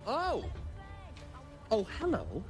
Oh! Oh, hello.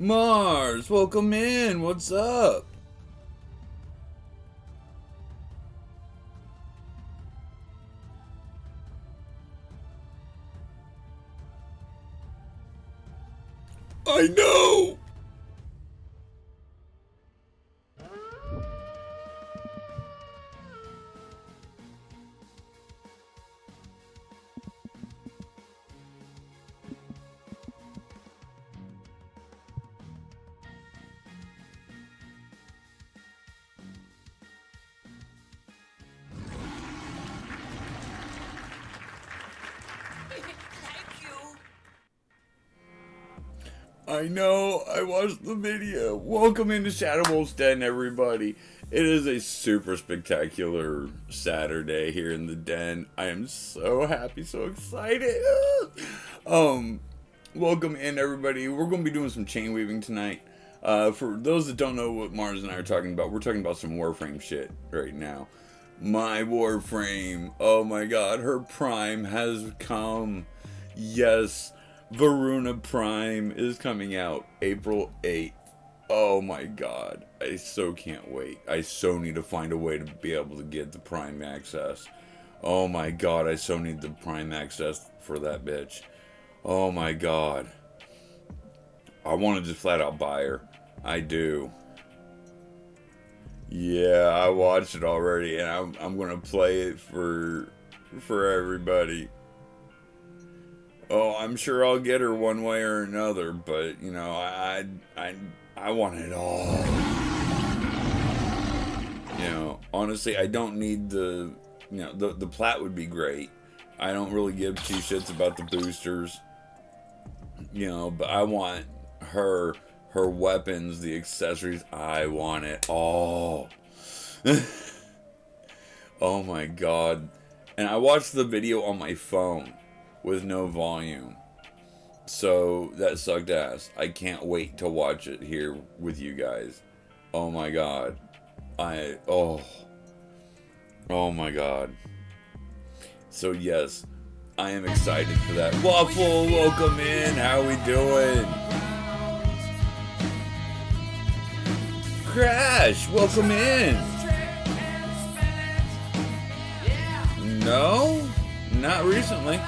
Mars, welcome in. What's up? I know. I know, I watched the video. Welcome into Shadow Wolf's Den, everybody. It is a super spectacular Saturday here in the den. I am so happy, so excited. Welcome in, everybody. We're going to be doing some chain weaving tonight. For those that don't know what Mars and I are talking about, we're talking about some Warframe shit right now. My Warframe, oh my god, her prime has come. Yes, Varuna Prime is coming out April 8th. Oh my god, I so can't wait. I so need to find a way to be able to get the Prime access. Oh my god, I so need the Prime access for that bitch. Oh my god. I want to just flat out buy her. I do. Yeah, I watched it already, and I'm gonna play it for everybody. Oh, I'm sure I'll get her one way or another, but you know, I want it all. You know, honestly, I don't need the, you know, the plat would be great. I don't really give two shits about the boosters. You know, but I want her weapons, the accessories. I want it all. Oh my god. And I watched the video on my phone with no volume, so that sucked ass. I can't wait to watch it here with you guys. Oh my god. Oh my god. So yes, I am excited for that. Waffle, welcome in. How we doing? Crash, welcome in. No, not recently.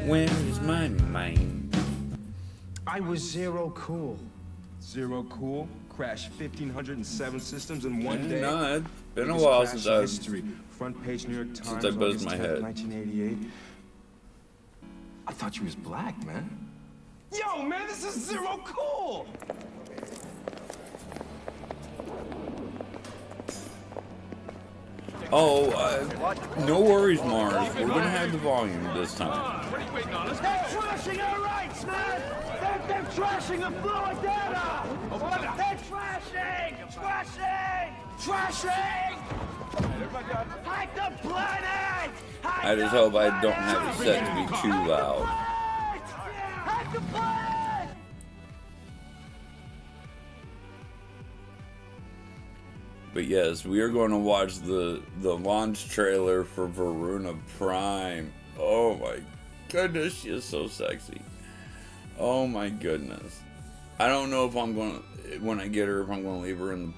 Where is my mind? I was zero cool. Zero cool? Crashed 1,507 systems in one day. No, it's been a while since I've history. Front page New York Times. since I buzzed my head. 1988. I thought you was black, man. Yo, man, this is zero cool. Oh, no worries, Mars. We're gonna have the volume this time. They're trashing our rights, man! They're trashing the fluid data! They're trashing! Hide the planet! I just hope I don't have it set to be too loud. Hide the planet! But yes, we are going to watch the launch trailer for Varuna Prime. Oh my goodness, she is so sexy. Oh my goodness. I don't know if I'm going to, when I get her, if I'm going to leave her in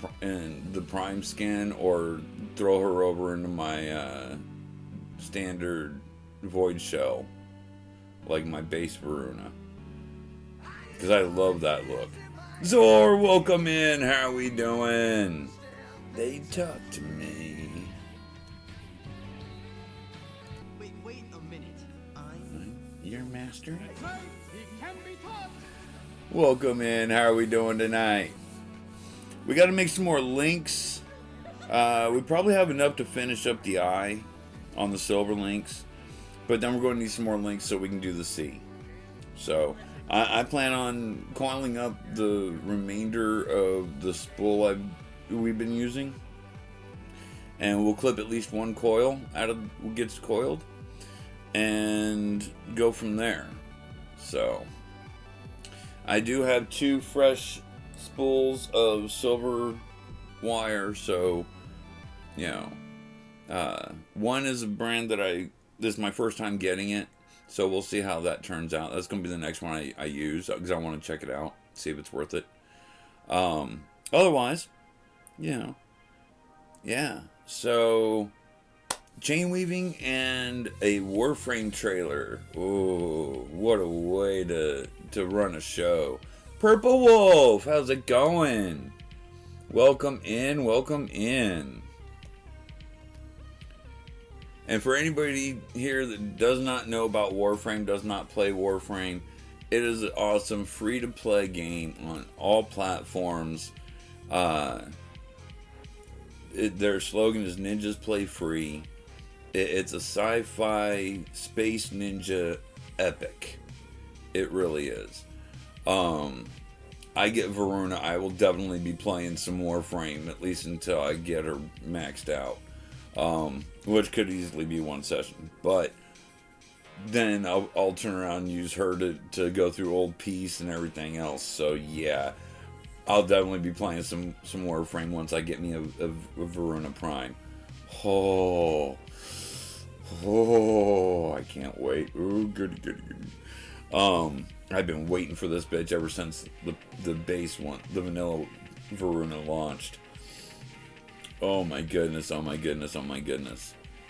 the Prime skin or throw her over into my standard Void Shell, like my base Varuna. Because I love that look. Zor, welcome in. How are we doing? They talk to me. Wait a minute. I'm Your master? Welcome in. How are we doing tonight? We got to make some more links. We probably have enough to finish up the eye on the silver links, but then we're going to need some more links so we can do the C. So I plan on coiling up the remainder of the spool we've been using, and we'll clip at least one coil out of what gets coiled and go from there. So I do have 2 fresh spools of silver wire, so you know, one is a brand that this is my first time getting it, so we'll see how that turns out. That's gonna be the next one I use, because I want to check it out, see if it's worth it. Otherwise, you know, yeah. So chain weaving and a Warframe trailer. Oh, what a way to run a show. Purple Wolf, how's it going? Welcome in, welcome in. And for anybody here that does not know about Warframe, does not play Warframe, it is an awesome free-to-play game on all platforms. Their slogan is Ninjas Play Free. It's a sci-fi space ninja epic. It really is. I get Varuna, I will definitely be playing some Warframe, at least until I get her maxed out. Which could easily be one session. But then I'll turn around and use her to go through Old Peace and everything else. So yeah, I'll definitely be playing some Warframe once I get me a Varuna Prime. Oh, I can't wait. Ooh, goody. I've been waiting for this bitch ever since the base one, the vanilla Varuna launched. Oh my goodness.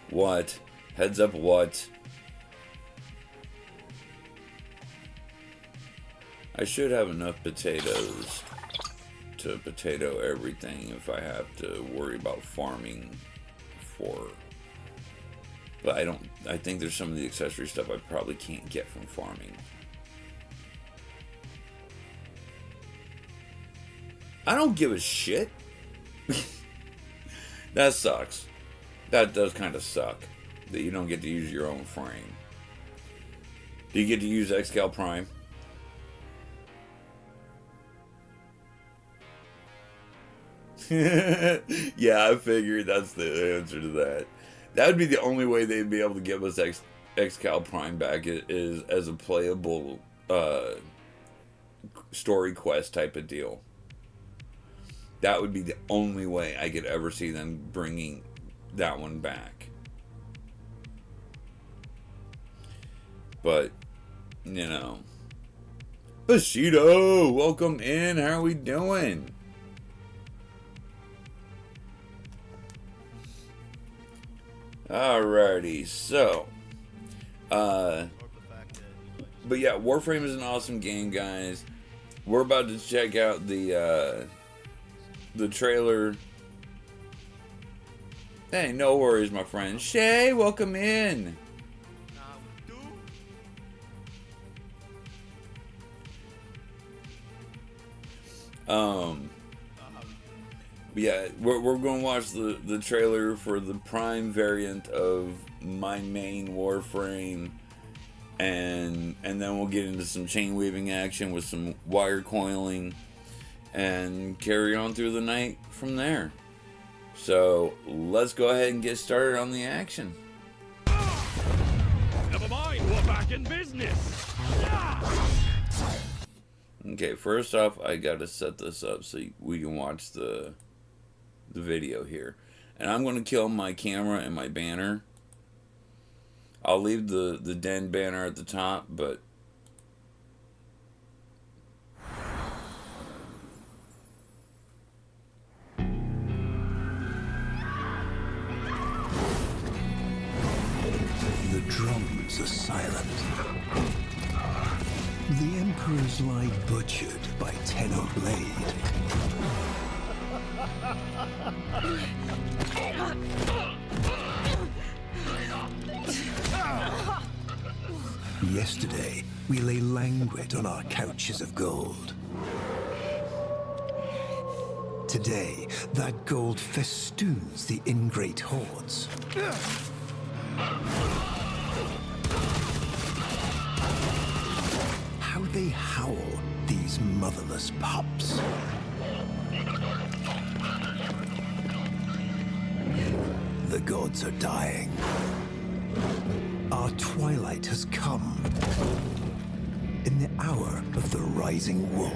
What? Heads up, what? I should have enough potatoes to potato everything if I have to worry about farming for. But I think there's some of the accessory stuff I probably can't get from farming. I don't give a shit. That sucks. That does kind of suck. That you don't get to use your own frame. Do you get to use Xcal Prime? Yeah, I figured that's the answer to that. That would be the only way they'd be able to give us Xcal Prime back is as a playable story quest type of deal. That would be the only way I could ever see them bringing that one back. But, you know. Bushido, welcome in. How are we doing? Alrighty, so. But yeah, Warframe is an awesome game, guys. We're about to check out the trailer. Hey, no worries, my friend. Shay, welcome in. Yeah, we're going to watch the trailer for the Prime variant of my main Warframe, and then we'll get into some chain weaving action with some wire coiling, and carry on through the night from there. So let's go ahead and get started on the action. Never mind, we're back in business. Okay, first off, I gotta set this up so we can watch the video here. And I'm gonna kill my camera and my banner. I'll leave the den banner at the top, but the drums are silent. The Emperors lie butchered by Tenno Blade. Yesterday, we lay languid on our couches of gold. Today, that gold festoons the ingrate hordes. How they howl, these motherless pups. The gods are dying. Our twilight has come. In the hour of the rising wolf.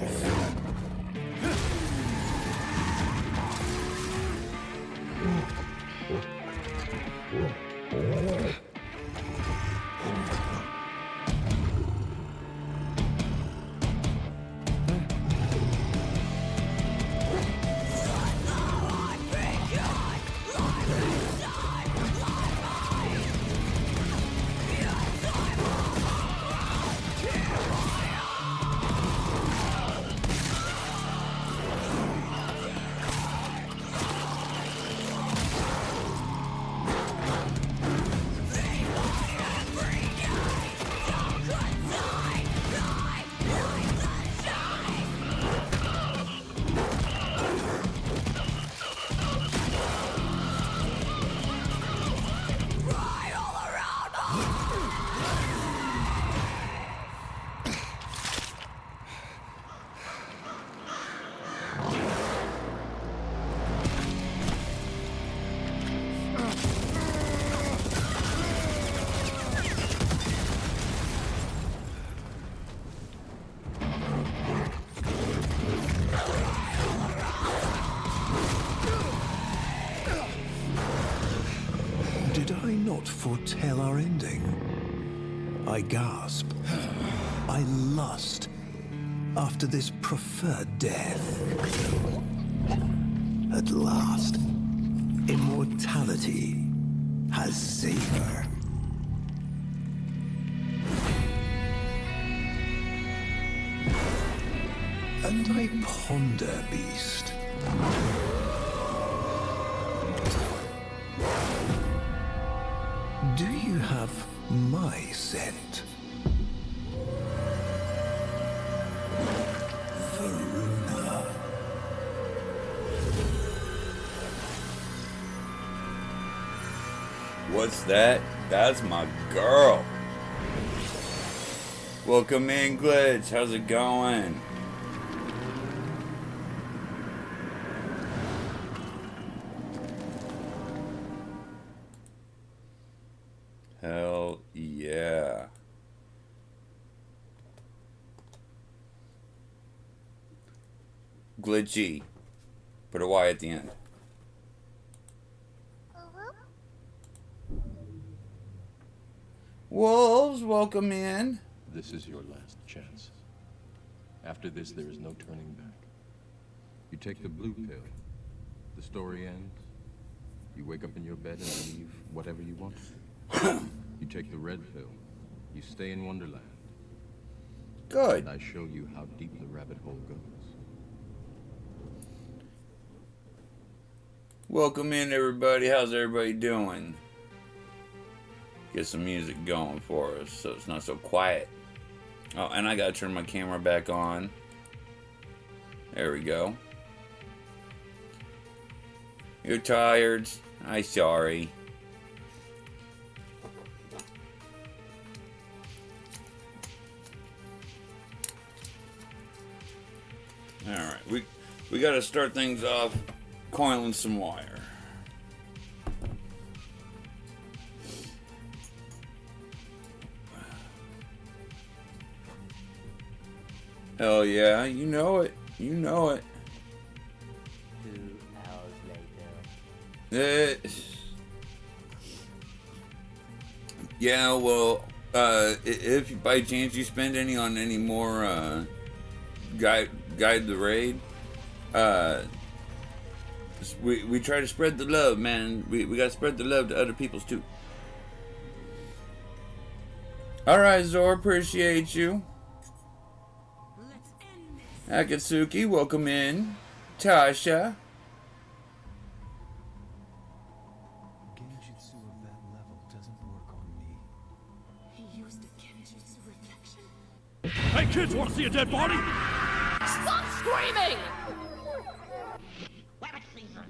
not foretell our ending? I gasp. I lust after this preferred death. At last, immortality has savor. And I ponder, beast. Do you have my scent? Varuna. What's that? That's my girl. Welcome in, Glitch. How's it going? Hell yeah. Glitchy. Put a Y at the end. Wolves, welcome in. This is your last chance. After this, there is no turning back. You take the blue pill. The story ends. You wake up in your bed and believe whatever you want. You take the red pill. You stay in Wonderland. Good. And I show you how deep the rabbit hole goes. Welcome in, everybody. How's everybody doing? Get some music going for us so it's not so quiet. Oh, and I gotta turn my camera back on. There we go. You're tired. I'm sorry. Alright, we gotta start things off coiling some wire. Hell yeah, you know it. You know it. 2 hours later. Yeah, well, if by chance you spend any on any more guide the raid, we try to spread the love, man. We gotta spread the love to other people's too. All right, Zor, appreciate you. Akatsuki, welcome in. Tasha. Genjutsu of that level doesn't work on me. He used a Genjutsu reflection. Hey kids, wanna see a dead body? Stop screaming! Rabbit season.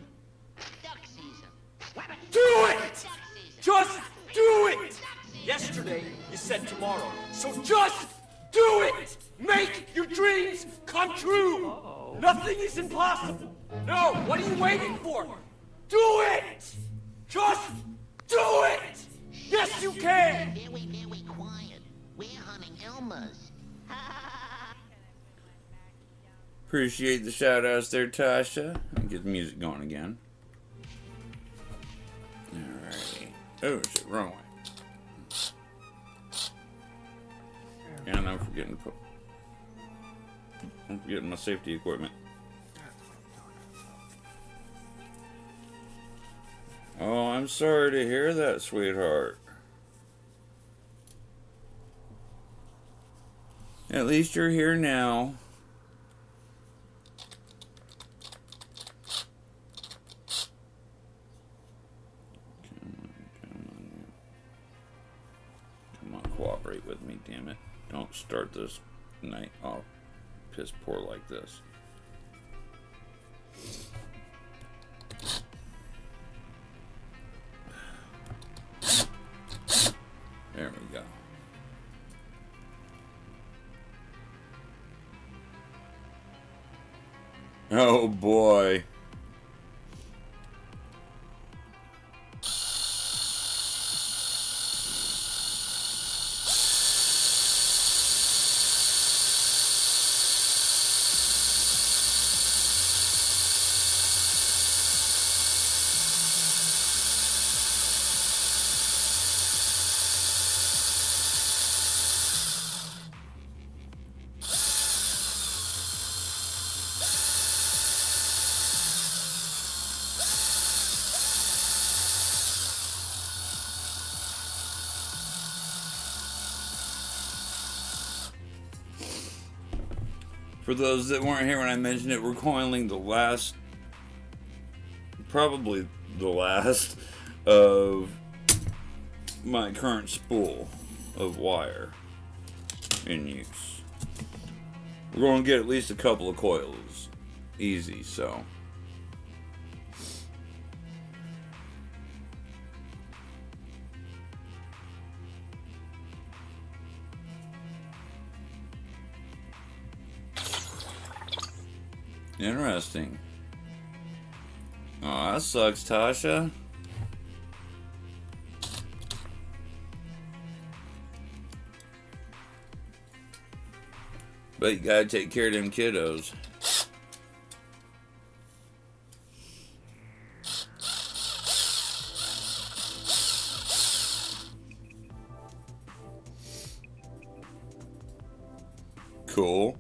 Duck season. Rabbit Do it! Duck season. Just do it! Yesterday, you said tomorrow. So just do it! Make your dreams come true! Nothing is impossible! No, what are you waiting for? Do it! Just do it! Yes, you can! Very quiet. We're hunting Elmas. Appreciate the shout outs there, Tasha. Let me get the music going again. Alrighty. Oh shit, wrong way. And I'm forgetting to put. I'm forgetting my safety equipment. Oh, I'm sorry to hear that, sweetheart. At least you're here now. Come on, cooperate with me, damn it. Don't start this night off piss poor like this. There we go. Oh boy. For those that weren't here when I mentioned it, we're coiling the last, probably the last of my current spool of wire in use. We're going to get at least a couple of coils easy, so. Interesting. Oh, that sucks, Tasha. But you gotta take care of them kiddos. Cool.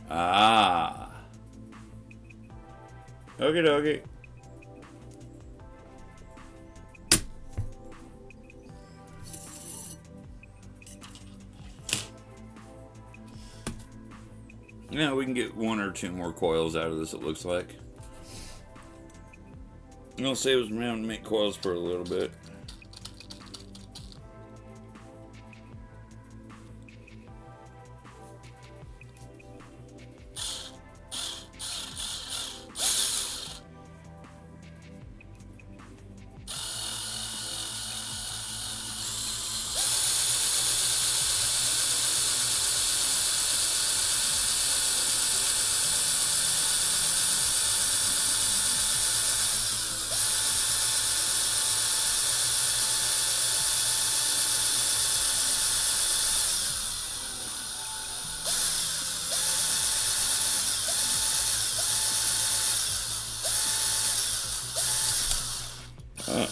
Ah. Okie dokie. Yeah, we can get one or two more coils out of this, it looks like. It'll save us from having to make coils for a little bit.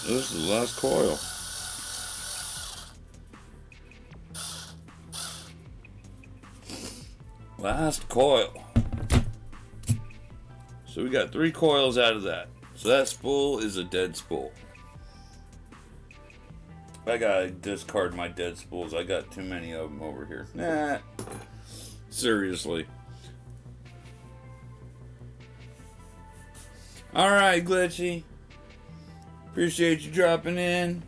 This is the last coil. Last coil. So we got 3 coils out of that. So that spool is a dead spool. I gotta discard my dead spools. I got too many of them over here. Nah. Seriously. Alright, Glitchy. Appreciate you dropping in.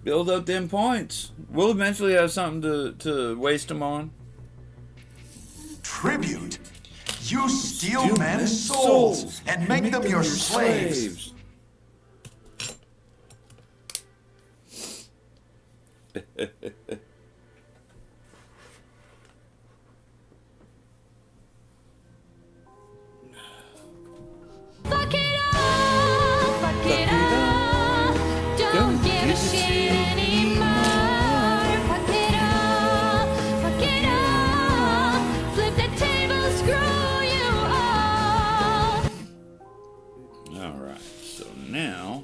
Build up them points. We'll eventually have something to waste them on. Tribute? You steal men's souls and make them your slaves. Fuck it up, fuck it up. Don't give a shit anymore. Fuck it up, flip the table, screw you all. Alright, so now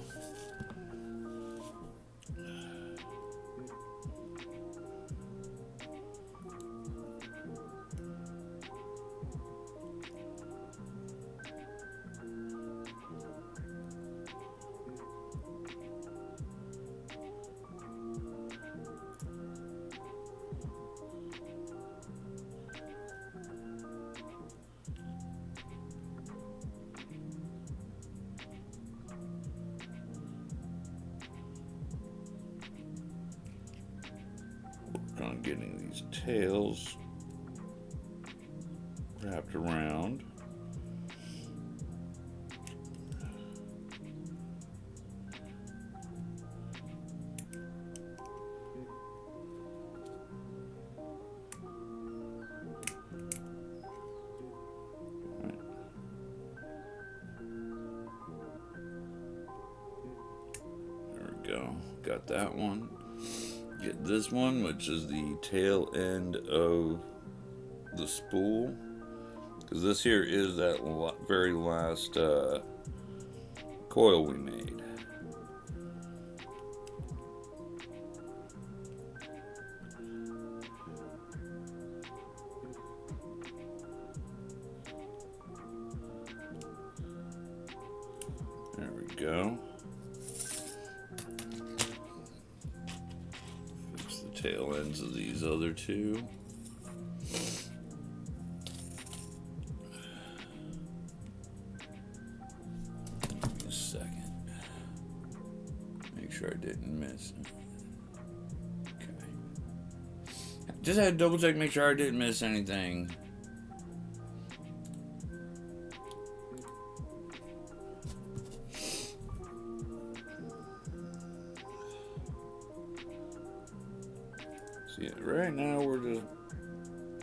on getting these tails wrapped around. got that one. Get this one, which is the tail end of the spool, because this here is that very last coil we made. There we go. Fix the tail ends of these other two. A second. Make sure I didn't miss it. Okay. Just had to double check, make sure I didn't miss anything. Yeah, right now we're just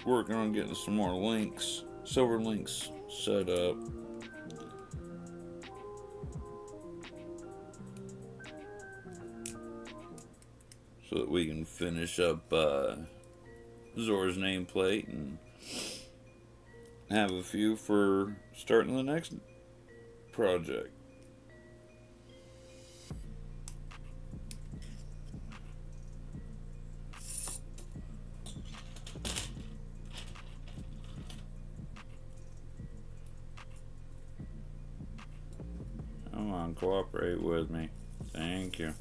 working on getting some more links, silver links set up. So that we can finish up Zora's nameplate and have a few for starting the next project. Come on, cooperate with me. Thank you.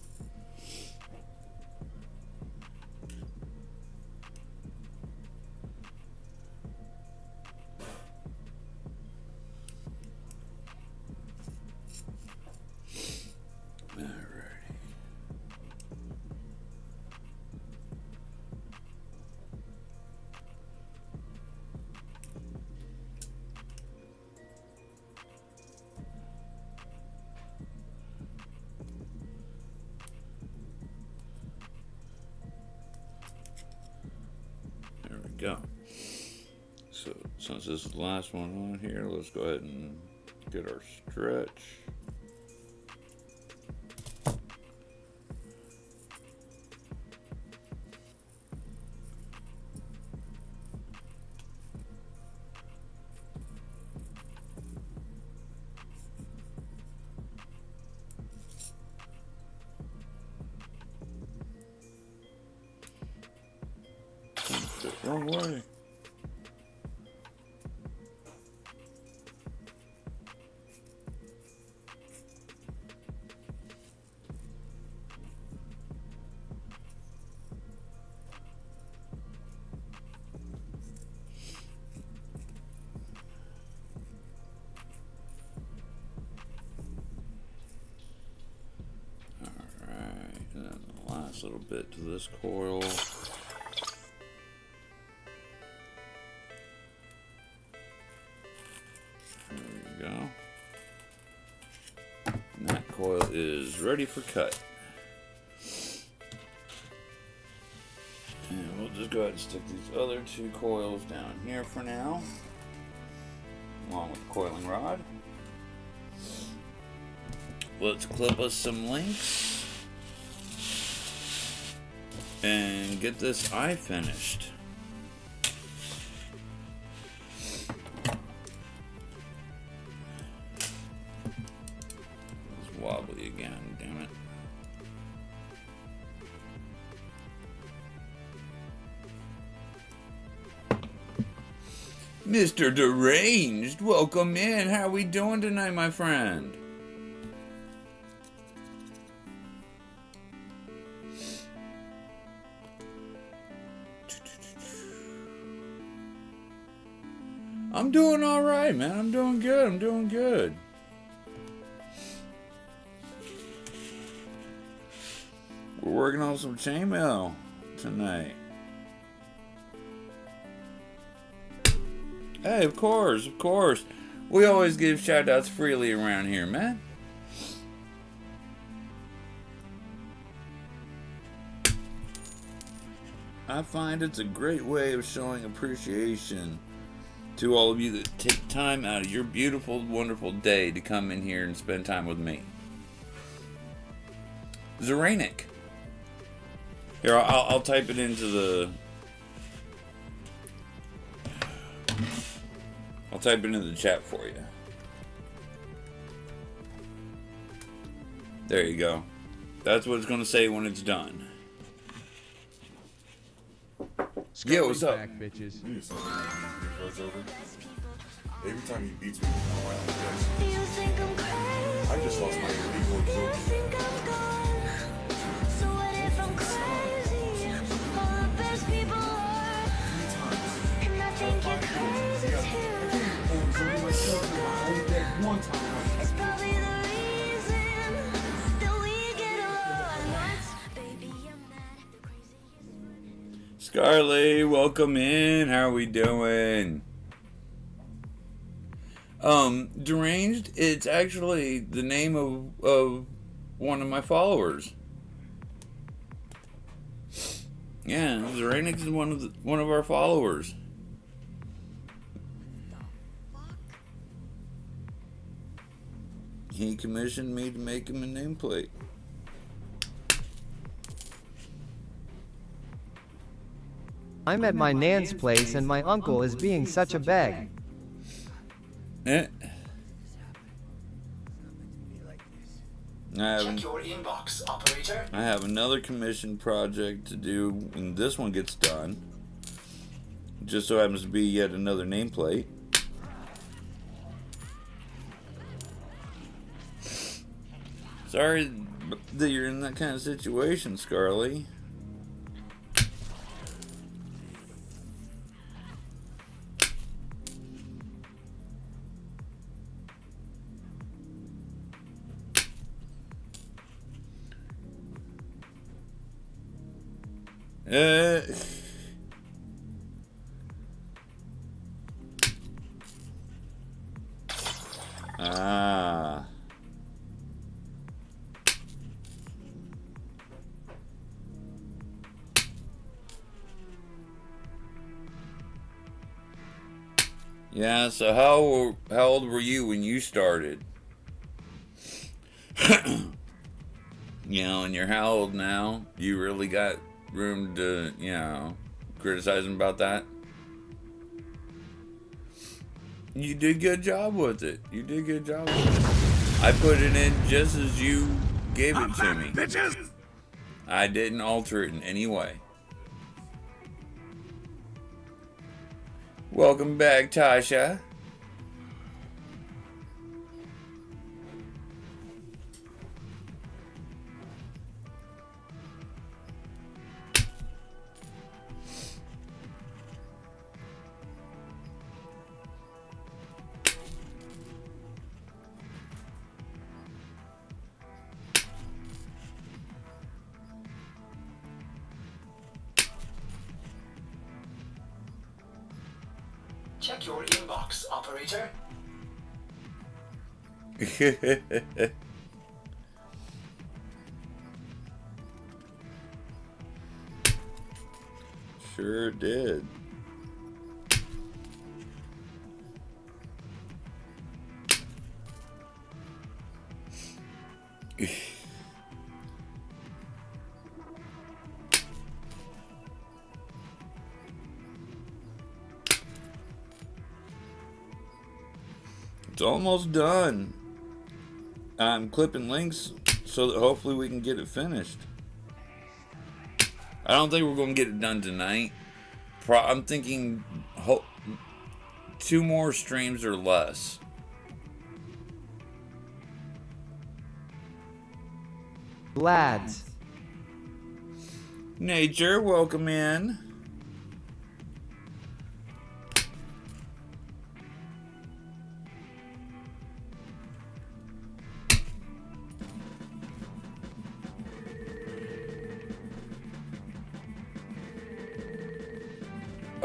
There we go. So since this is the last one on here, let's go ahead and get our stretch. Wrong way. Alright, and then the last little bit to this coil. And that coil is ready for cut. And we'll just go ahead and stick these other two coils down here for now, along with the coiling rod. Let's clip us some links and get this eye finished. Wobbly again, damn it. Mr. Deranged, welcome in. How are we doing tonight, my friend? I'm doing all right, man. I'm doing good. I'm doing good. We're working on some chainmail tonight. Hey, of course, of course. We always give shout outs freely around here, man. I find it's a great way of showing appreciation to all of you that take time out of your beautiful, wonderful day to come in here and spend time with me. Zoranic, Here, I'll type it into the... I'll type it into the chat for you. There you go. That's what it's going to say when it's done. Yeah, what's up? Back, bitches. Every time he beats me, I just lost my Scarlett, welcome in. How are we doing? Deranged, it's actually the name of one of my followers. Yeah, Zeranix is one of our followers. He commissioned me to make him a nameplate. I'm at my nan's place and my uncle is being such a bag. Eh. Check your inbox, operator. I have another commission project to do when this one gets done. Just so happens to be yet another nameplate. Sorry that you're in that kind of situation, Scarlett. Ah. Yeah, so how old were you when you started? You know, and you're how old now? You really got room to, you know, criticize him about that? You did a good job with it. You did a good job with it. I put it in just as you gave it to me. Bitches! I didn't alter it in any way. Welcome back, Tasha. Check your inbox, operator. Sure did. It's almost done. I'm clipping links so that hopefully we can get it finished. I don't think we're going to get it done tonight. I'm thinking 2 more streams or less. Lads. Nature, welcome in.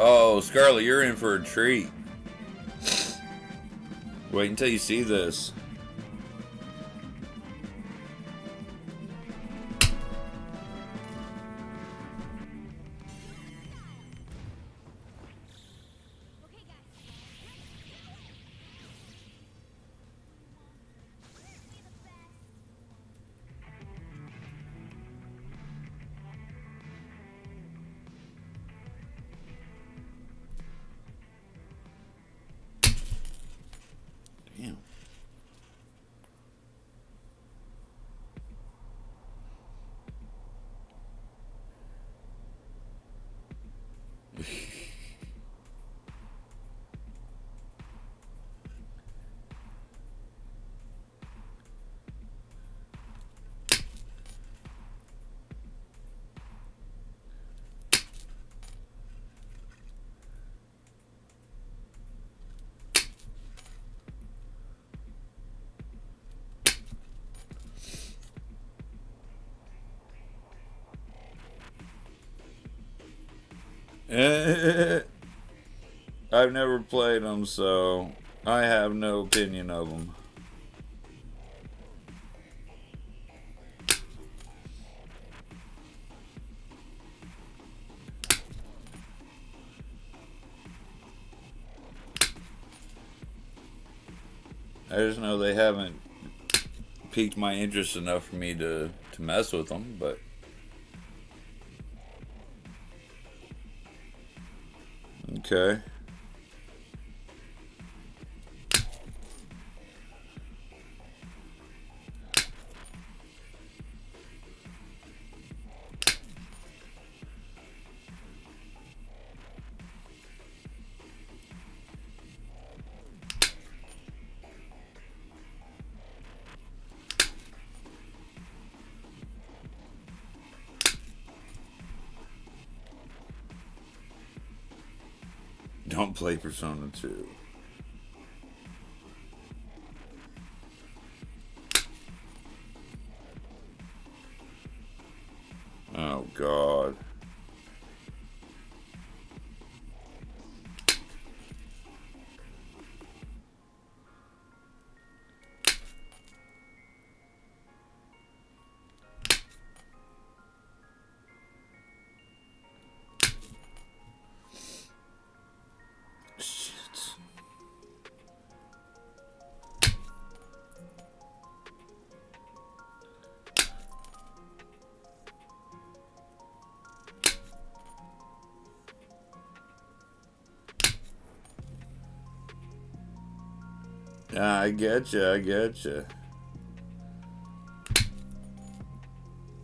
Oh, Scarlett, you're in for a treat. Wait until you see this. I've never played them, so I have no opinion of them. I just know they haven't piqued my interest enough for me to mess with them, but okay. Don't play Persona 2. Oh, God. I getcha, I getcha.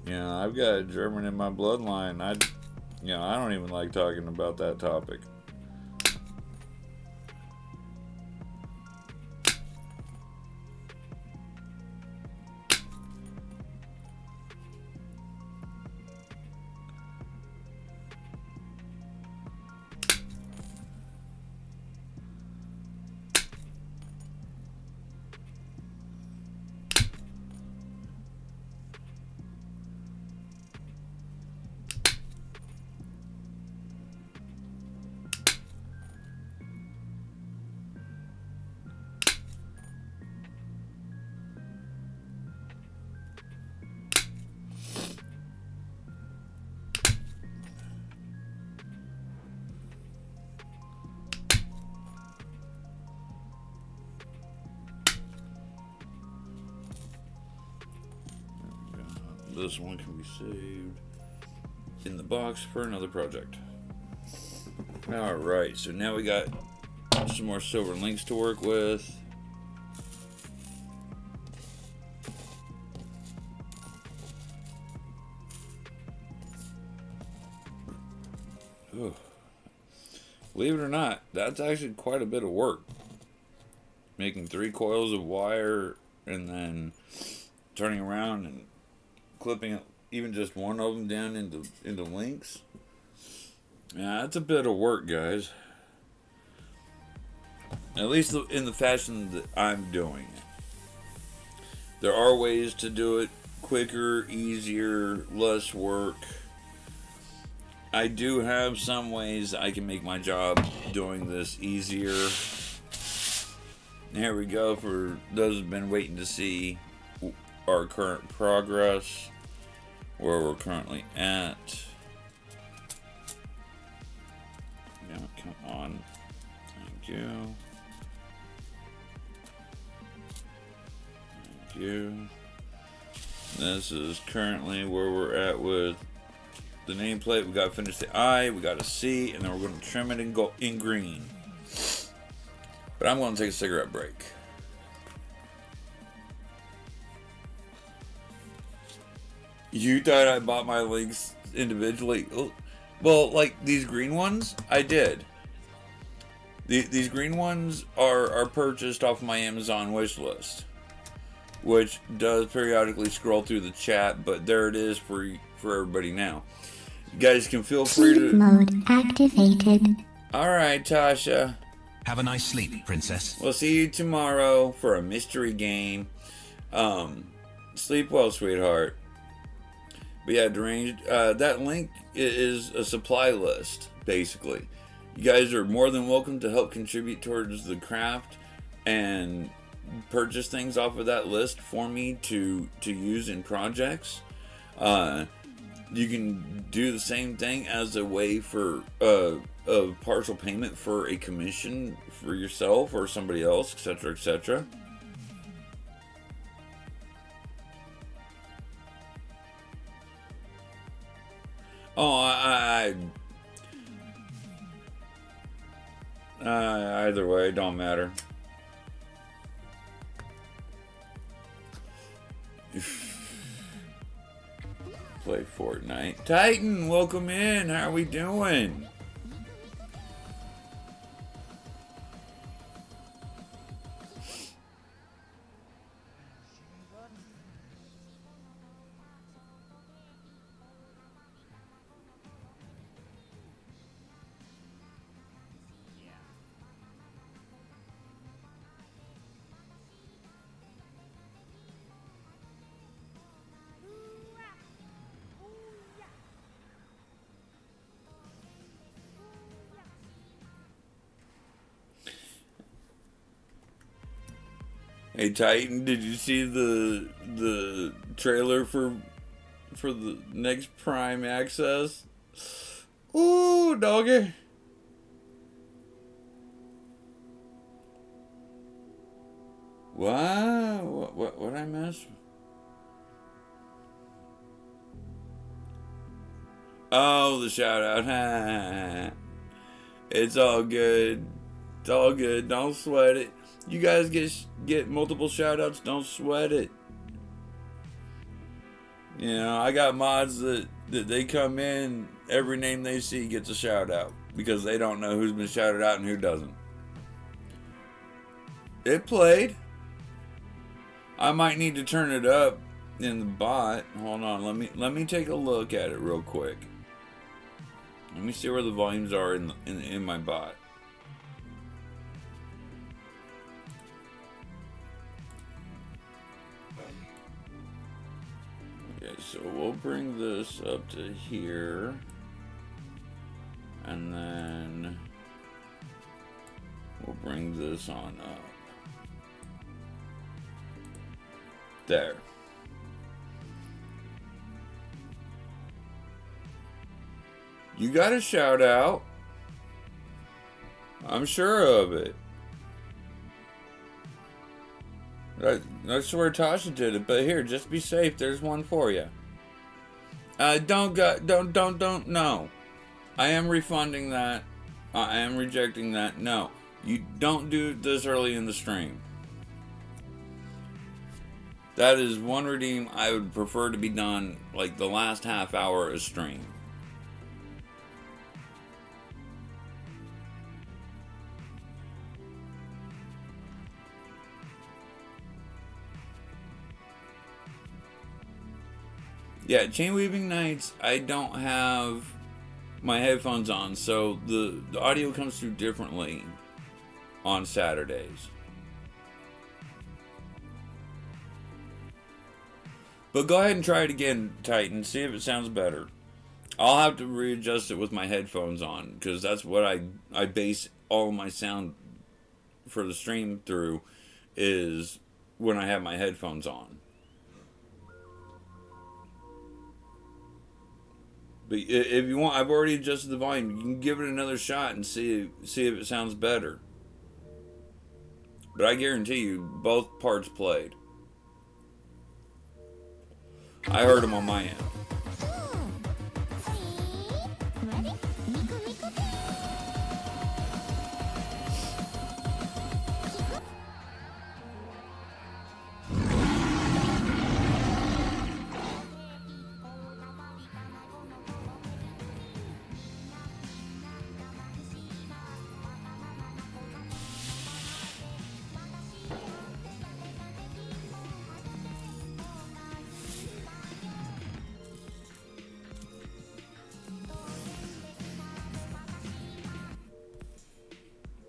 I've got a German in my bloodline. I don't even like talking about that topic. This one can be saved in the box for another project. Alright, so now we got some more silver links to work with. Ooh. Believe it or not, that's actually quite a bit of work. Making 3 coils of wire and then turning around and clipping even just one of them down into links. Yeah, that's a bit of work, guys. At least in the fashion that I'm doing it. There are ways to do it quicker, easier, less work. I do have some ways I can make my job doing this easier. There we go, for those who've been waiting to see our current progress, where we're currently at. Yeah, come on. Thank you. Thank you. This is currently where we're at with the nameplate. We got to finish the I, we got a C, and then we're going to trim it in green. But I'm going to take a cigarette break. You thought I bought my links individually? Well, like these green ones, I did. These green ones are purchased off my Amazon wish list, which does periodically scroll through the chat, but there it is for everybody now. You guys can feel free to... Sleep mode activated. Alright, Tasha. Have a nice sleep, princess. We'll see you tomorrow for a mystery game. Sleep well, sweetheart. But yeah, deranged. That link is a supply list. basically. You guys are more than welcome to help contribute towards the craft and purchase things off of that list for me to use in projects. You can do the same thing as a way for a partial payment for a commission for yourself or somebody else, etc., etc. Oh, either way, it don't matter. Play Fortnite. Titan, welcome in. How are we doing? Hey Titan, did you see the trailer for the next Prime Access? Ooh, doggy. Wow, what I miss? Oh, the shout out. It's all good. It's all good. Don't sweat it. You guys get multiple shout outs, don't sweat it. You know, I got mods that they come in, every name they see gets a shout out because they don't know who's been shouted out and who doesn't. It played. I might need to turn it up in the bot. Hold on, let me take a look at it real quick. Let me see where the volumes are in my bot. Okay, so we'll bring this up to here, and then we'll bring this on up. There. You got a shout out. I'm sure of it. I swear Tasha did it, but here, just be safe. There's one for you. Don't. No. I am refunding that. I am rejecting that. No, you don't do this early in the stream. That is one redeem I would prefer to be done like the last half hour of stream. Yeah, Chain Weaving Nights, I don't have my headphones on, so the audio comes through differently on Saturdays. But go ahead and try it again, Titan, see if it sounds better. I'll have to readjust it with my headphones on, because that's what I base all of my sound for the stream through, is when I have my headphones on. But if you want, I've already adjusted the volume. You can give it another shot and see if it sounds better. But I guarantee you, both parts played. I heard them on my end.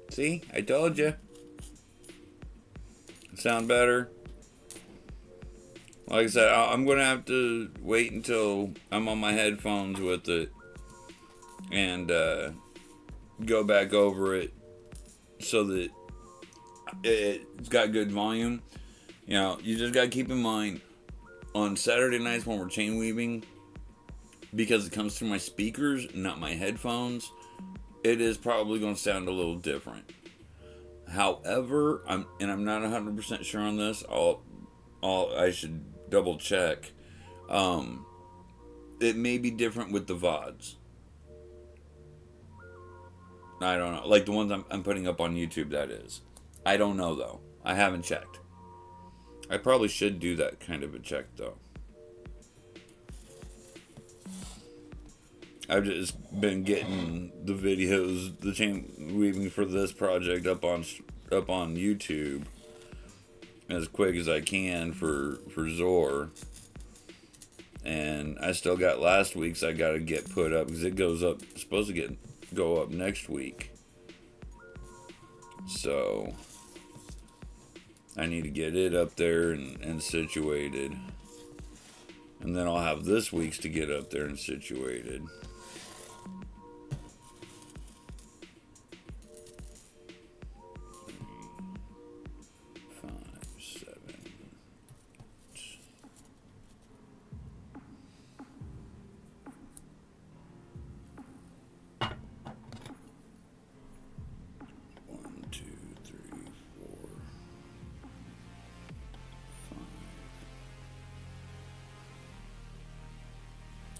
See, I told you. Sound better? Like I said, I'm going to have to wait until I'm on my headphones with it and go back over it so that it's got good volume. You know, you just gotta keep in mind on Saturday nights when we're chain weaving, because it comes through my speakers, not my headphones, it is probably going to sound a little different. However, I'm not 100% sure on this. I should double check. It may be different with the VODs. I don't know. Like the ones I'm putting up on YouTube, that is. I don't know, though. I haven't checked. I probably should do that kind of a check, though. I've just been getting the videos, the chain weaving for this project up on YouTube as quick as I can for Zor. And I still got last week's I got to get put up because it goes up, supposed to go up next week. So I need to get it up there and situated. And then I'll have this week's to get up there and situated.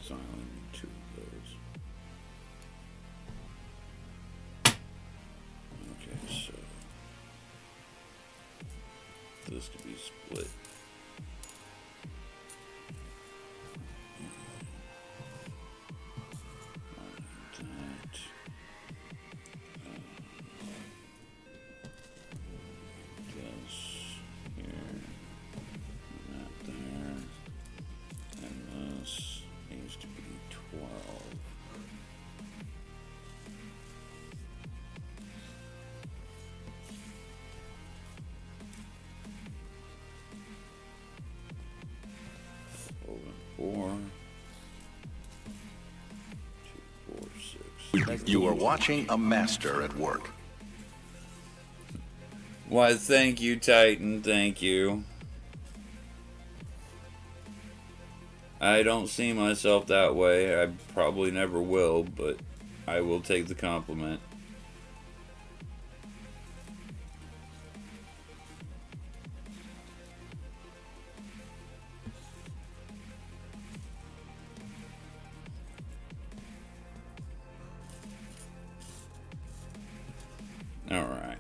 So I only need 2 of those. Okay, so this could be split. You are watching a master at work. Why, thank you, Titan. Thank you. I don't see myself that way. I probably never will, but I will take the compliment. Alright.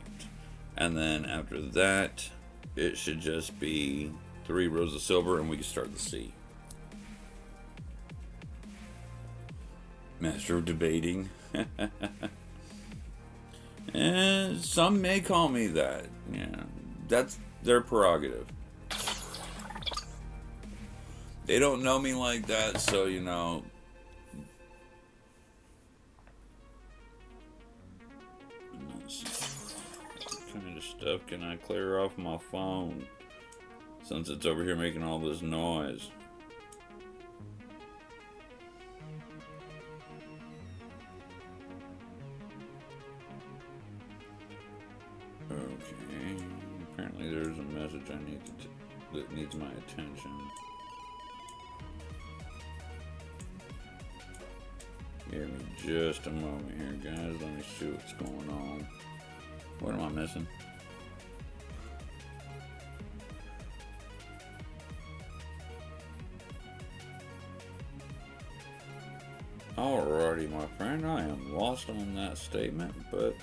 And then after that, it should just be 3 rows of silver and we can start the C. Master of debating. And some may call me that. Yeah, that's their prerogative. They don't know me like that, so you know. What kind of stuff can I clear off my phone since it's over here making all this noise? Okay, apparently there's a message I need that needs my attention. Give me just a moment here, guys. Let me see what's going on. What am I missing? Alrighty, my friend. I am lost on that statement, but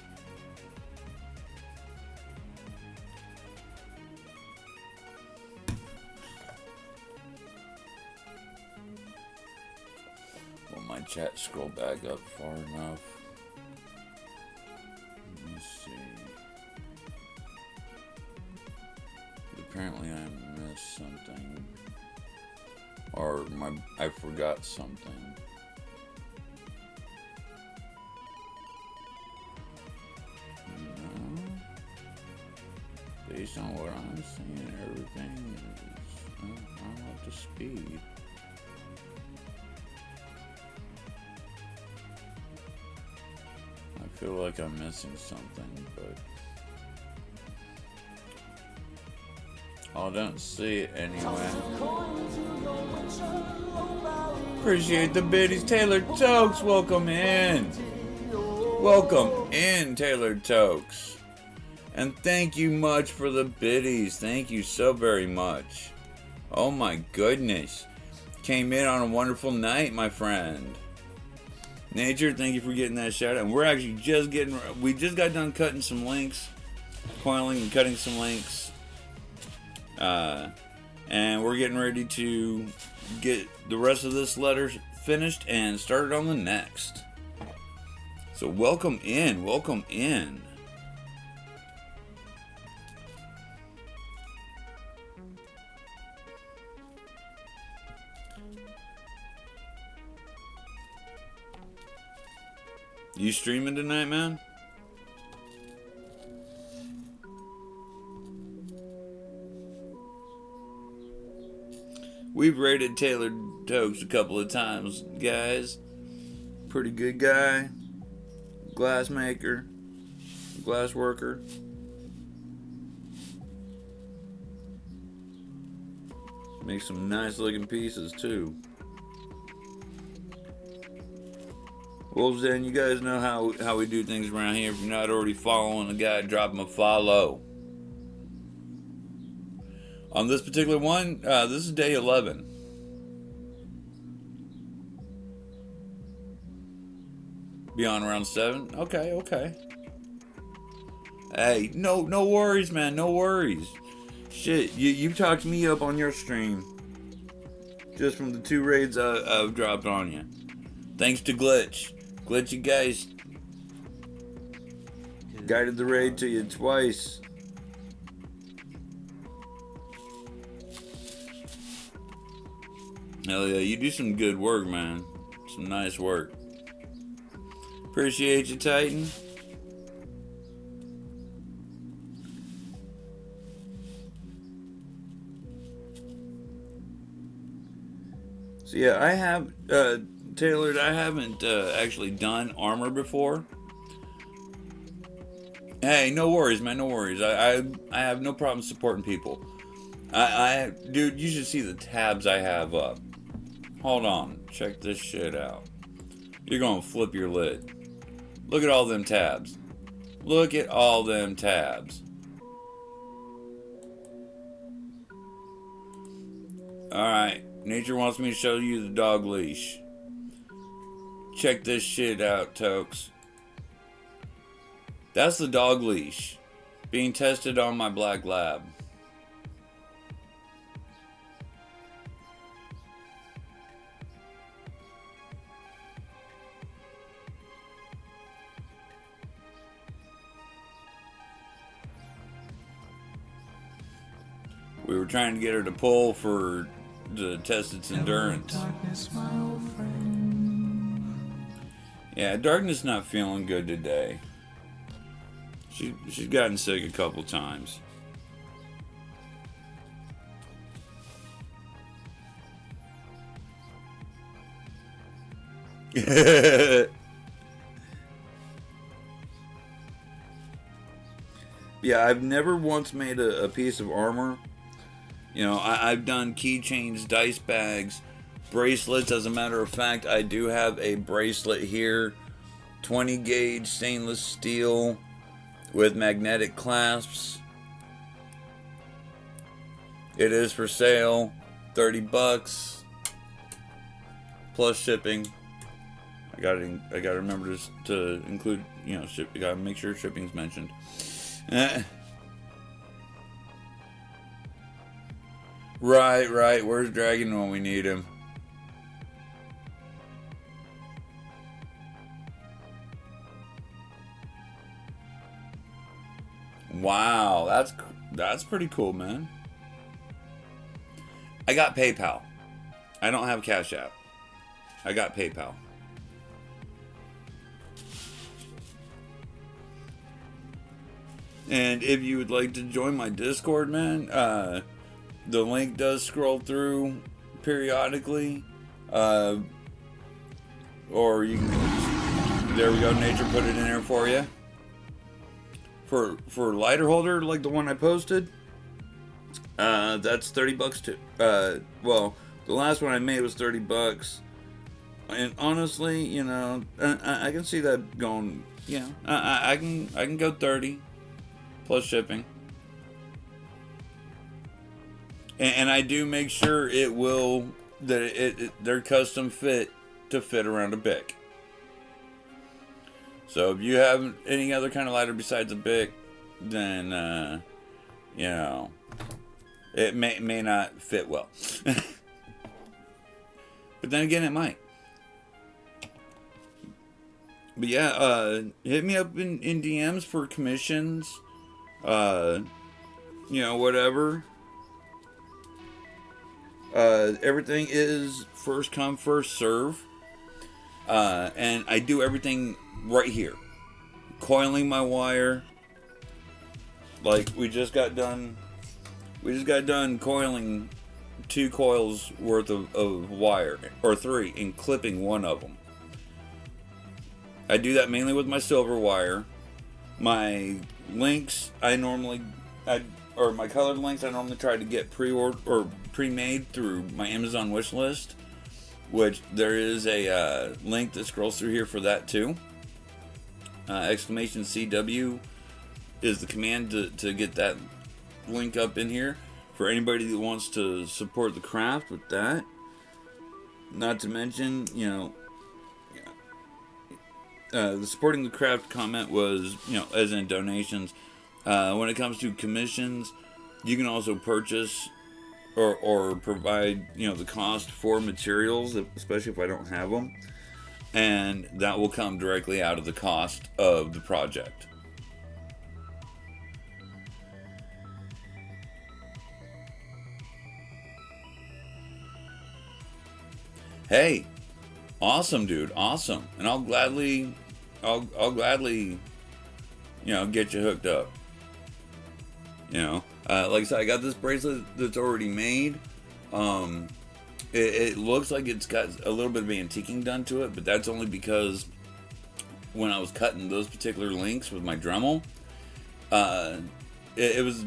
my chat scroll back up far enough. Let me see. Apparently I missed something. Or I forgot something. No. Based on what I'm seeing, everything is I'm up to speed. I feel like I'm missing something, but I don't see it anyway. Appreciate the biddies. Taylor Tokes, welcome in. Welcome in, Taylor Tokes. And thank you much for the biddies. Thank you so very much. Oh my goodness. Came in on a wonderful night, my friend. Nature, thank you for getting that shout out. And we're actually we just got done cutting some links. Coiling and cutting some links. And we're getting ready to get the rest of this letter finished and started on the next. So welcome in, welcome in. You streaming tonight, man? We've rated Taylor Tokes a couple of times, guys. Pretty good guy. Glass maker. Glass worker. Makes some nice looking pieces too. Wolves Den, you guys know how we do things around here. If you're not already following the guy, drop him a follow. On this particular one, this is day 11. Beyond around 7? Okay. Hey, no worries, man, no worries. Shit, you talked me up on your stream. Just from the 2 raids I've dropped on you. Thanks to Glitch. Glitch, you guys guided the raid to you twice. Hell yeah, you do some good work, man. Some nice work. Appreciate you, Titan. So yeah, I have tailored. I haven't actually done armor before. Hey, no worries, man. No worries. I have no problem supporting people. Dude, you should see the tabs I have up. Hold on, check this shit out. You're gonna flip your lid. Look at all them tabs. Look at all them tabs. Alright, Nature wants me to show you the dog leash. Check this shit out, Tokes. That's the dog leash being tested on my black lab. We were trying to get her to pull to test its endurance. Yeah, Darkness not feeling good today. She's gotten sick a couple times. Yeah, I've never once made a piece of armor. You know, I've done keychains, dice bags, bracelets. As a matter of fact, I do have a bracelet here. 20 gauge stainless steel with magnetic clasps. It is for sale. 30 bucks. Plus shipping. I gotta remember to include, you know, I gotta make sure shipping's mentioned. Right. Where's Dragon when we need him? Wow, that's pretty cool, man. I got PayPal. I don't have Cash App. I got PayPal. And if you would like to join my Discord, man, the link does scroll through periodically, or you can There we go. Nature put it in there for you. For lighter holder like the one I posted, that's $30 too. Well, the last one I made was $30, and honestly, you know, I can see that going. Yeah, I can go 30 plus shipping, and I do make sure they're custom fit to fit around a bic. So if you have any other kind of lighter besides a bic, then you know, it may not fit well. But then again, it might. But yeah, hit me up in DMs for commissions. You know, whatever. Everything is first come, first serve. And I do everything right here. Coiling my wire. Like we just got done coiling 2 coils worth of wire, or 3, and clipping one of them. I do that mainly with my silver wire. My links my colored links I normally try to get pre-ordered or pre-made through my Amazon wish list, which there is a link that scrolls through here for that too. Exclamation CW is the command to get that link up in here for anybody that wants to support the craft with that. Not to mention, you know, the supporting the craft comment was, you know, as in donations. When it comes to commissions, you can also purchase or provide, you know, the cost for materials, especially if I don't have them, and that will come directly out of the cost of the project. Hey, awesome, dude, awesome, and I'll gladly, you know, get you hooked up. You know, like I said, I got this bracelet that's already made. It looks like it's got a little bit of antiquing done to it, but that's only because when I was cutting those particular links with my Dremel, I was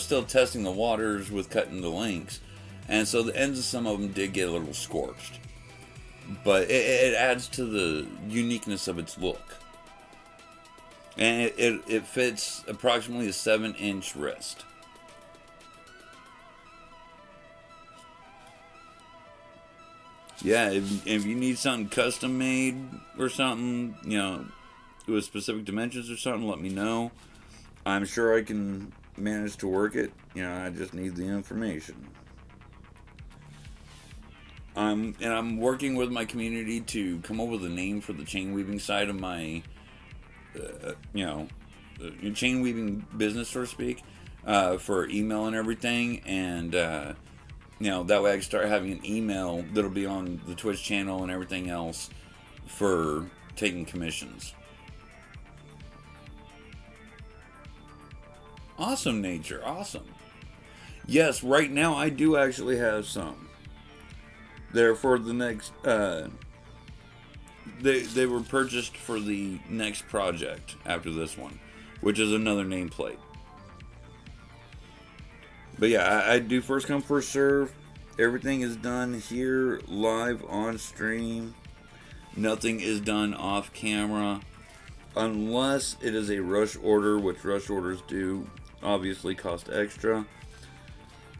still testing the waters with cutting the links, and so the ends of some of them did get a little scorched. But it adds to the uniqueness of its look. And it fits approximately a 7-inch wrist. Yeah, if you need something custom made or something, you know, with specific dimensions or something, let me know. I'm sure I can manage to work it. You know, I just need the information. I'm working with my community to come up with a name for the chain weaving side of my, you know, chain weaving business, so to speak, for email and everything, and you know, that way I can start having an email that'll be on the Twitch channel and everything else for taking commissions. Awesome, Nature, awesome. Yes, right now I do actually have some. They're for the next, they were purchased for the next project after this one, which is another nameplate. But yeah, I do first come, first serve. Everything is done here live on stream. Nothing is done off camera, unless it is a rush order, which rush orders do obviously cost extra.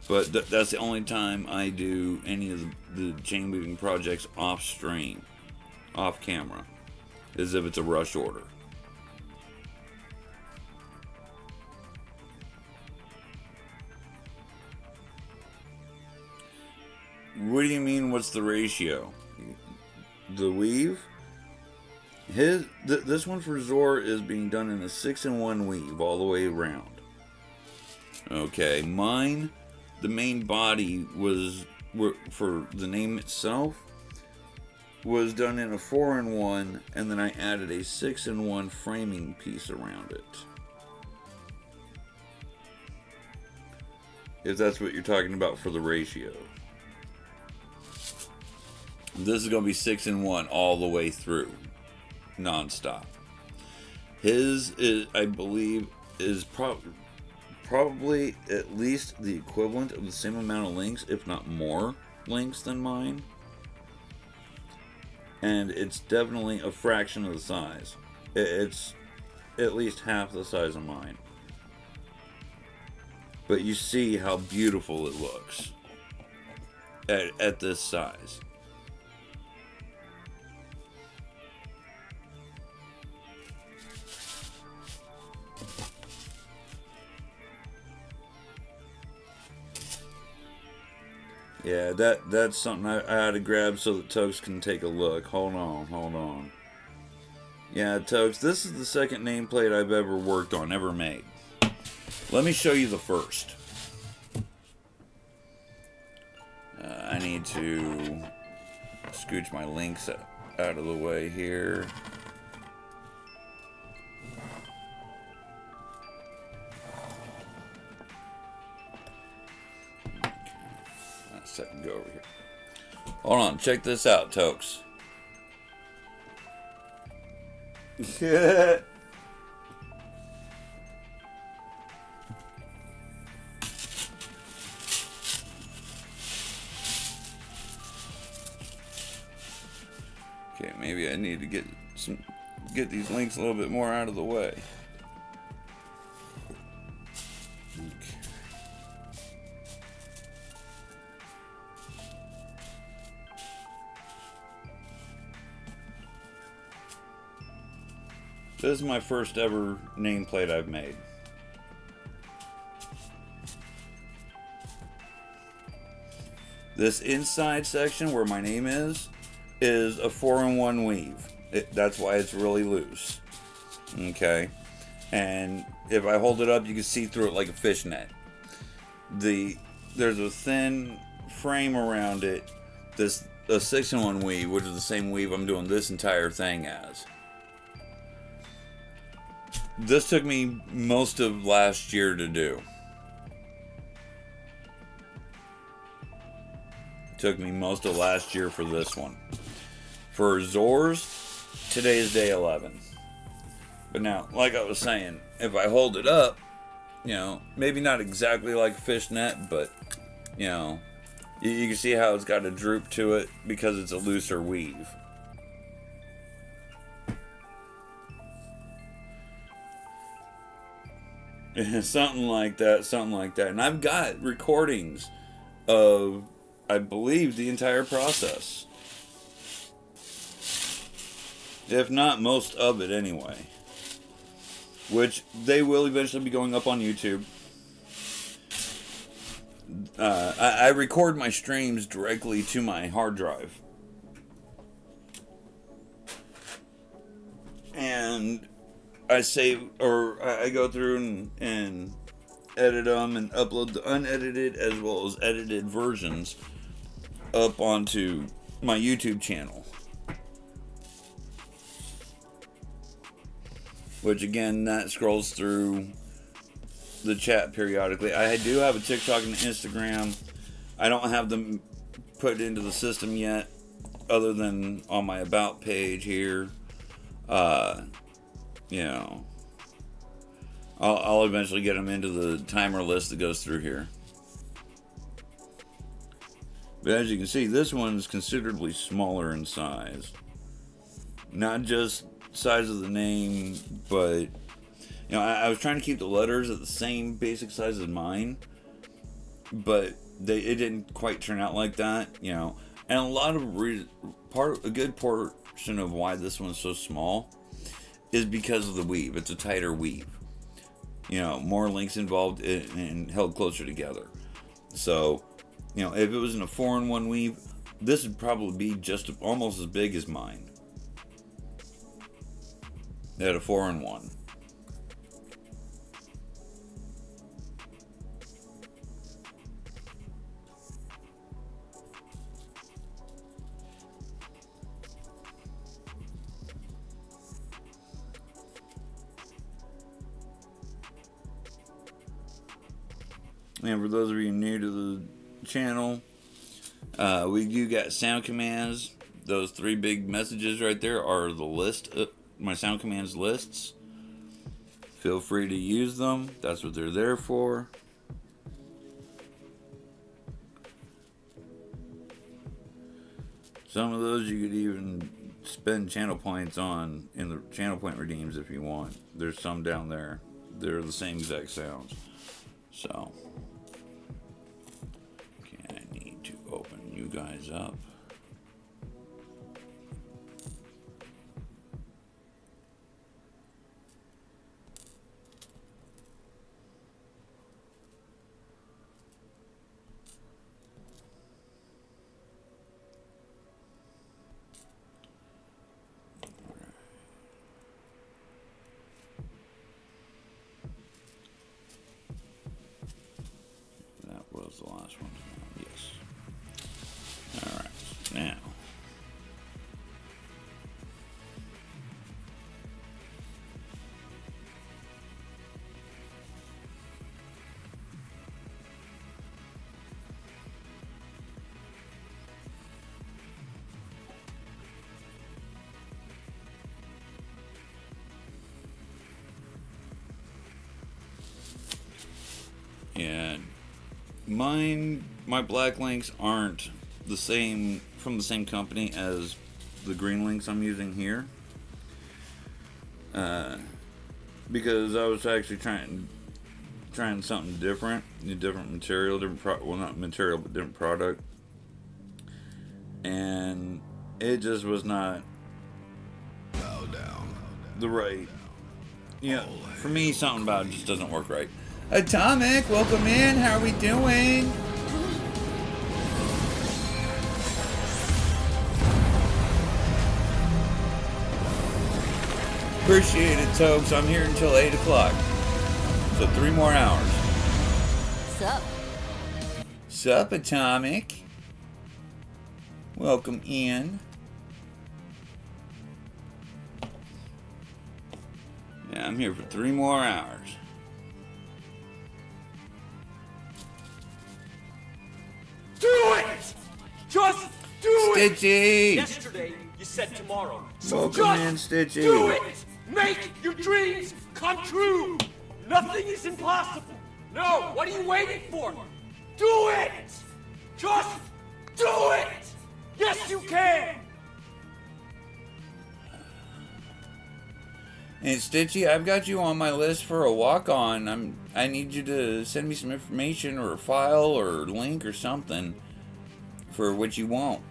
But that's the only time I do any of the chain weaving projects off stream, off camera, is if it's a rush order. What do you mean, what's the ratio? The weave? This one for Zor is being done in a 6-in-1 weave all the way around. Okay, mine, the main body was, for the name itself, was done in a 4-in-1, and then I added a 6-in-1 framing piece around it. If that's what you're talking about for the ratio. This is going to be 6-in-1 all the way through. nonstop. His is, I believe, is probably at least the equivalent of the same amount of links, if not more links than mine. And it's definitely a fraction of the size. It's at least half the size of mine. But you see how beautiful it looks at this size. Yeah, that's something I had to grab so that Tokes can take a look. Hold on. Yeah, Tokes, this is the second nameplate I've ever worked on, ever made. Let me show you the first. I need to scooch my links out of the way here. Second, go over here. Hold on, check this out, Tokes. Okay, maybe I need to get these links a little bit more out of the way. This is my first ever nameplate I've made. This inside section where my name is a 4-in-1 weave. That's why it's really loose. Okay? And if I hold it up, you can see through it like a fishnet. There's a thin frame around it. A 6-in-1 weave, which is the same weave I'm doing this entire thing as. This took me most of last year to do. Took me most of last year for this one. For Zor's, today is day 11. But now, like I was saying, if I hold it up, you know, maybe not exactly like a fishnet, but, you know, you can see how it's got a droop to it because it's a looser weave. Something like that. And I've got recordings of, I believe, the entire process. If not most of it anyway. Which they will eventually be going up on YouTube. I record my streams directly to my hard drive. And I save, or I go through and edit them and upload the unedited as well as edited versions up onto my YouTube channel. Which again, that scrolls through the chat periodically. I do have a TikTok and Instagram. I don't have them put into the system yet, other than on my about page here. You know, I'll eventually get them into the timer list that goes through here. But as you can see, this one is considerably smaller in size. Not just size of the name, but, you know, I was trying to keep the letters at the same basic size as mine, but it didn't quite turn out like that, you know. And a lot of a good portion of why this one's so small is because of the weave. It's a tighter weave. You know, more links involved and held closer together. So, you know, if it was in a 4-in-1 weave, this would probably be just almost as big as mine. At a 4-in-1. And for those of you new to the channel, we do got sound commands. Those 3 big messages right there are the list my sound commands lists. Feel free to use them. That's what they're there for. Some of those you could even spend channel points on in the channel point redeems if you want. There's some down there. They're the same exact sounds. So, okay, I need to open you guys up. Was the last one? Yes. Alright, now. And my black links aren't the same, from the same company as the green links I'm using here. Because I was actually trying something different, a different material, well, not material, but different product. And it just was not the right, for me, something about it just doesn't work right. Atomic, welcome in. How are we doing? Appreciate it, Tokes. I'm here until 8 o'clock. So 3 more hours. Sup? Sup, Atomic? Welcome in. Yeah, I'm here for 3 more hours. Do it! Just do it! Stitchy! Yesterday, you said tomorrow. So Welcome just in, Stitchy. do it! Make your dreams come true! Nothing is impossible! No, what are you waiting for? Do it! Just do it! Yes, you can! And Stitchy, I've got you on my list for a walk-on. I need you to send me some information or a file or link or something for what you want.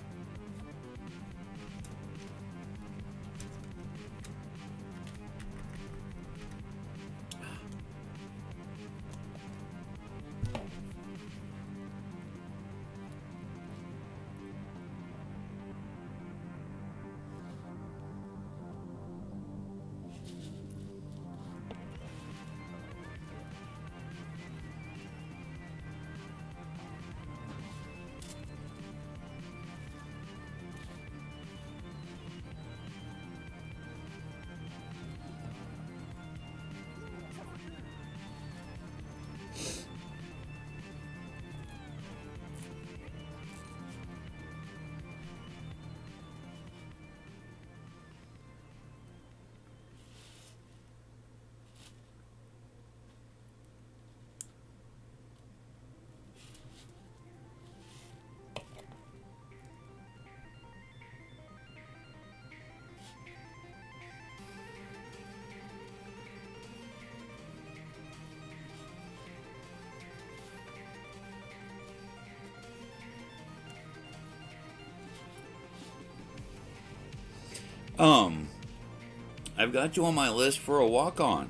I've got you on my list for a walk-on,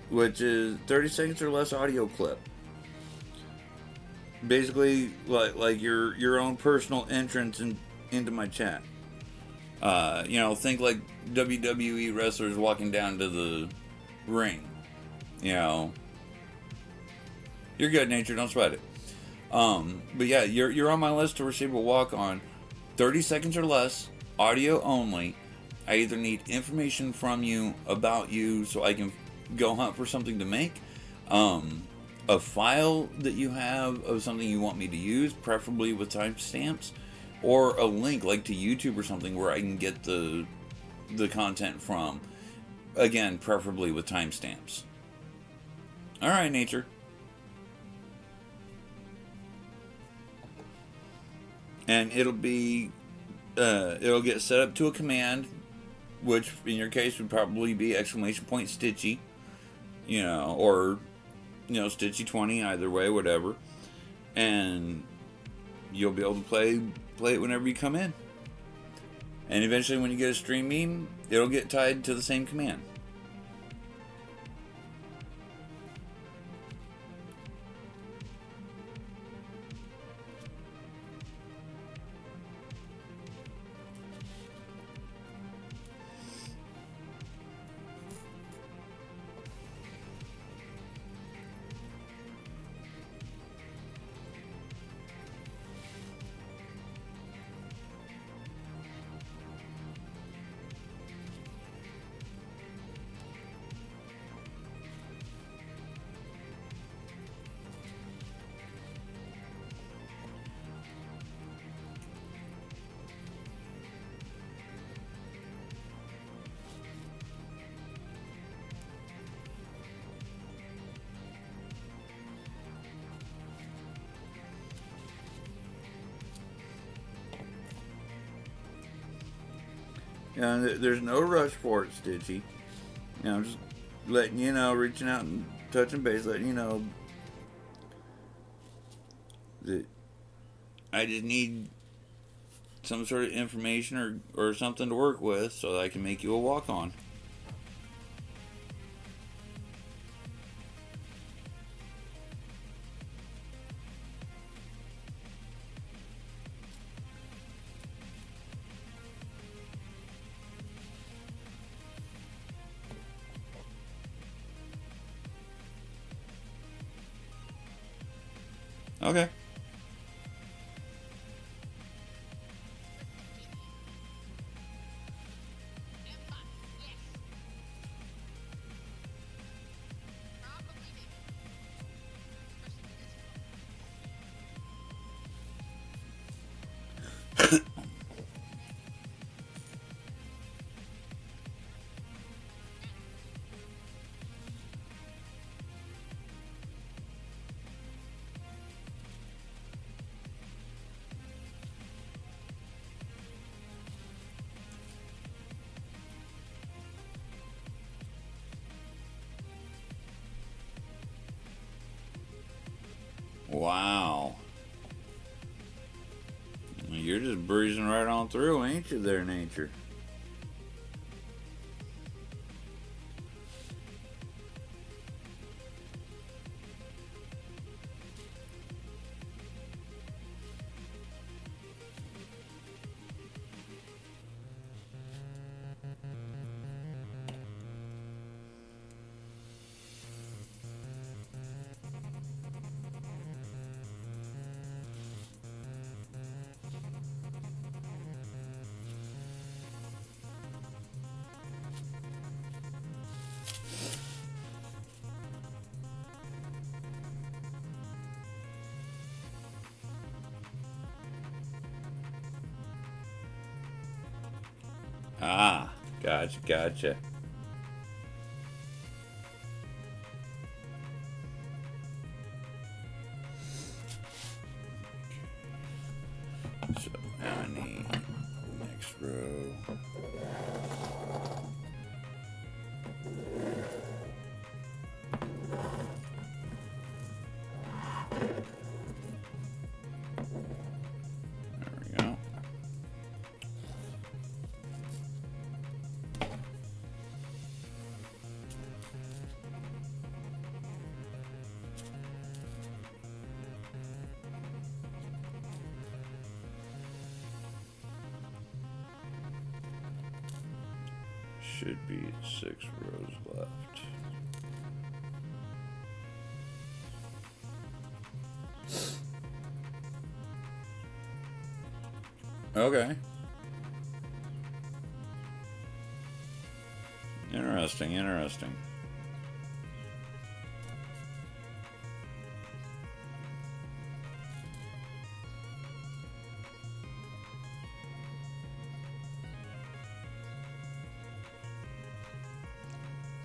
which is 30 seconds or less audio clip. Basically, like your own personal entrance into my chat. Think like WWE wrestlers walking down to the ring. You're good, Nature. Don't sweat it. But yeah, you're on my list to receive a walk-on, 30 seconds or less, audio only. I either need information from you about you so I can go hunt for something to make, a file that you have of something you want me to use, preferably with timestamps, or a link like to YouTube or something where I can get the the content from. Again, preferably with timestamps. Alright, nature. And it'll be, it'll get set up to a command, which in your case would probably be ! Stitchy, you know, or, you know, Stitchy 20, either way, whatever. And you'll be able to play it whenever you come in. And eventually when you get a stream meme, it'll get tied to the same command. Yeah, there's no rush for it, Stitchy. You know, I'm just letting you know, reaching out and touching base, letting you know that I just need some sort of information or something to work with so that I can make you a walk-on. Okay. Wow. You're just breezing right on through, ain't you there, nature? Ah, gotcha. So now I need next row. There we go. Should be 6 rows left. Okay. Interesting.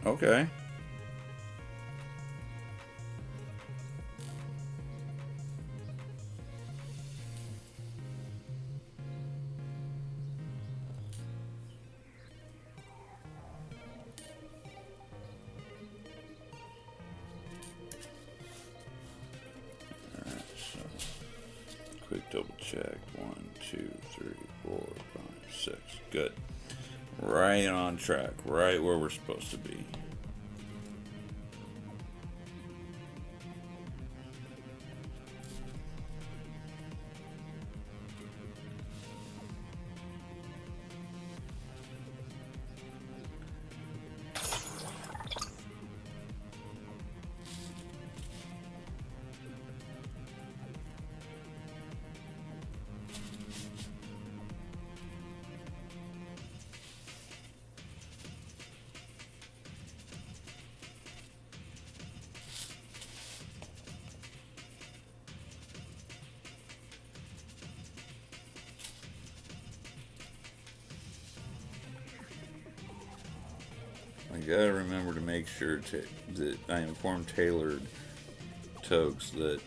Okay. Alright, so quick double check. 1, 2, 3, 4, 5, 6. Good. Right on track. Right where we're supposed to be. I gotta remember to make sure that I inform Tailored Tokes that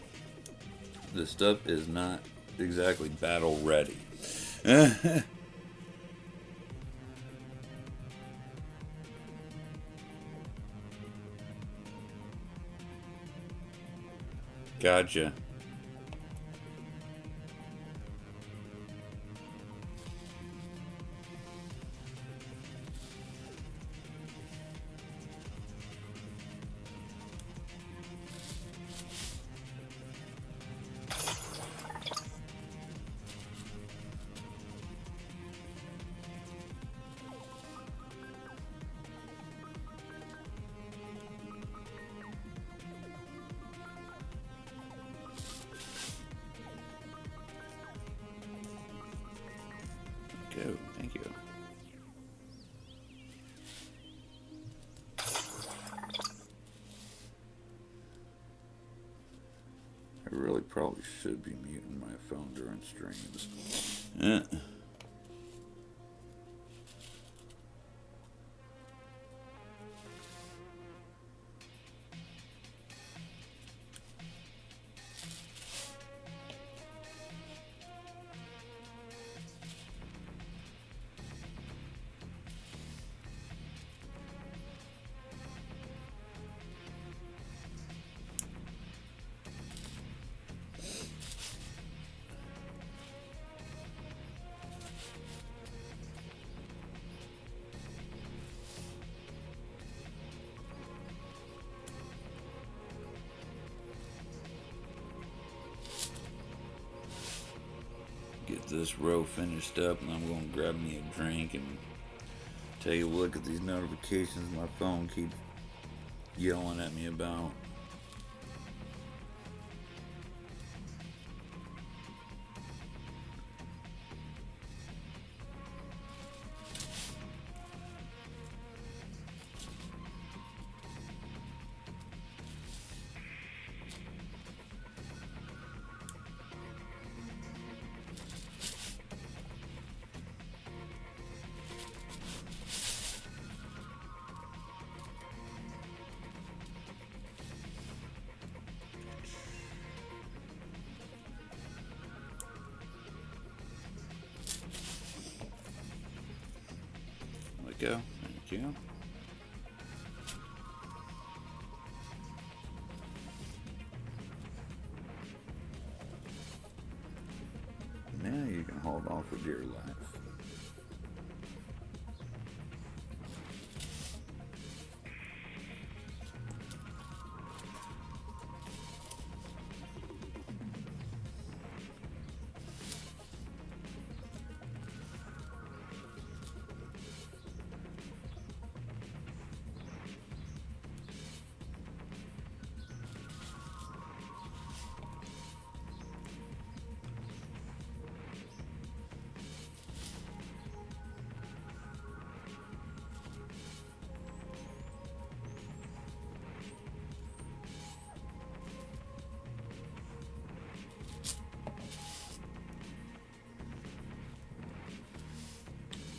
the stuff is not exactly battle ready. Gotcha. Go. Thank you. I really probably should be muting my phone during streams. Get this row finished up, and I'm going to grab me a drink and take a look at these notifications my phone keeps yelling at me about. Go. Thank you. Now you can hold on for dear life.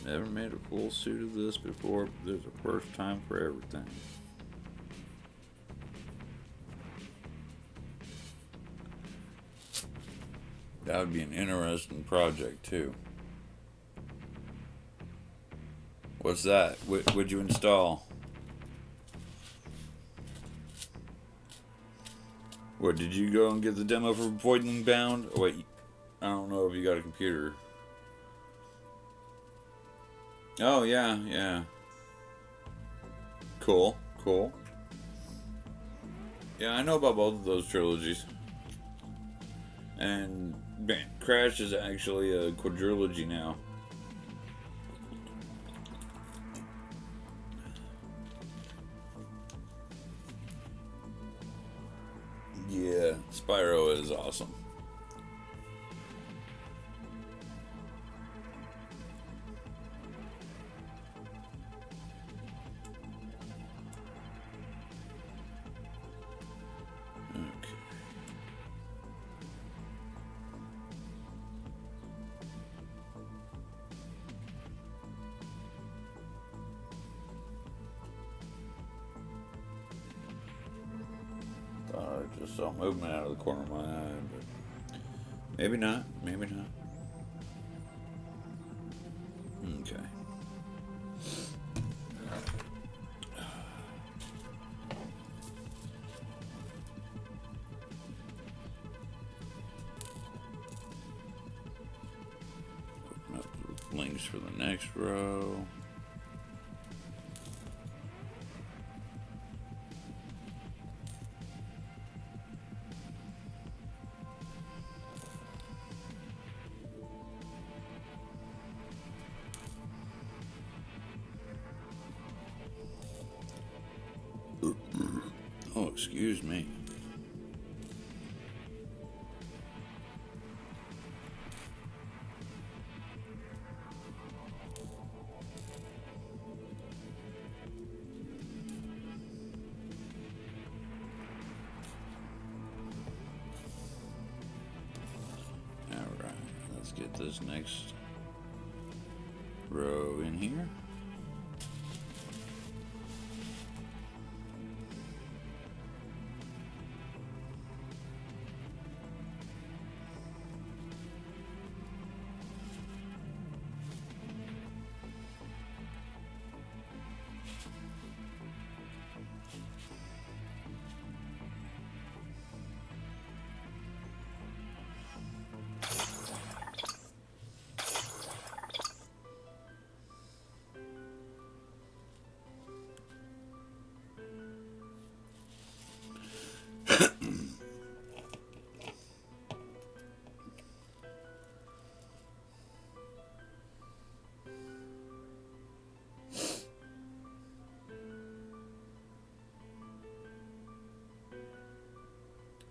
Never made a full suit of this before, but there's a first time for everything. That would be an interesting project too. What's that? What'd you install? What, did you go and get the demo for Voidling Bound? Oh, wait, I don't know if you got a computer. Oh, yeah, yeah. Cool, cool. Yeah, I know about both of those trilogies. And Crash is actually a quadrilogy now. Yeah, Spyro is awesome. I just saw movement out of the corner of my eye, but maybe not, maybe not. Okay. Open up the links for the next row. Oh, excuse me. All right, let's get this next row in here.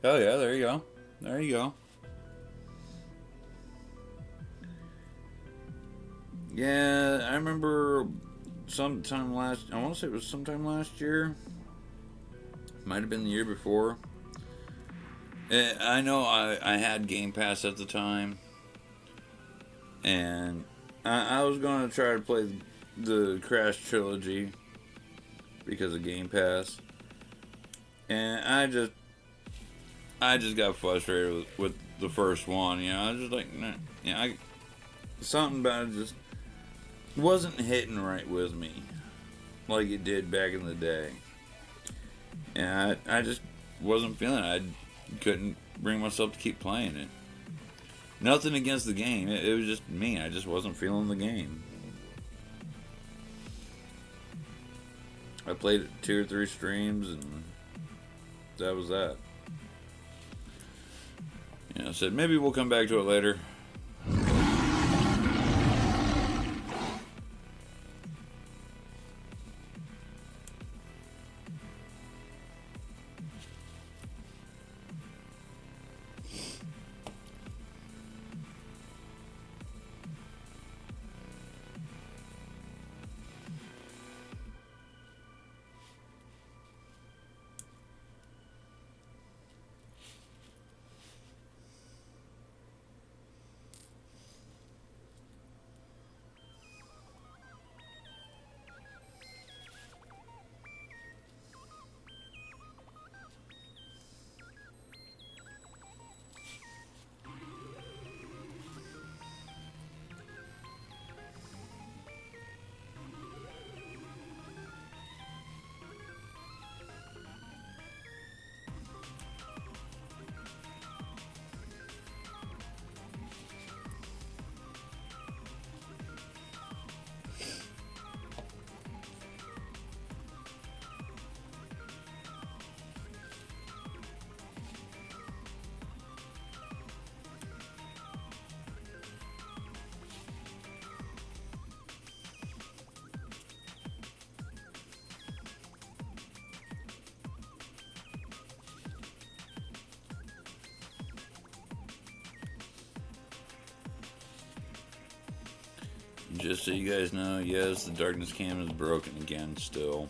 Oh yeah, there you go. There you go. Yeah, I remember sometime last, I want to say it was sometime last year. Might have been the year before. I know I had Game Pass at the time. And I was going to try to play the Crash trilogy because of Game Pass. And I just got frustrated with the first one, you know. I was just like, nah, you know, something about it just wasn't hitting right with me like it did back in the day. And I just wasn't feeling it. I couldn't bring myself to keep playing it. Nothing against the game. It was just me. I just wasn't feeling the game. I played it 2 or 3 streams and that was that. Yeah, I said maybe we'll come back to it later. Just so you guys know, yes, the darkness cam is broken again still.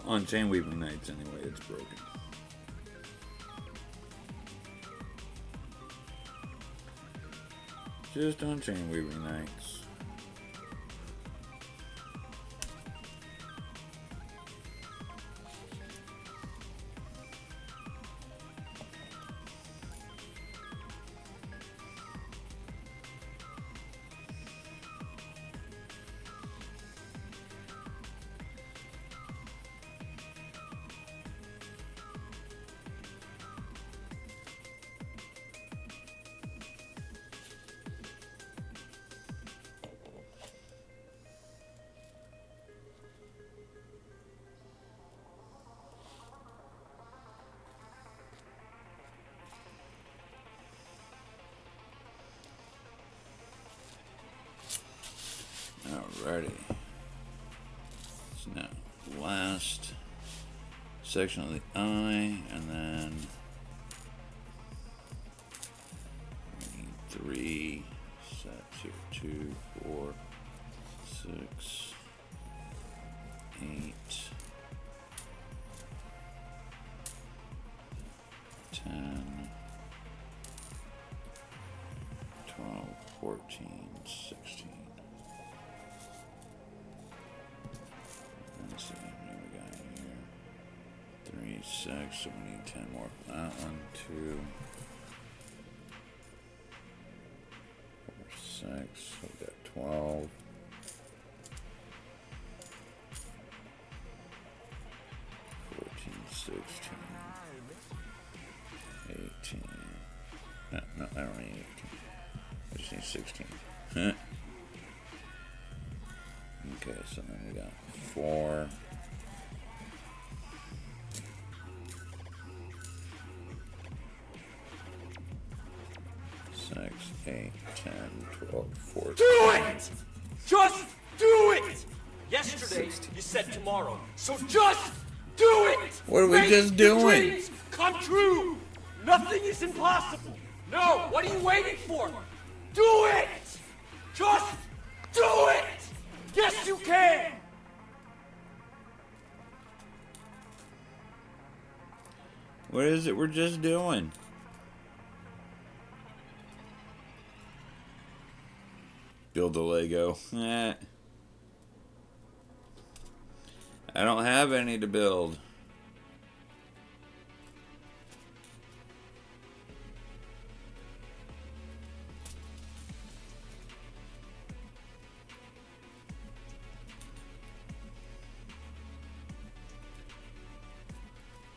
On chain weaving nights, anyway, it's broken. Just on chain weaving nights. Alrighty. So now, last section of the eye, and then we need 3 sets here. 2, 4, 6, 8, 10, 12, 14, 16. Let's see how many we got here. 3, 6, so we need 10 more for that one. 2, 4, 6, so we got 12. 14, 16, 18. No, I don't need 18. I just need 16. Okay, so then we got 4. 6, 8, 10, 12, 14. Do it! Just do it! Yesterday, you said tomorrow. So just do it! What are we Make just your doing? dreams come true! Nothing is impossible! No, what are you waiting for? Do it! Just do it! Yes, you can! What is it we're just doing? Build a Lego. I don't have any to build.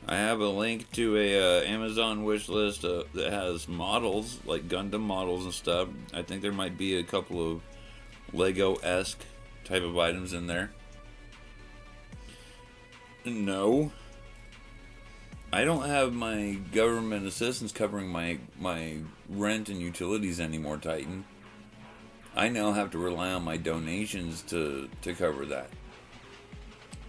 I have a link to a Amazon wish list that has models, like Gundam models and stuff. I think there might be a couple of Lego-esque type of items in there. No. I don't have my government assistance covering my rent and utilities anymore, Titan. I now have to rely on my donations to cover that.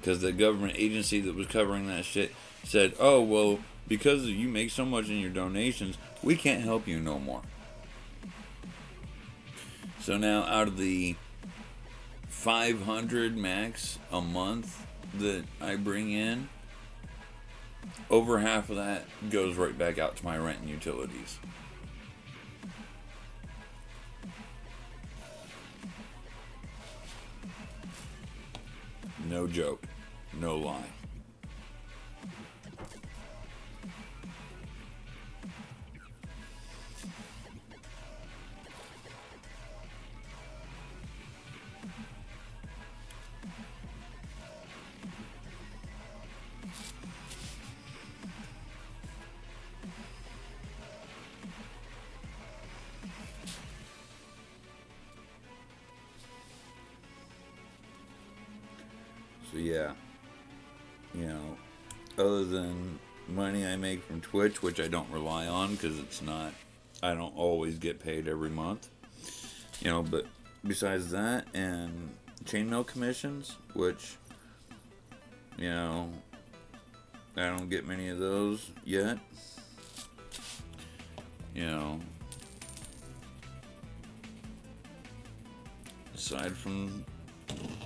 Because the government agency that was covering that shit said, oh, well, because you make so much in your donations, we can't help you no more. So now out of the 500 max a month that I bring in, over half of that goes right back out to my rent and utilities. No joke. No lie. So yeah, you know, other than money I make from Twitch, which I don't rely on because it's not, I don't always get paid every month, you know, but besides that and chainmail commissions, which, you know, I don't get many of those yet, you know, aside from,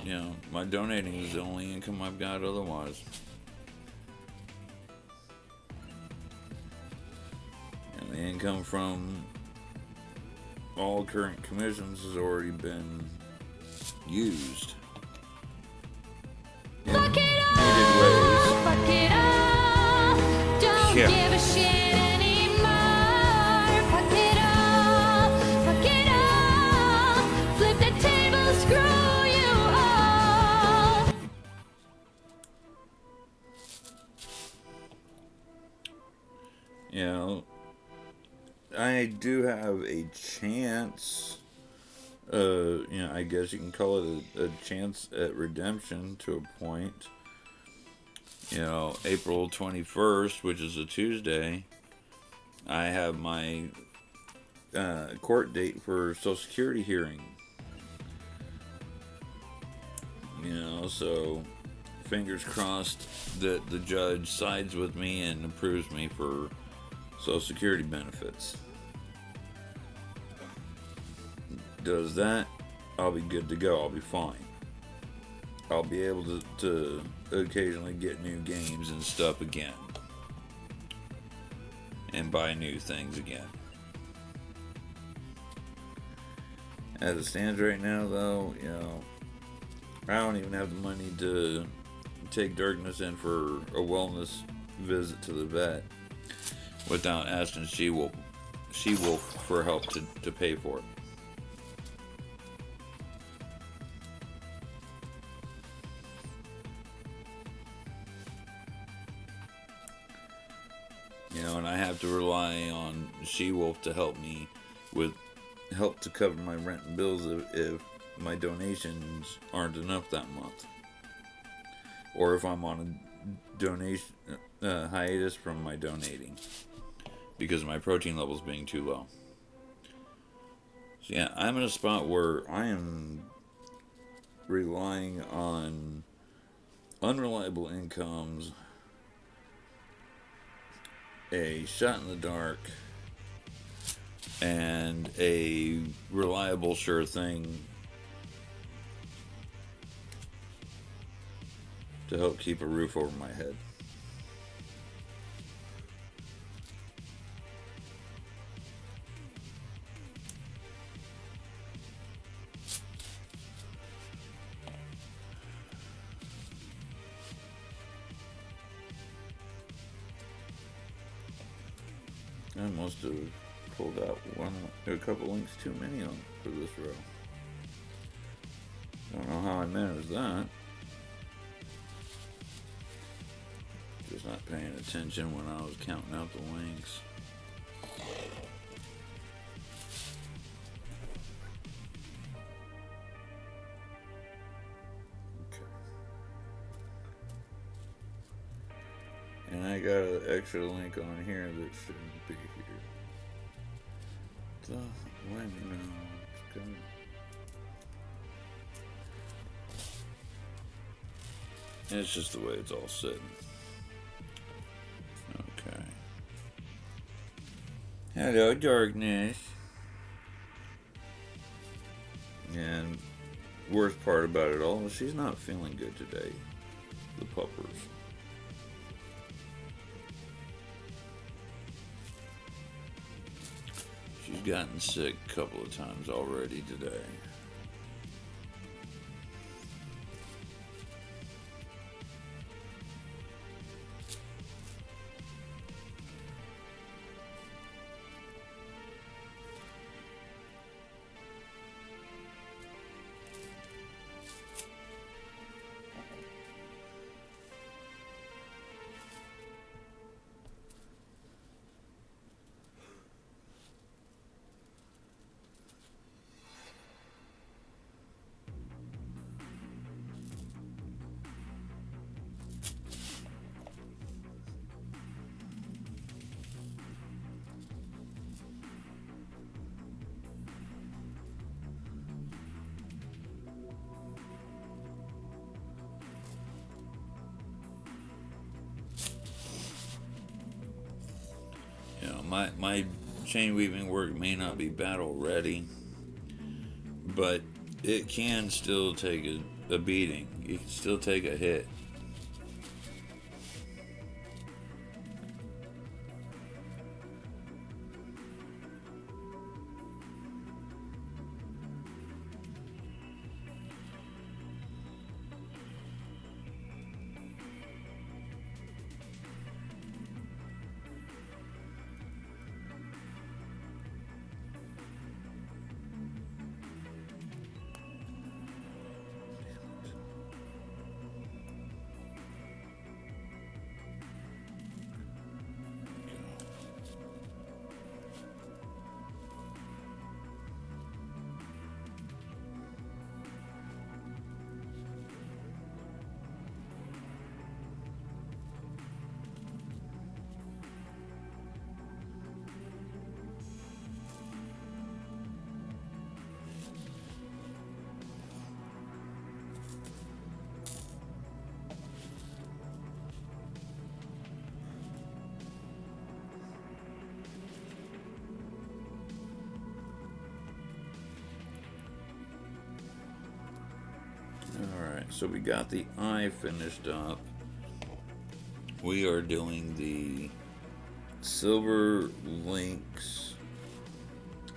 you know, my donating is the only income I've got otherwise. And the income from all current commissions has already been used in needed ways. Fuck it all. Don't Yeah. give a shit anymore. Fuck it all. Fuck it all. Flip the table, screw you all. You know, I do have a chance, you know, I guess you can call it a chance at redemption to a point. You know, April 21st, which is a Tuesday, I have my court date for Social Security hearing. You know, so fingers crossed that the judge sides with me and approves me for Social Security benefits. Does that, I'll be good to go. I'll be fine. I'll be able to occasionally get new games and stuff again. And buy new things again. As it stands right now, though, you know, I don't even have the money to take Darkness in for a wellness visit to the vet without asking She-Wolf for help to pay for it. You know, and I have to rely on She-Wolf to help me help to cover my rent and bills if my donations aren't enough that month. Or if I'm on a donation hiatus from my donating because of my protein levels being too low. So yeah, I'm in a spot where I am relying on unreliable incomes, a shot in the dark, and a reliable sure thing to help keep a roof over my head. I must have pulled out a couple links too many on for this row. Don't know how I managed that. Just not paying attention when I was counting out the links. Okay. And I got an extra link on here that shouldn't be here. So, wait, no, it's good. It's just the way it's all sitting. Okay. Hello, Darkness. And worst part about it all is she's not feeling good today. The puppers. She's gotten sick a couple of times already today. my chain weaving work may not be battle ready, but it can still take a beating. You can still take a hit. Alright, so we got the eye finished up. We are doing the silver links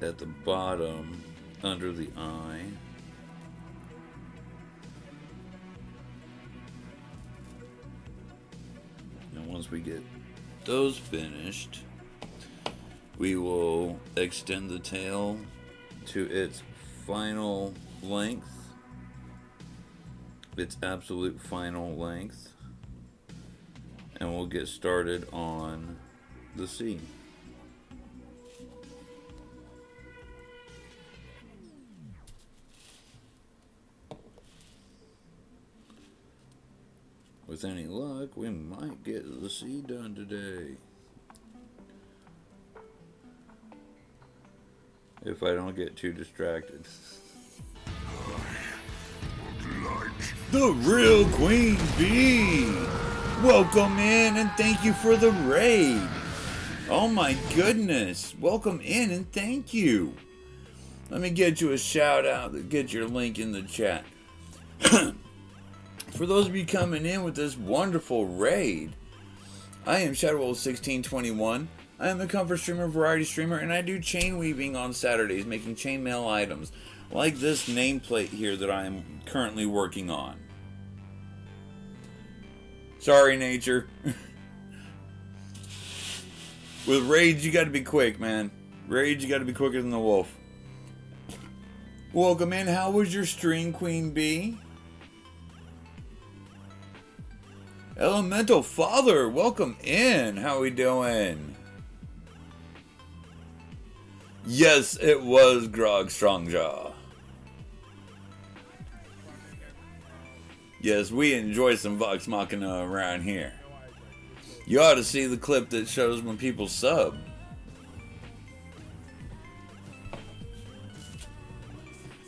at the bottom under the eye. And once we get those finished, we will extend the tail to its final length. Its absolute final length, and we'll get started on the C. With any luck, we might get the C done today. If I don't get too distracted. The real Queen Bee! Welcome in and thank you for the raid. Oh my goodness. Welcome in and thank you. Let me get you a shout out. Get your link in the chat. For those of you coming in with this wonderful raid, I am ShadowWolf1621. I am a comfort streamer, variety streamer, and I do chain weaving on Saturdays, making chainmail items. Like this nameplate here that I am currently working on. Sorry, nature. With raids, you gotta be quick, man. Raids, you gotta be quicker than the wolf. Welcome in. How was your stream, Queen Bee? Elemental Father, welcome in. How we doing? Yes, it was Grog Strongjaw. Yes, we enjoy some Vox Machina around here. You ought to see the clip that shows when people sub.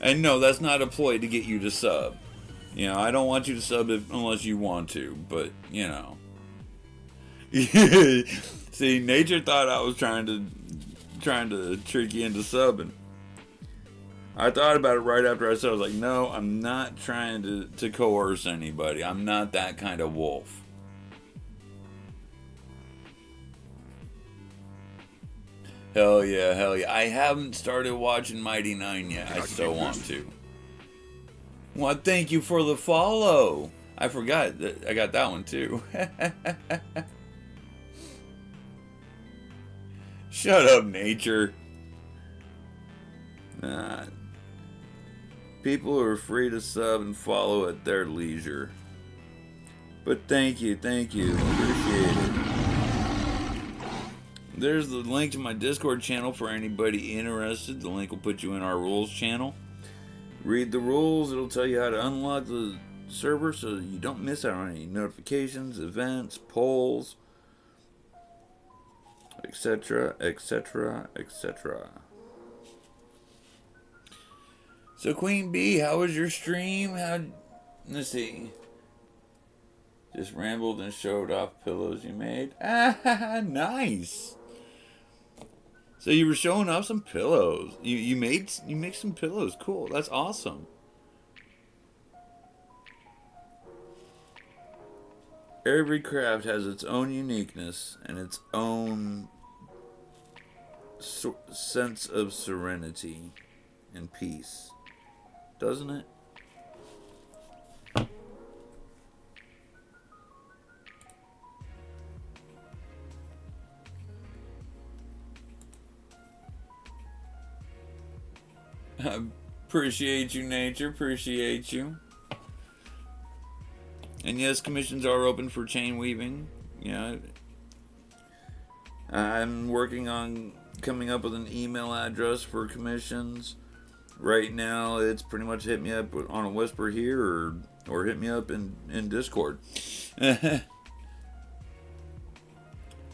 And no, that's not a ploy to get you to sub. You know, I don't want you to sub unless you want to, but, you know. See, nature thought I was trying to trick you into subbing. I thought about it right after I said, I was like, no, I'm not trying to coerce anybody. I'm not that kind of wolf. Hell yeah, hell yeah. I haven't started watching Mighty Nine yet. I still want to. Well, thank you for the follow. I forgot that I got that one too. Shut up, nature. Nah. People are free to sub and follow at their leisure. But thank you, appreciate it. There's the link to my Discord channel for anybody interested. The link will put you in our rules channel. Read the rules, it'll tell you how to unlock the server so you don't miss out on any notifications, events, polls, etc., etc., etc. So Queen Bee, how was your stream? Let's see. Just rambled and showed off pillows you made. Ah, nice. So you were showing off some pillows. You made some pillows. Cool. That's awesome. Every craft has its own uniqueness and its own sense of serenity and peace, doesn't it? Appreciate you, nature. Appreciate you. And yes, commissions are open for chain weaving. Yeah, I'm working on coming up with an email address for commissions. Right now, it's pretty much hit me up on a whisper here, or hit me up in Discord.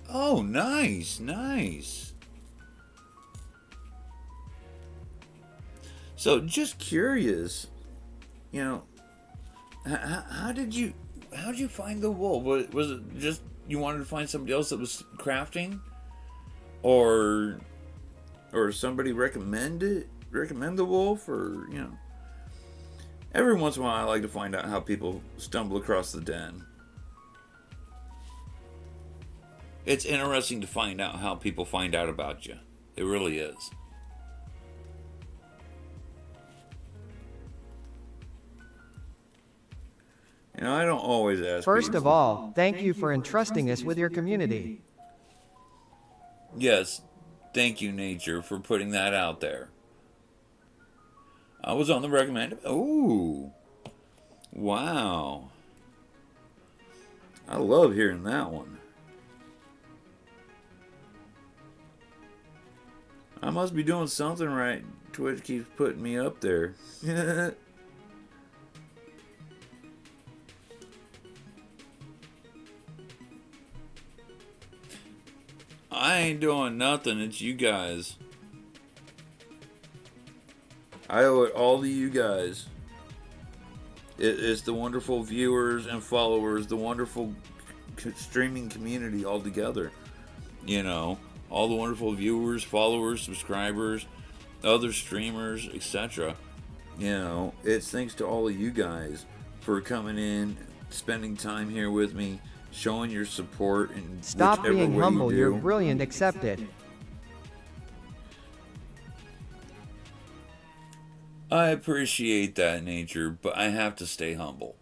Oh, nice, nice. So, just curious, you know, how'd you find the wool? Was it just you wanted to find somebody else that was crafting, or somebody recommend the wool for, you know? Every once in a while, I like to find out how people stumble across the den. It's interesting to find out how people find out about you. It really is. You know, I don't always ask. First of all, thank you for entrusting us with your community. Yes, thank you, nature, for putting that out there. I was on the recommended. Ooh, wow! I love hearing that one. I must be doing something right. Twitch keeps putting me up there. I ain't doing nothing. It's you guys. I owe it all to you guys. It's the wonderful viewers and followers, the wonderful streaming community all together. You know, all the wonderful viewers, followers, subscribers, other streamers, etc. You know, it's thanks to all of you guys for coming in, spending time here with me, showing your support, and stop whichever being way humble. you do. You're brilliant. Accept it. I appreciate that, nature, but I have to stay humble.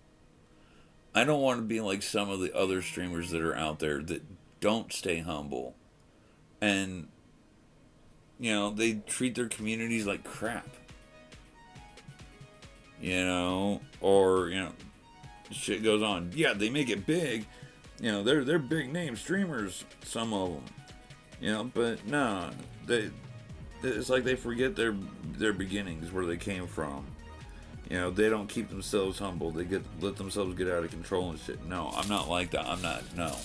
I don't want to be like some of the other streamers that are out there that don't stay humble, and you know, they treat their communities like crap. You know, or you know, shit goes on. Yeah, they make it big. You know, they're big name streamers, some of them. You know, but no, it's like they forget their beginnings, where they came from. You know, they don't keep themselves humble. They let themselves get out of control and shit. No, I'm not like that. I'm not. No.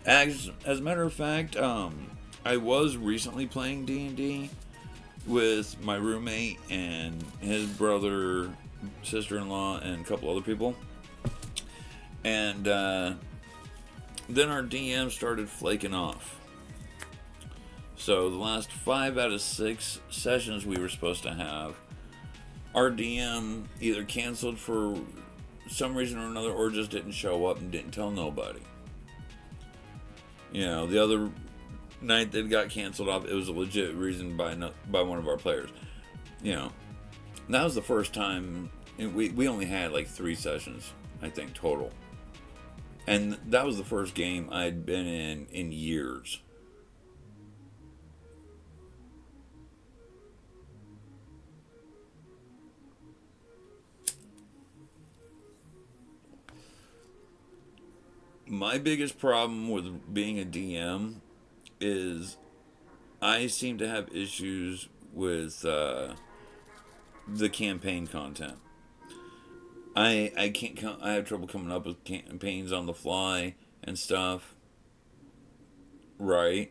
As a matter of fact, I was recently playing D&D with my roommate and his brother, sister-in-law, and a couple other people. And then our DM started flaking off. So the last 5 out of 6 sessions we were supposed to have, our DM either canceled for some reason or another, or just didn't show up and didn't tell nobody. You know, the other night that got canceled off, it was a legit reason by one of our players. You know, and that was the first time. We only had like 3 sessions, I think, total. And that was the first game I'd been in years. My biggest problem with being a DM is I seem to have issues with the campaign content. I have trouble coming up with campaigns on the fly and stuff. Right.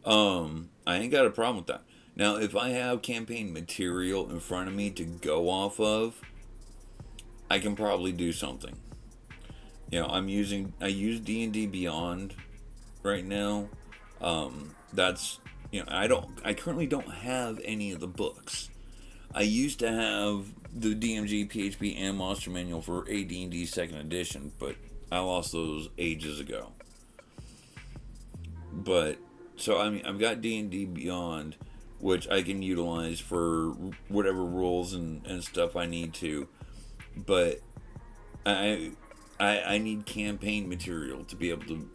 I ain't got a problem with that. Now, if I have campaign material in front of me to go off of, I can probably do something. You know, I use D&D Beyond right now. That's you know, I currently don't have any of the books. I used to have the DMG, PHP, and Monster Manual for AD&D 2nd Edition, but I lost those ages ago. But, so, I mean, I've got D&D Beyond, which I can utilize for whatever rules and stuff I need to. But I need campaign material to be able to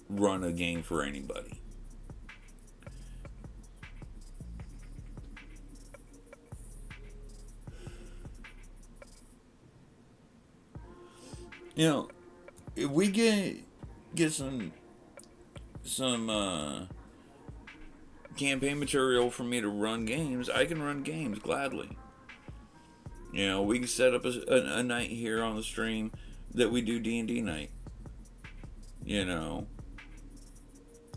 run a game for anybody. You know, if we get some campaign material for me to run games, I can run games gladly. You know, we can set up a night here on the stream that we do D&D night. You know,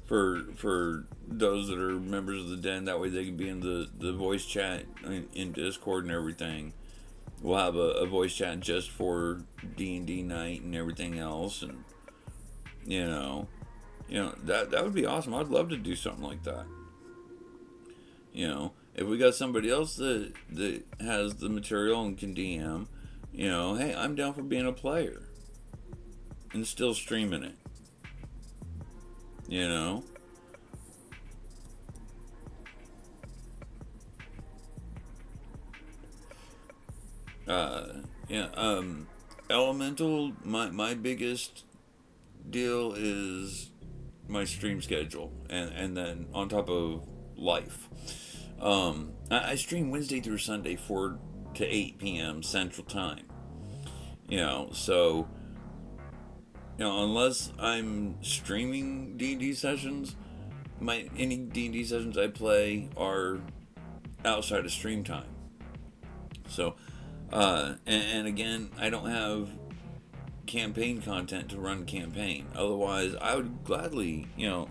for those that are members of the den, that way they can be in the voice chat in Discord and everything. We'll have a voice chat just for D&D night and everything else, and you know that would be awesome. I'd love to do something like that. You know, if we got somebody else that has the material and can DM, you know, hey, I'm down for being a player and still streaming it. You know. Elemental, my biggest deal is my stream schedule, and then on top of life. I stream Wednesday through Sunday 4 to 8 p.m. Central Time. You know, so, you know, unless I'm streaming D&D sessions, any D&D sessions I play are outside of stream time. So, and again, I don't have campaign content to run campaign. Otherwise, I would gladly, you know,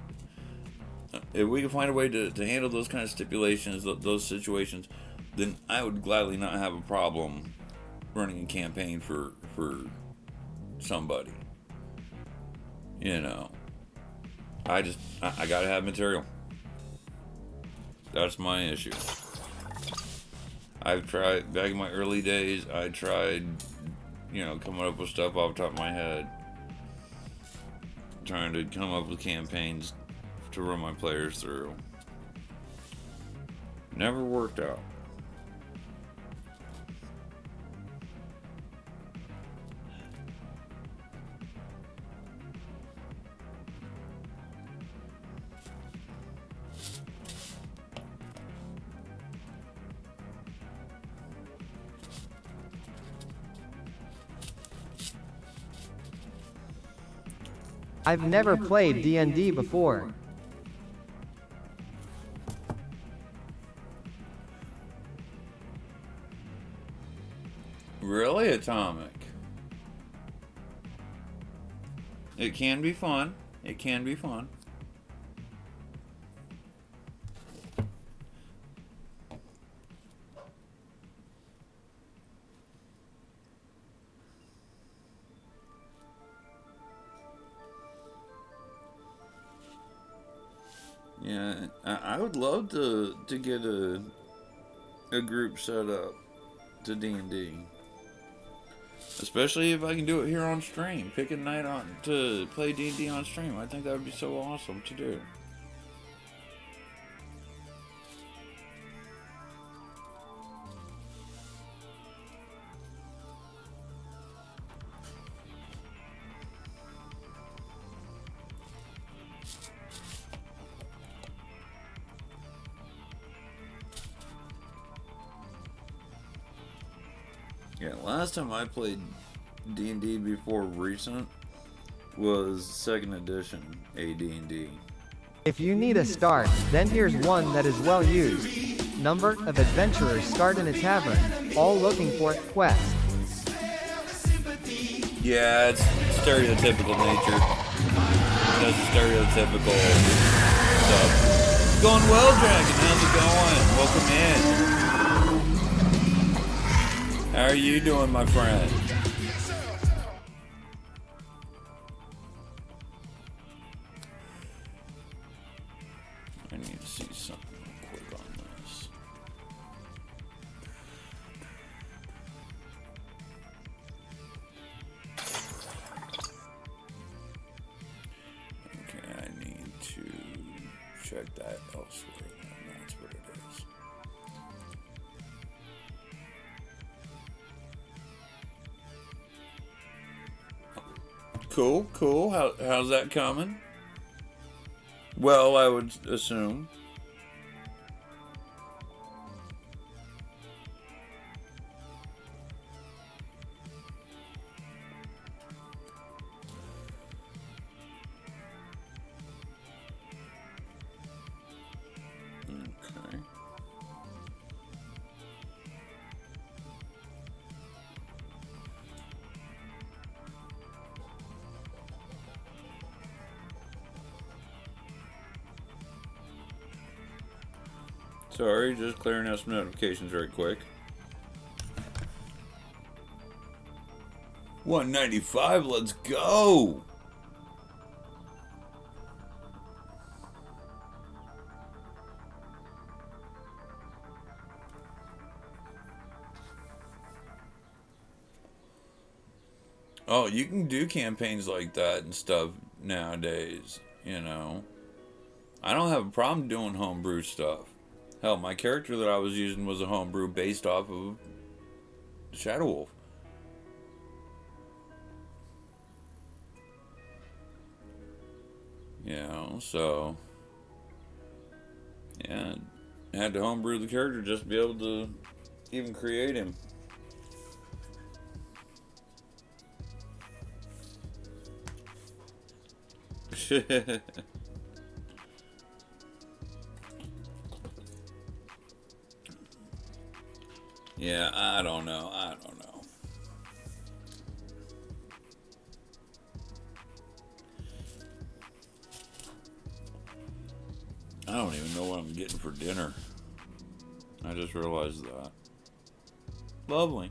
if we can find a way to handle those kind of stipulations, those situations, then I would gladly not have a problem running a campaign for somebody. You know, I gotta have material. That's my issue. I've tried, back in my early days, I tried, you know, coming up with stuff off the top of my head. Trying to come up with campaigns to run my players through. Never worked out. I've never played D&D before. Really, Atomic? It can be fun. It can be fun. Yeah, I would love to get a group set up to D&D. Especially if I can do it here on stream. Pick a night on to play D&D on stream. I think that would be so awesome to do. Yeah, last time I played D&D before recent was 2nd edition AD&D. If you need a start, then here's one that is well used. Number of adventurers start in a tavern, all looking for a quest. Yeah, it's stereotypical nature. That's stereotypical stuff. Going well, Dragon. How's it going? Welcome in. How are you doing, my friend? I need to see something. swear that's what it is. Cool, cool. How's that coming? Well, I would assume. Okay. Sorry, just clearing out some notifications right quick. 195, let's go! Oh, you can do campaigns like that and stuff nowadays, you know. I don't have a problem doing homebrew stuff. Hell, my character that I was using was a homebrew based off of Shadow Wolf. You know, so... yeah, I had to homebrew the character just to be able to even create him. Yeah, I don't know. I don't even know what I'm getting for dinner. I just realized that. Lovely.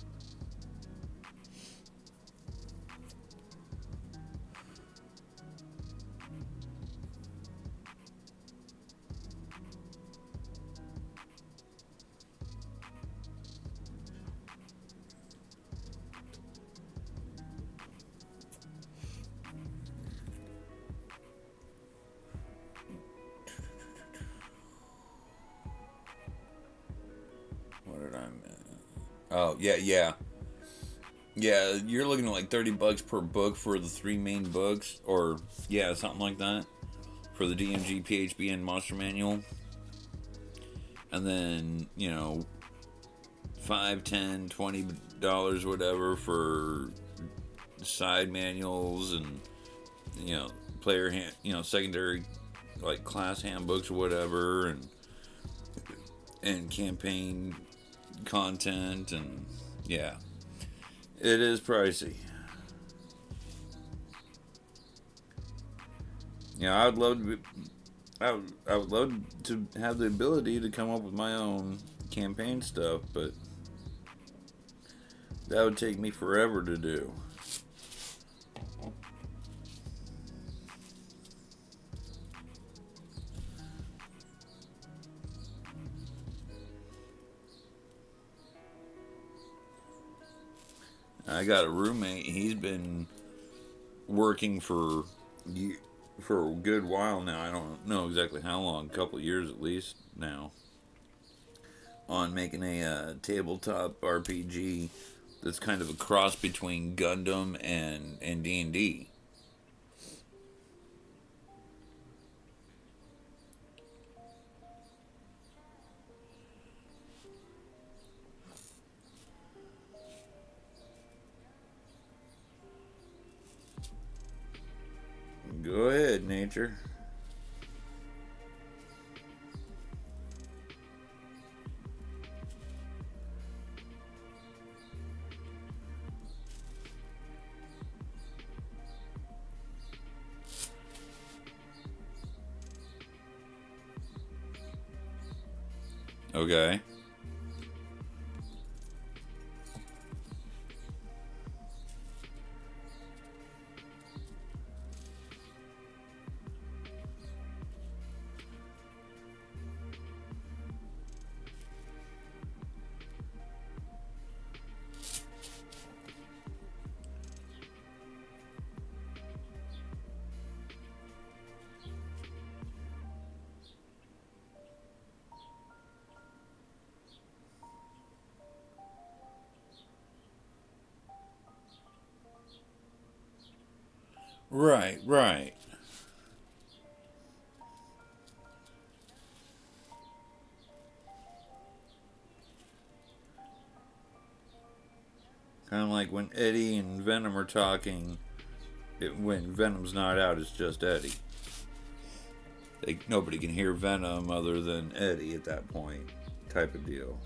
What did I miss? Oh, yeah. Yeah, you're looking at like $30 per book for the 3 main books, or yeah, something like that, for the DMG, PHB, and Monster Manual. And then, you know, $5, $10, $20, whatever, for side manuals and, you know, secondary, like class handbooks or whatever, and campaign content, and yeah, it is pricey. Yeah, I would love to I would love to have the ability to come up with my own campaign stuff, but that would take me forever to do. I got a roommate. He's been working for a good while now. I don't know exactly how long, a couple of years at least now, on making a tabletop RPG that's kind of a cross between Gundam and D&D. Go ahead, nature. Okay. Right, right. Kind of like when Eddie and Venom are talking, when Venom's not out, it's just Eddie. Nobody can hear Venom other than Eddie at that point, type of deal.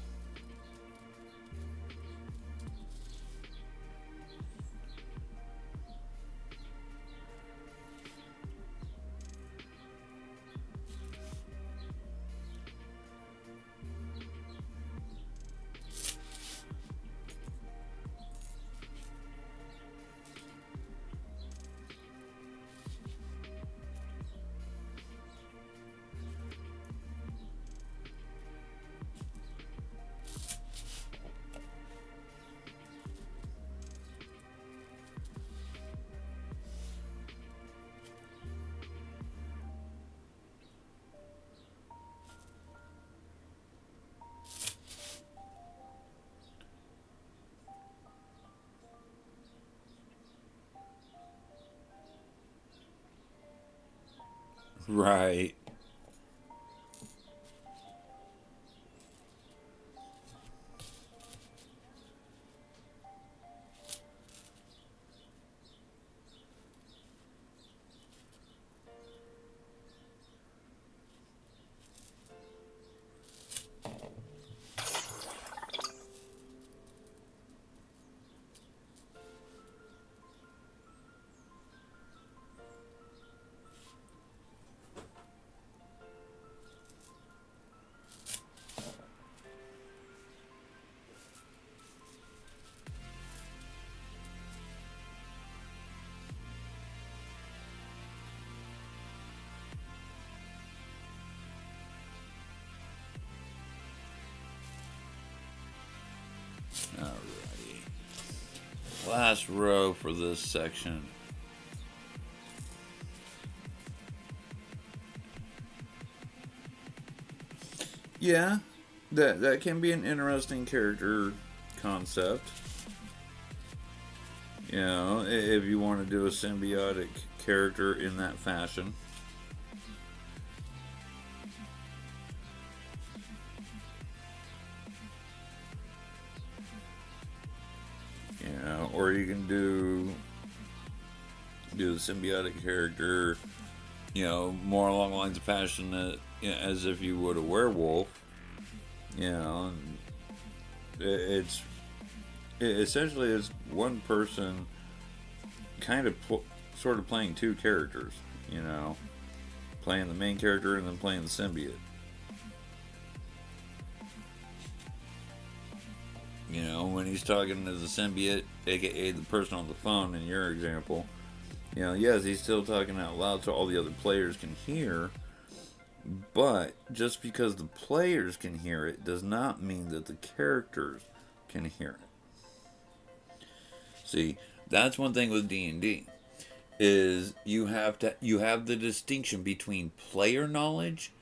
Right. Alrighty. Last row for this section. Yeah, that can be an interesting character concept. You know, if you want to do a symbiotic character in that fashion. You know, or you can do the symbiotic character, you know, more along the lines of fashion that, you know, as if you would a werewolf. You know, and essentially it's one person kind of sort of playing two characters, you know, playing the main character and then playing the symbiote. You know, when he's talking to the symbiote, aka the person on the phone in your example, you know, yes, he's still talking out loud so all the other players can hear, but just because the players can hear it does not mean that the characters can hear it. See, that's one thing with D&D, is you have the distinction between player knowledge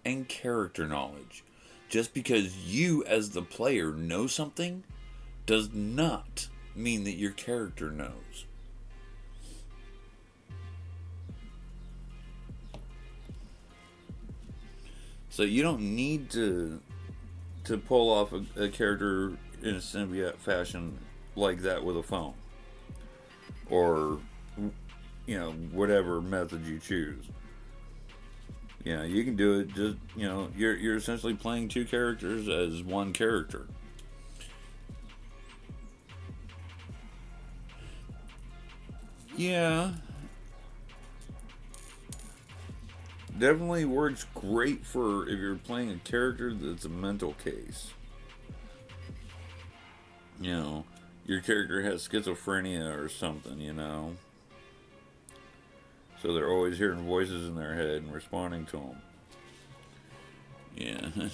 and character knowledge. Just because you as the player know something does not mean that your character knows. So you don't need to pull off a character in a symbiote fashion like that with a phone, or, you know, whatever method you choose. You know, you can do it just, you know, you're essentially playing two characters as one character. Yeah. Definitely works great for if you're playing a character that's a mental case. You know, your character has schizophrenia or something, you know. So they're always hearing voices in their head and responding to them. Yeah,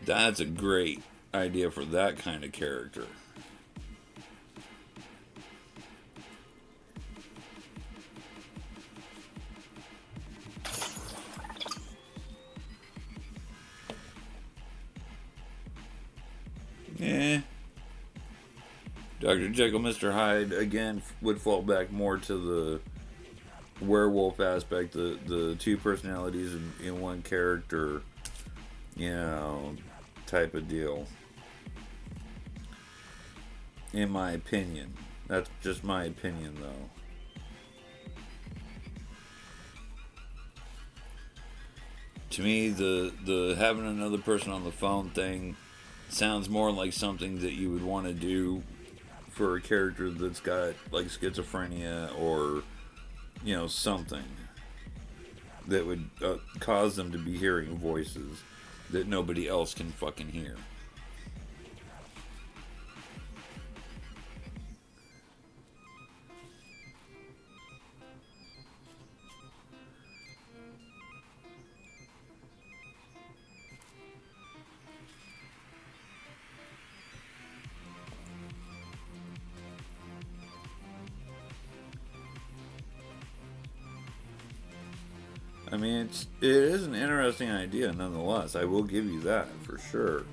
that's a great idea for that kind of character. Yeah. Dr. Jekyll, Mr. Hyde, again, would fall back more to werewolf aspect, the two personalities in one character, type of deal. In my opinion. That's just my opinion, though. To me, the having another person on the phone thing sounds more like something that you would want to do for a character that's got like schizophrenia or something that would cause them to be hearing voices that nobody else can fucking hear. I mean, it is an interesting idea nonetheless. I will give you that for sure.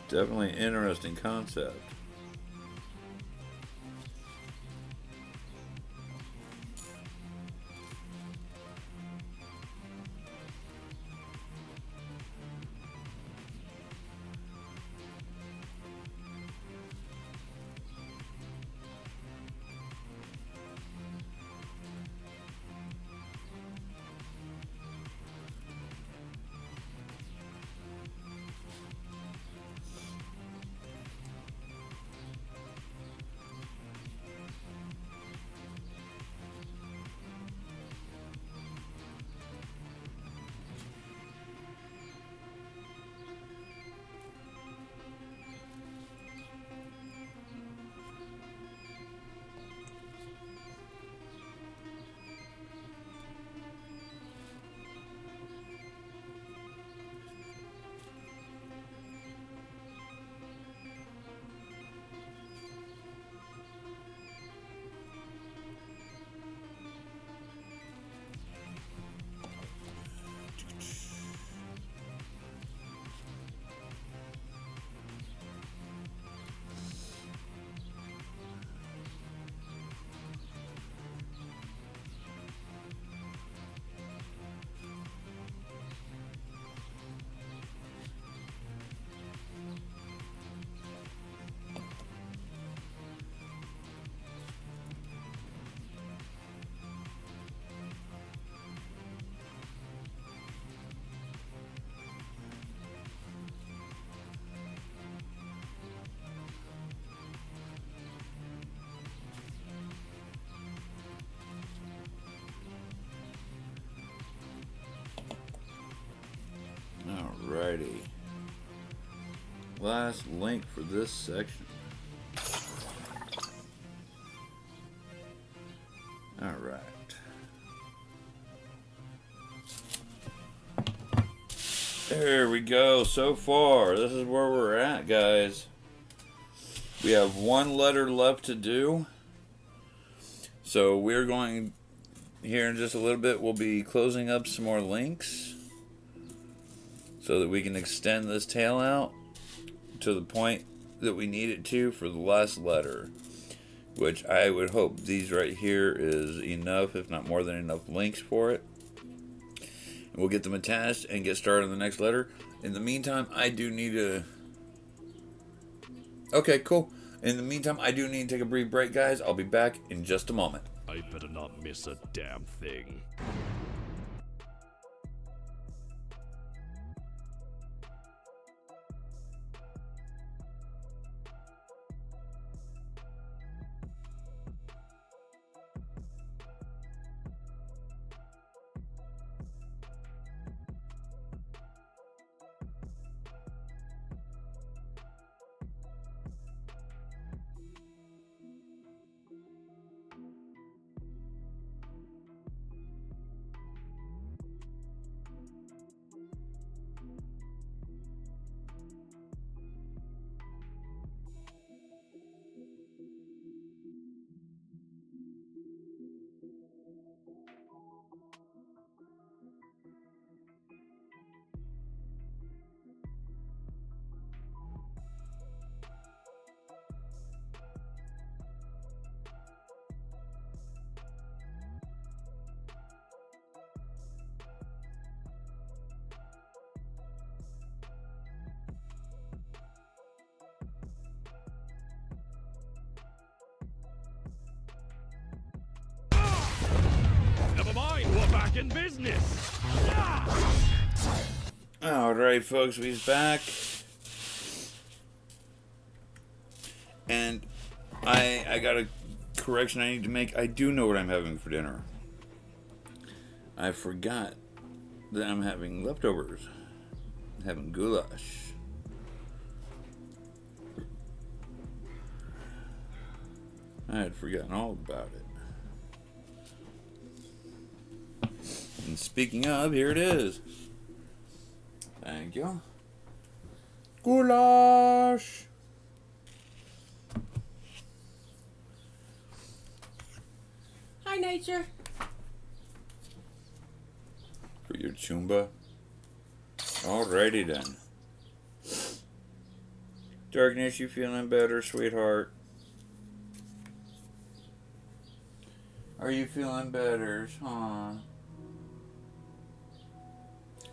Definitely an interesting concept. Alrighty. Last link for this section. Alright. There we go. So far, this is where we're at, guys. We have one letter left to do. So we're going, here in just a little bit, we'll be closing up some more links so that we can extend this tail out to the point that we need it to for the last letter, which I would hope these right here is enough, if not more than enough links for it. And we'll get them attached and get started on the next letter. In the meantime, I do need to... Okay, cool. In the meantime, I do need to take a brief break, guys. I'll be back in just a moment. I better not miss a damn thing. back in business. Alright, folks, we's back. And I got a correction I need to make. I do know what I'm having for dinner. I forgot that I'm having leftovers. I'm having goulash. I had forgotten all about it. And speaking of, here it is. Thank you. Goulash! Hi, nature. For your chumba. Alrighty then. Darkness, you feeling better, sweetheart? Are you feeling better, huh?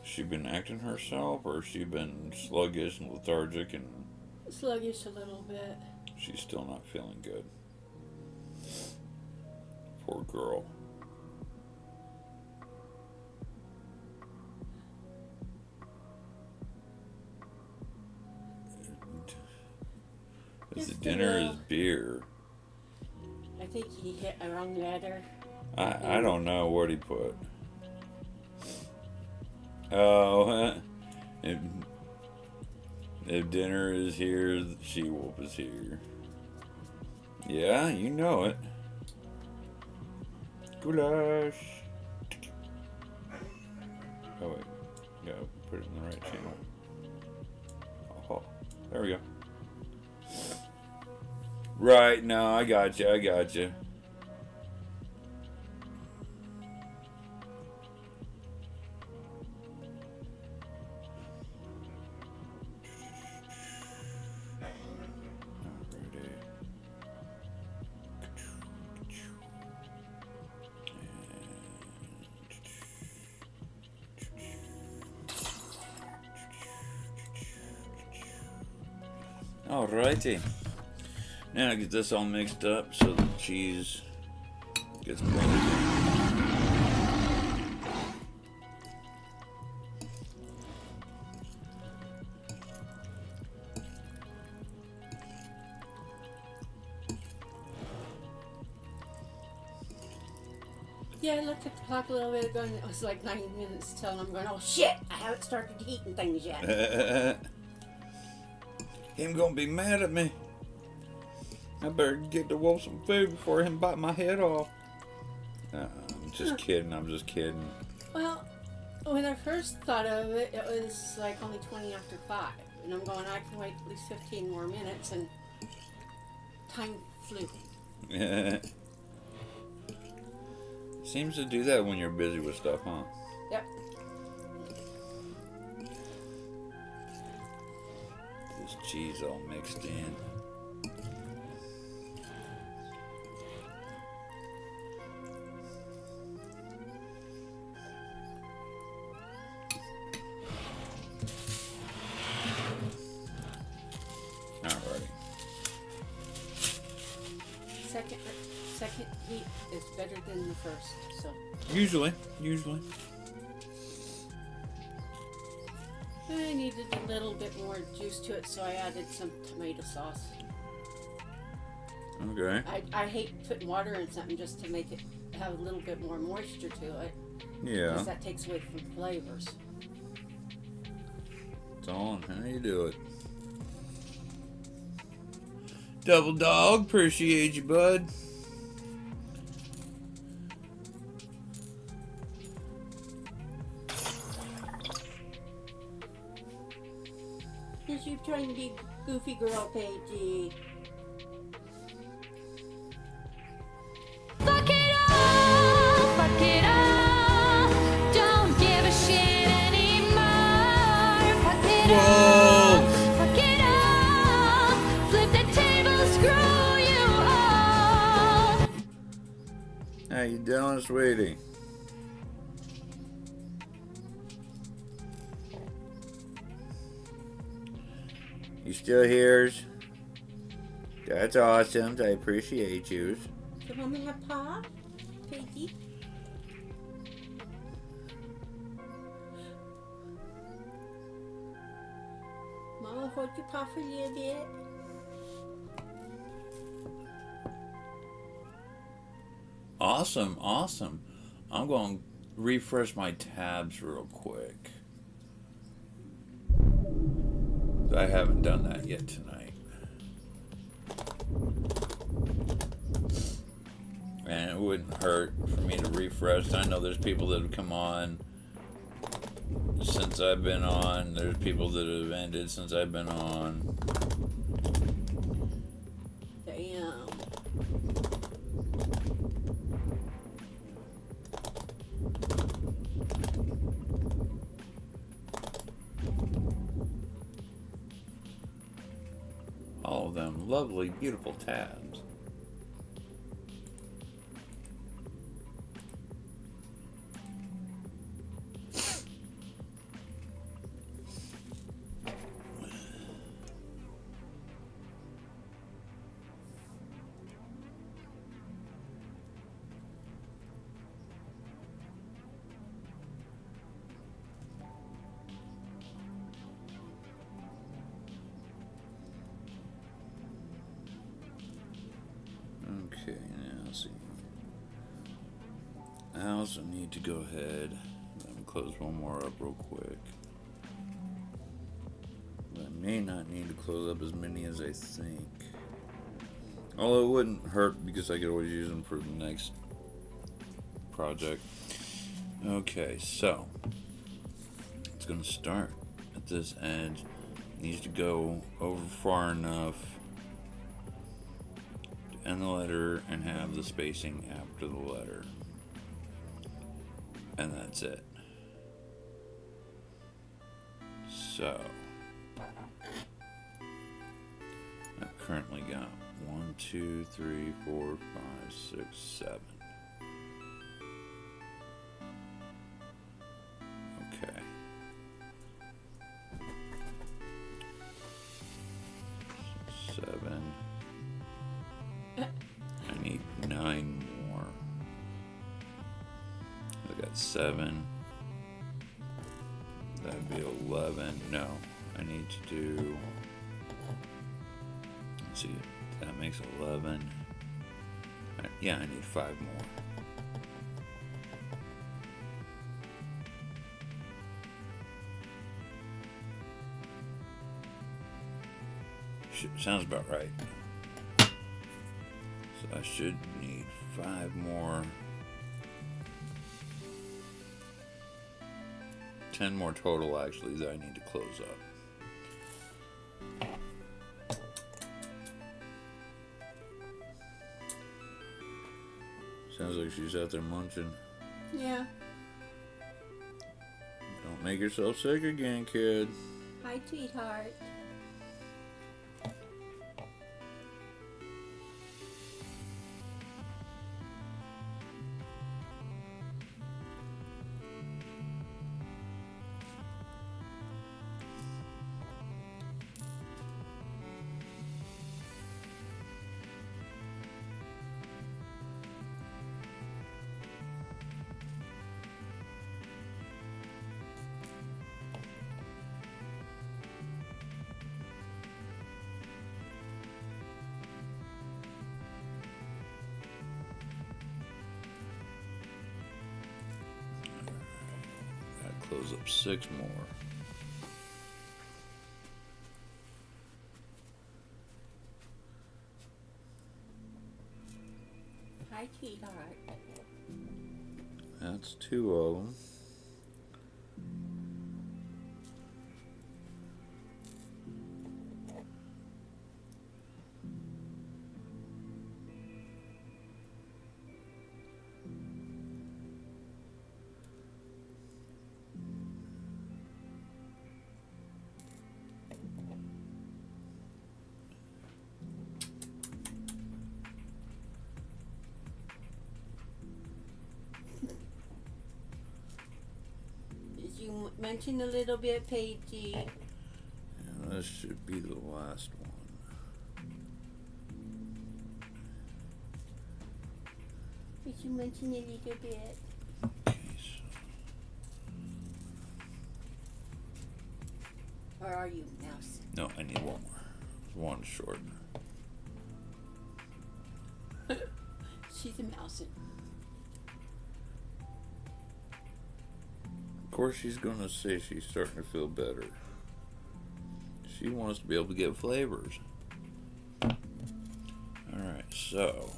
She been acting herself, or she been sluggish and lethargic and... Sluggish a little bit. She's still not feeling good. Poor girl. The dinner is beer. I think he hit a wrong letter. I don't know what he put. Oh, if dinner is here, the she-wolf is here. Yeah, you know it. Goulash. Oh wait, gotta put it in the right channel. Oh, there we go. Right, no, I got you, I got you. Alrighty. Now I get this all mixed up so the cheese gets blended in. Yeah, I looked at the clock a little bit ago and it was like 9 minutes till, and I'm going, oh shit, I haven't started heating things yet. Him gonna be mad at me. I better get the wolf some food before him bite my head off. I'm just kidding, I'm just kidding. Well, when I first thought of it, it was like only 20 after 5. And I'm going, I can wait at least 15 more minutes, and time flew. Seems to do that when you're busy with stuff, huh? Yep. This cheese all mixed in. Alrighty. Second heat is better than the first, so. Usually. I needed a little bit more juice to it, so I added some tomato sauce. Okay. I hate putting water in something just to make it have a little bit more moisture to it. Yeah. Because that takes away from flavors. It's on how you do it. Double dog, appreciate you, bud. Because you're trying to be goofy girl, Paigey. Fuck it all, fuck it all. Don't give a shit anymore. Fuck it all, fuck it all. Flip the table, screw you all. How you doing, sweetie? You still here? That's awesome. I appreciate you. Do you want me to have pop, Paigey? you puff a little bit? Awesome, awesome. I'm going to refresh my tabs real quick. I haven't done that yet tonight. And it wouldn't hurt for me to refresh. I know there's people that have come on since I've been on. There's people that have ended since I've been on. Damn. All of them lovely, beautiful tabs. Okay, now let's see. I also need to go ahead and close one more up real quick. I may not need to close up as many as I think. Although it wouldn't hurt because I could always use them for the next project. Okay, so it's going to start at this edge. It needs to go over far enough to end the letter and have the spacing after the letter. And that's it. So I've currently got 1, 2, 3, 4, 5, 6, 7. Okay. Seven. I need 9 more. I got 7. That'd be 11. No, I need to do. Let's see. That makes 11. Yeah, I need 5 more. Sounds about right. So I should need 5 more. 10 more total, actually, that I need to close up. Sounds like she's out there munching. Yeah. Don't make yourself sick again, kid. Hi, sweetheart. Close up 6 more. Hi, sweetheart. That's 2 of them. You mentioned a little bit, Paigey. Yeah, this should be the last one. Did you mention a little bit? Okay, so. Or are you mouse? No, I need one more. One short. She's a mouse. Of course, she's gonna say she's starting to feel better. She wants to be able to get flavors. Alright, so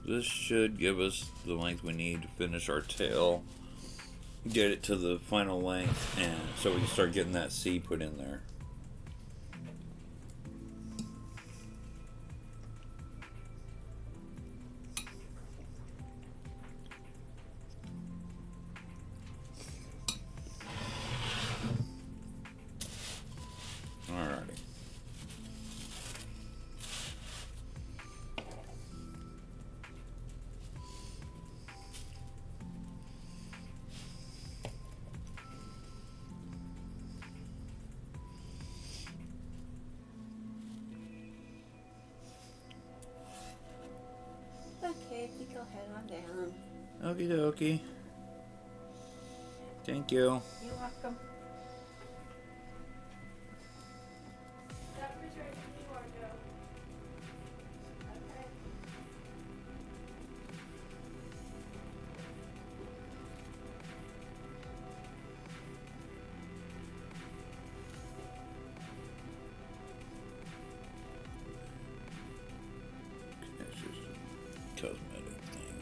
this should give us the length we need to finish our tail, get it to the final length, and so we can start getting that C put in there. Alrighty. Okay, you go head on down. Okie dokie. Thank you. You're welcome. It's just a cosmetic thing,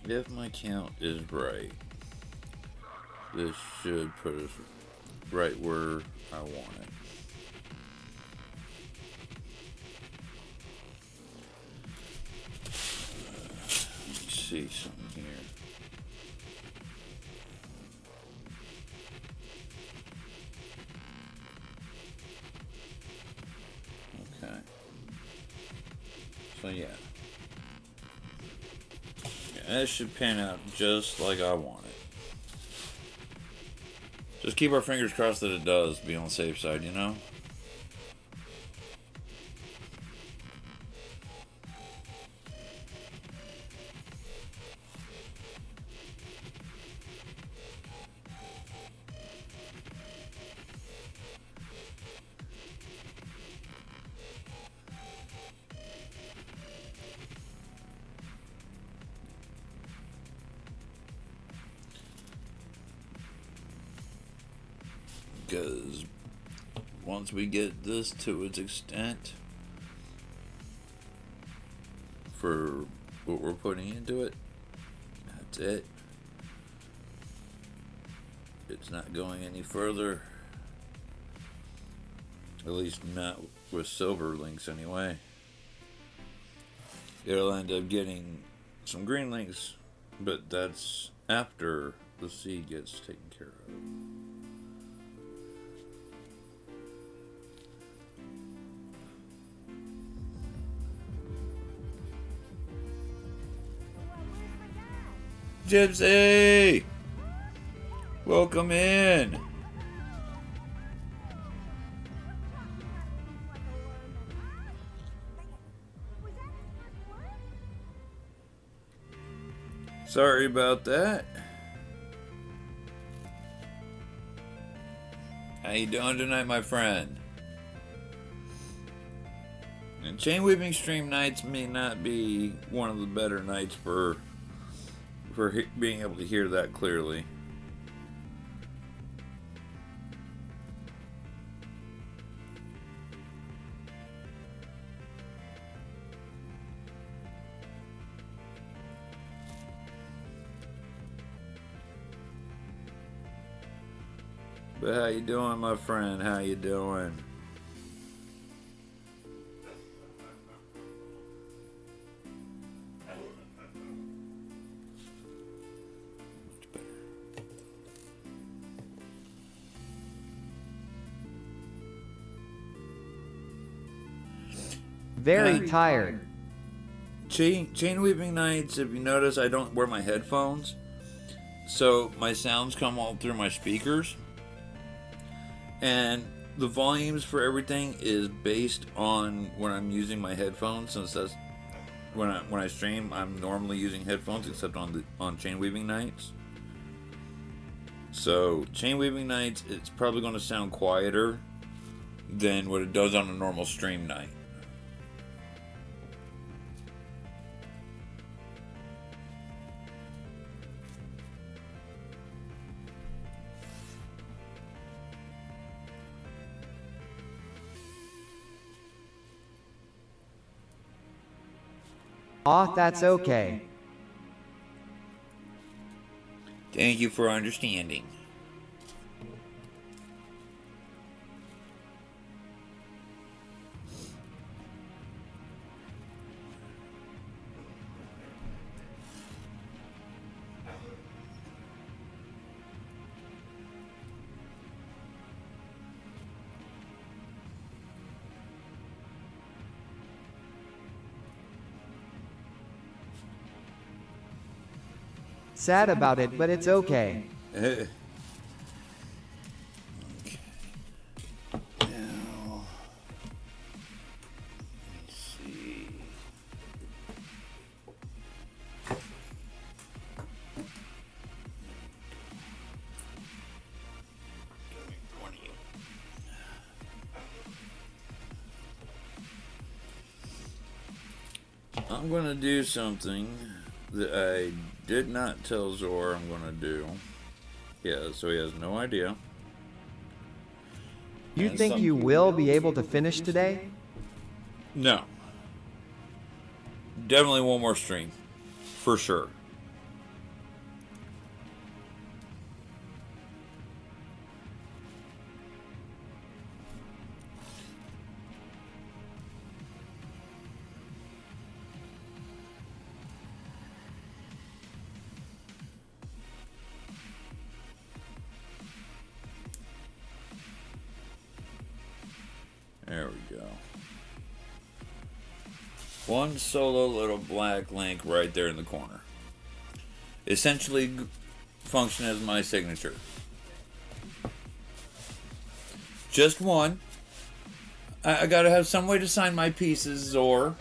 okay. If my count is right, this should put us right where I want it. Let me see something here. Okay. So yeah. That should pan out just like I want it. Just keep our fingers crossed that it does, be on the safe side, you know? Because once we get this to its extent for what we're putting into it, that's it. It's not going any further. At least not with silver links anyway. It'll end up getting some green links, but that's after the seed gets taken care of. Gypsy! Welcome in! Sorry about that. How you doing tonight, my friend? And chain weaving stream nights may not be one of the better nights for being able to hear that clearly. But how you doing, my friend? How you doing? Very tired. Chain weaving nights, if you notice, I don't wear my headphones. So my sounds come all through my speakers. And the volumes for everything is based on when I'm using my headphones, since that's when I stream. I'm normally using headphones, except on chain weaving nights. So chain weaving nights, it's probably going to sound quieter than what it does on a normal stream night. Aw, that's okay. Thank you for understanding. Sad about it, but it's okay. Okay. Now, let's see. I'm going to do something that I did not tell Zor I'm going to do. Yeah, so he has no idea. You think you will be able to finish today? No. Definitely one more stream. For sure. There we go. One solo little black link right there in the corner. Essentially function as my signature. Just one. I gotta have some way to sign my pieces, Zor.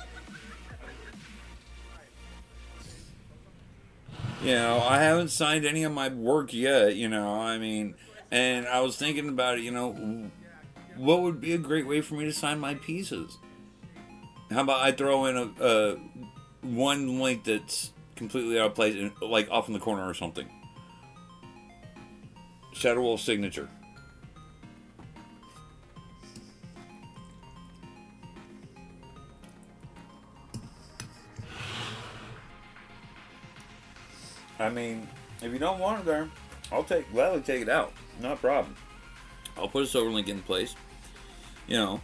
You know, I haven't signed any of my work yet, you know, I mean, and I was thinking about it, you know, what would be a great way for me to sign my pieces? How about I throw in a one link that's completely out of place, like off in the corner or something? Shadow Wolf signature. I mean, if you don't want it there, I'll gladly take it out. Not a problem. I'll put a silver link in place. You know,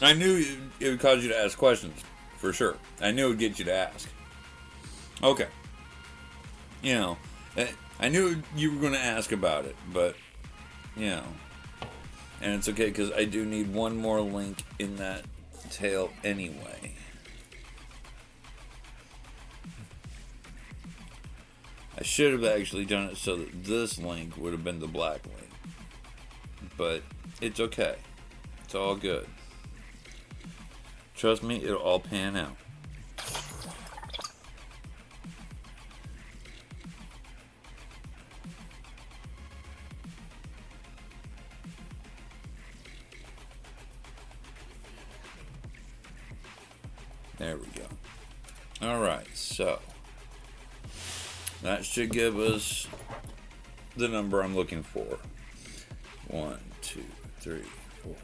I knew it would cause you to ask questions, for sure. I knew it would get you to ask. Okay. You know, I knew you were going to ask about it, but, you know, and it's okay because I do need one more link in that tail anyway. I should have actually done it so that this link would have been the black link. But it's okay. It's all good. Trust me, it'll all pan out. There we go. Alright, so that should give us the number I'm looking for. 1, 2, 3, 4, 5,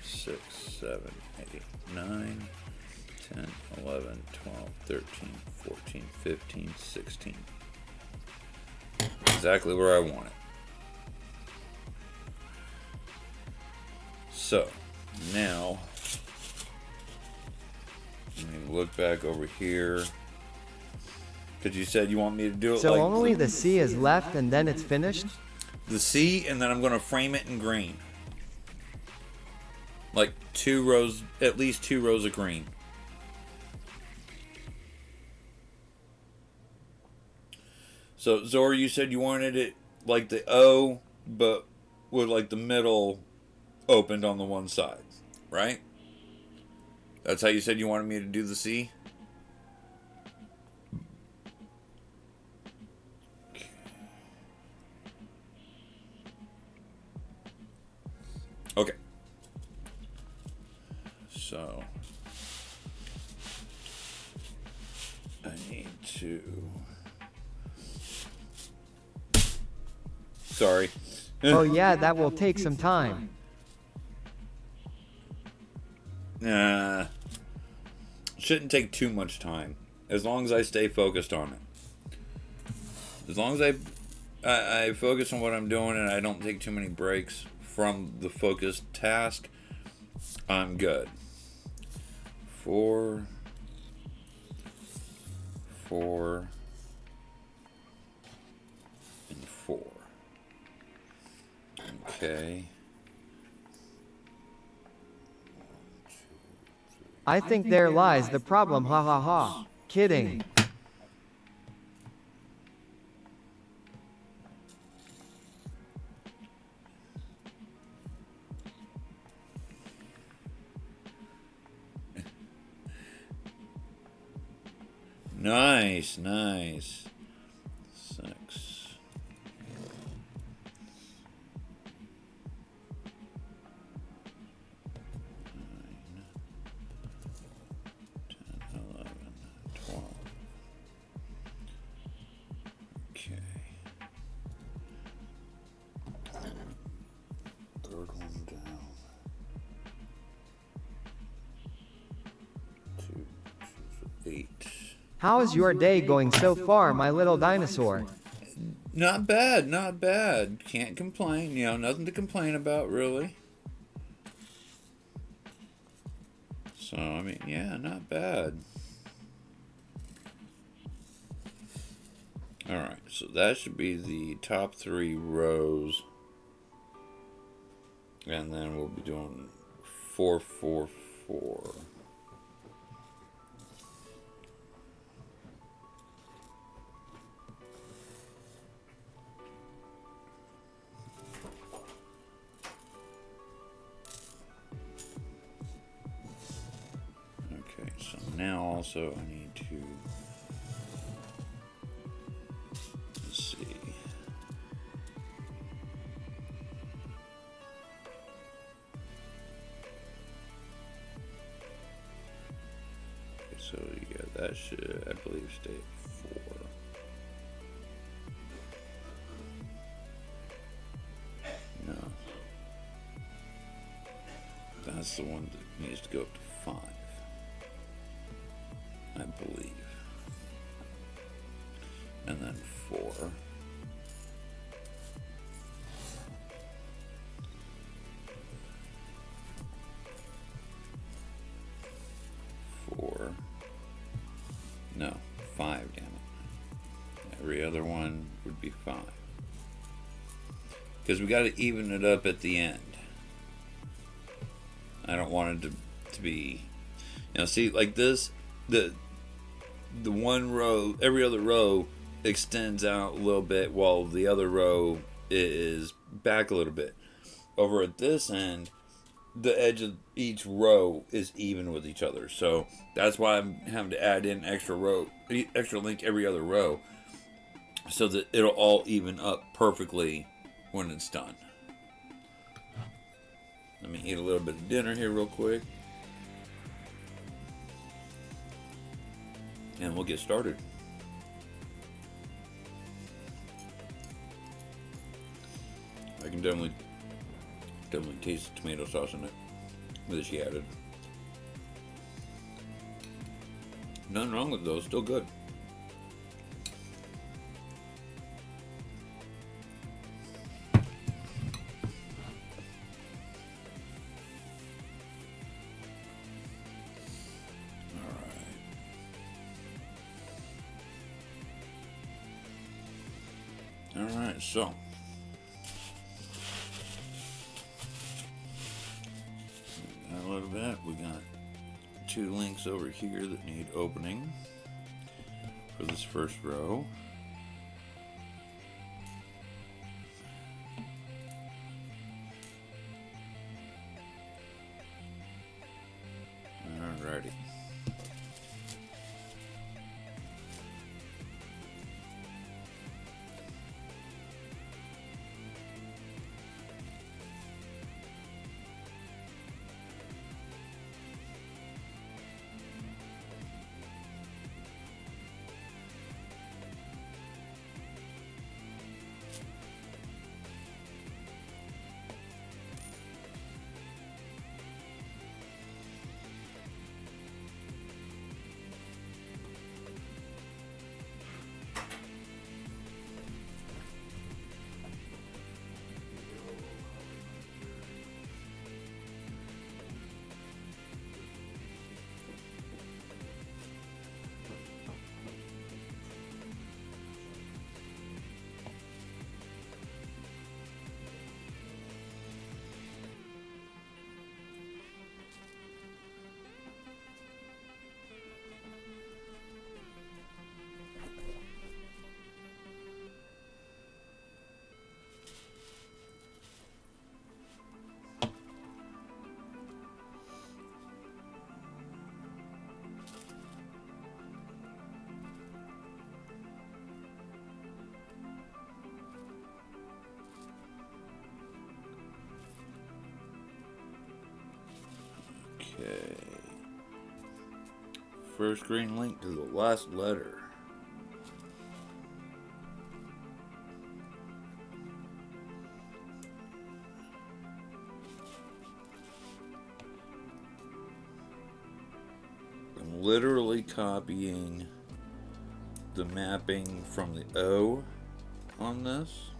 6, 7, 8, 9, 10, 11, 12, 13, 14, 15, 16. Exactly where I want it. So, now, let me look back over here. Because you said you want me to do it so like... only the C is left and then it's finished? The C, and then I'm going to frame it in green. Like 2 rows, at least 2 rows of green. So, Zora, you said you wanted it like the O, but with like the middle opened on the one side, right? That's how you said you wanted me to do the C? Okay. So I need to... Sorry. Oh yeah, that will take some time. Shouldn't take too much time. As long as I stay focused on it. As long as I focus on what I'm doing and I don't take too many breaks from the focused task, I'm good. 4, 4, and 4. Okay. I think there lies the problem, ha ha ha. Kidding. Nice, nice. 6. 10, 11, 12. Okay. Third one down. 2, 8. How is your day going so far, my little dinosaur? Not bad, not bad. Can't complain. You know, nothing to complain about, really. So, I mean, yeah, not bad. Alright, so that should be the top 3 rows. And then we'll be doing 4, 4, 4. Okay, so now also I need to, let's see. Okay, so yeah, that should, I believe, stay at 4. No. That's the one that needs to go up to 5. I believe. And then 4. 4. No, 5, damn it. Every other one would be 5. Because we got to even it up at the end. I don't want it to be, you know, see, like this, the one row, every other row extends out a little bit while the other row is back a little bit. Over at this end, the edge of each row is even with each other. So that's why I'm having to add in extra link every other row so that it'll all even up perfectly when it's done. Let me eat a little bit of dinner here real quick. And we'll get started. I can definitely taste the tomato sauce in it that she added. Nothing wrong with those, still good. Alright, so a little bit. We got 2 links over here that need opening for this first row. Alrighty. Okay. First green link to the last letter. I'm literally copying the mapping from the O on this.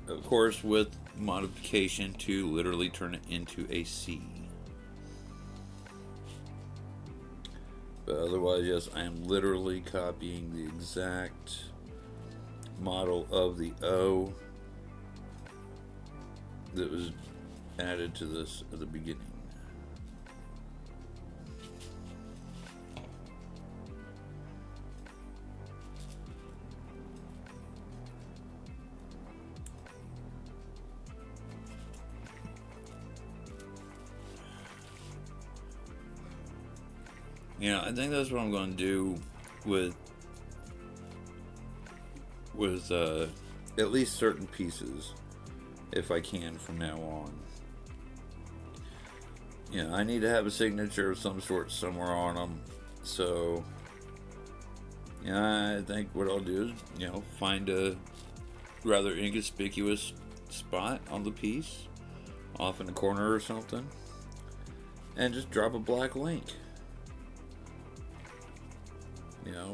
Of course, with modification to literally turn it into a C. But otherwise, yes, I am literally copying the exact model of the O that was added to this at the beginning. Yeah, I think that's what I'm going to do with at least certain pieces, if I can from now on. Yeah, I need to have a signature of some sort somewhere on them. So, yeah, I think what I'll do is, find a rather inconspicuous spot on the piece, off in the corner or something, and just drop a black link.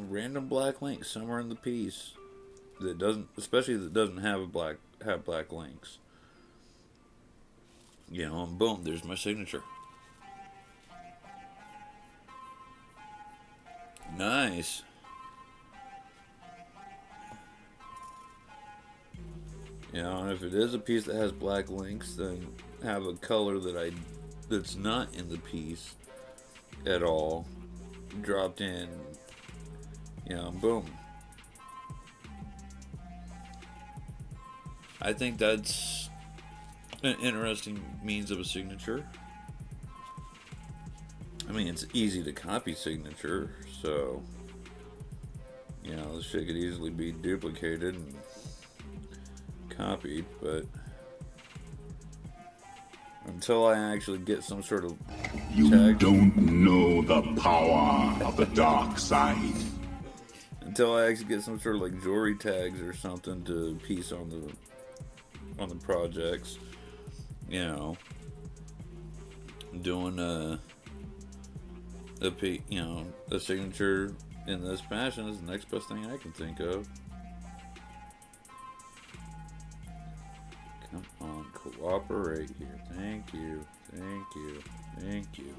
Random black link somewhere in the piece that doesn't, especially that doesn't have black links. And boom, there's my signature. Nice. And if it is a piece that has black links, then have a color that's not in the piece at all dropped in. Boom. I think that's an interesting means of a signature. I mean, it's easy to copy signature, so this shit could easily be duplicated and copied, but until I actually get some sort of You don't know the power of the dark side. Until I actually get some sort of like jewelry tags or something to piece on the projects, doing a signature in this fashion is the next best thing I can think of. Come on, cooperate here. Thank you, thank you, thank you.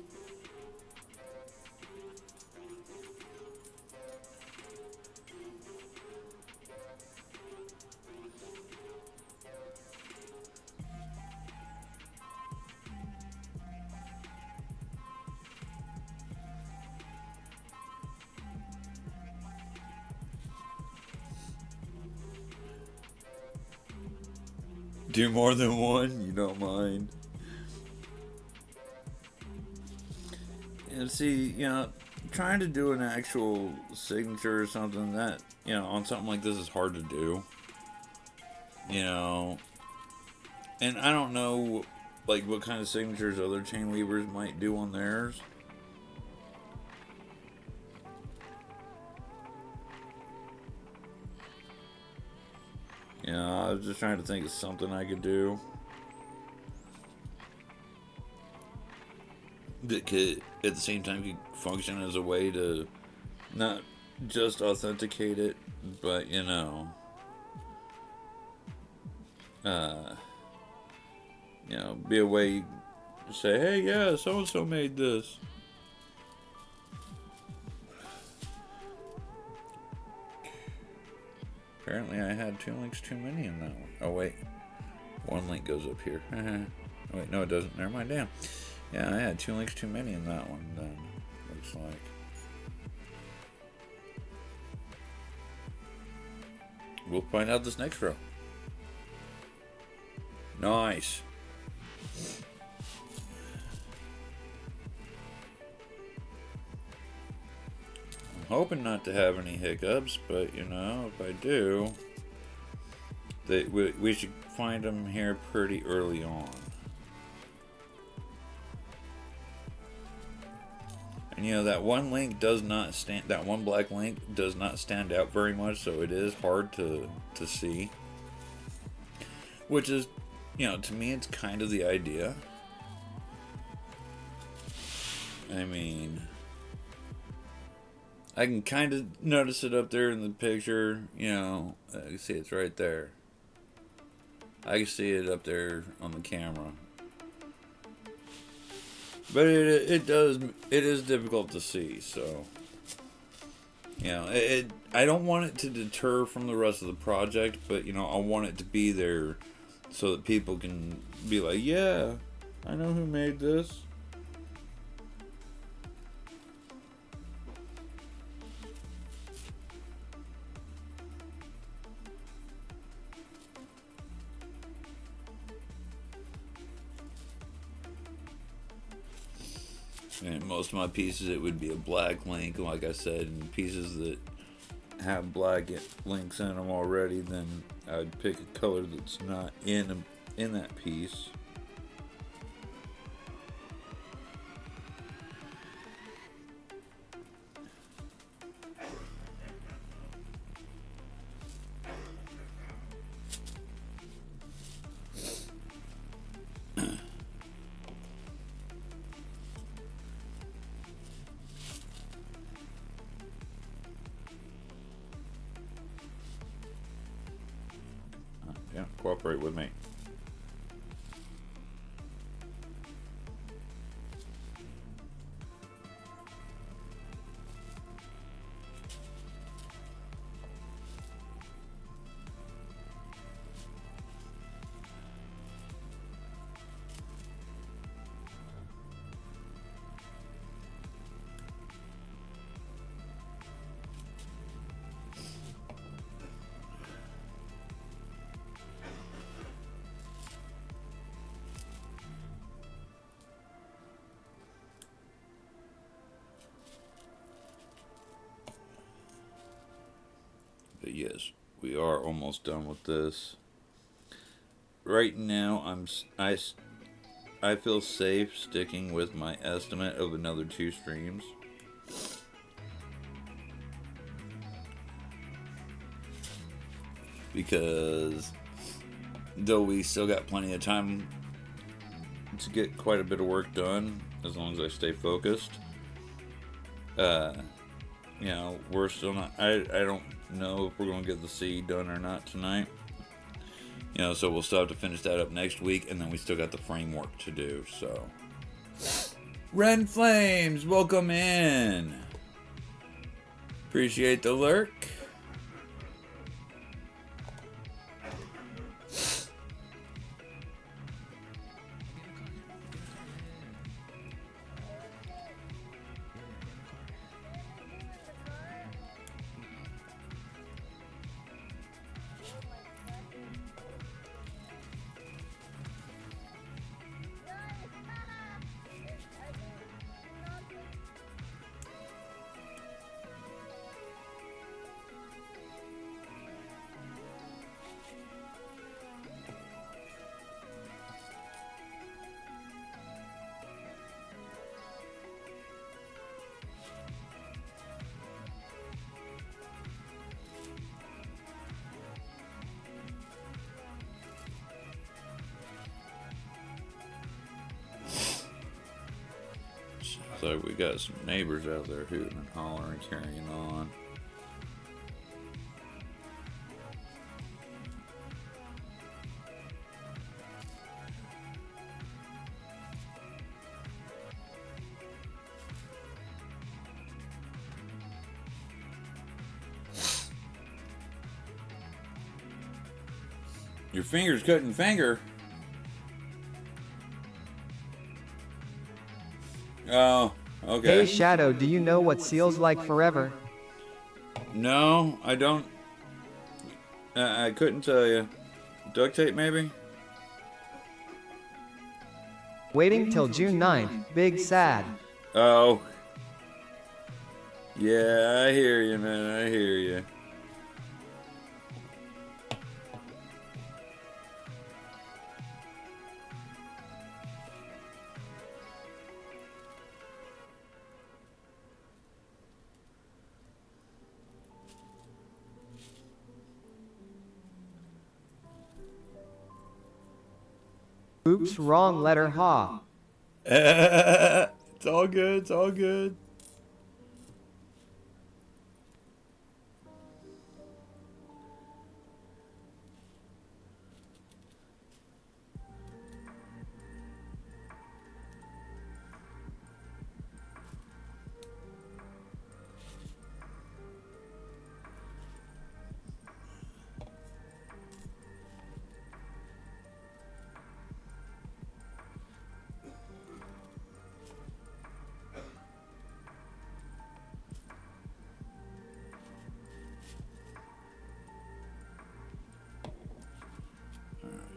Do more than one? You don't mind? And see, you know, trying to do an actual signature or something that, you know, on something like this is hard to do. You know, and I don't know, like, what kind of signatures other chain weavers might do on theirs. You know, I was just trying to think of something I could do that could, at the same time, could function as a way to not just authenticate it, but, you know, be a way to say, hey, yeah, so-and-so made this. Apparently I had 2 links too many in that one. Oh, wait. 1 link goes up here. Oh, wait, no, it doesn't. Never mind, damn. Yeah, I had 2 links too many in that one, then. Looks like. We'll find out this next row. Nice. I'm hoping not to have any hiccups, but, you know, if I do, we should find them here pretty early on. And, you know, that one link does not stand, that one black link does not stand out very much, so it is hard to see. Which is, you know, to me, it's kind of the idea. I mean, I can kind of notice it up there in the picture, you know, I can see it's right there. I can see it up there on the camera. But it is difficult to see, so, you know, I don't want it to deter from the rest of the project, but, you know, I want it to be there so that people can be like, yeah, I know who made this. And most of my pieces, it would be a black link, like I said, and pieces that have black links in them already, then I'd pick a color that's not in that piece. Yeah, cooperate with me. But yes, we are almost done with this. Right now, I feel safe sticking with my estimate of another 2 streams. Because though we still got plenty of time to get quite a bit of work done, as long as I stay focused, you know, we're still not, I don't know if we're going to get the seed done or not tonight. You know, so we'll still have to finish that up next week, and then we still got the framework to do, so. Ren Flames, welcome in. Appreciate the lurk. So we got some neighbors out there hooting and hollering, carrying on. Your finger's cutting finger. Oh, okay. Hey Shadow, do you know what seals like forever? No, I don't. I couldn't tell you. Duct tape, maybe? Waiting till June 9th, big sad. Oh. Yeah, I hear you, man. I hear you. Oops, wrong letter, ha. It's all good. It's all good.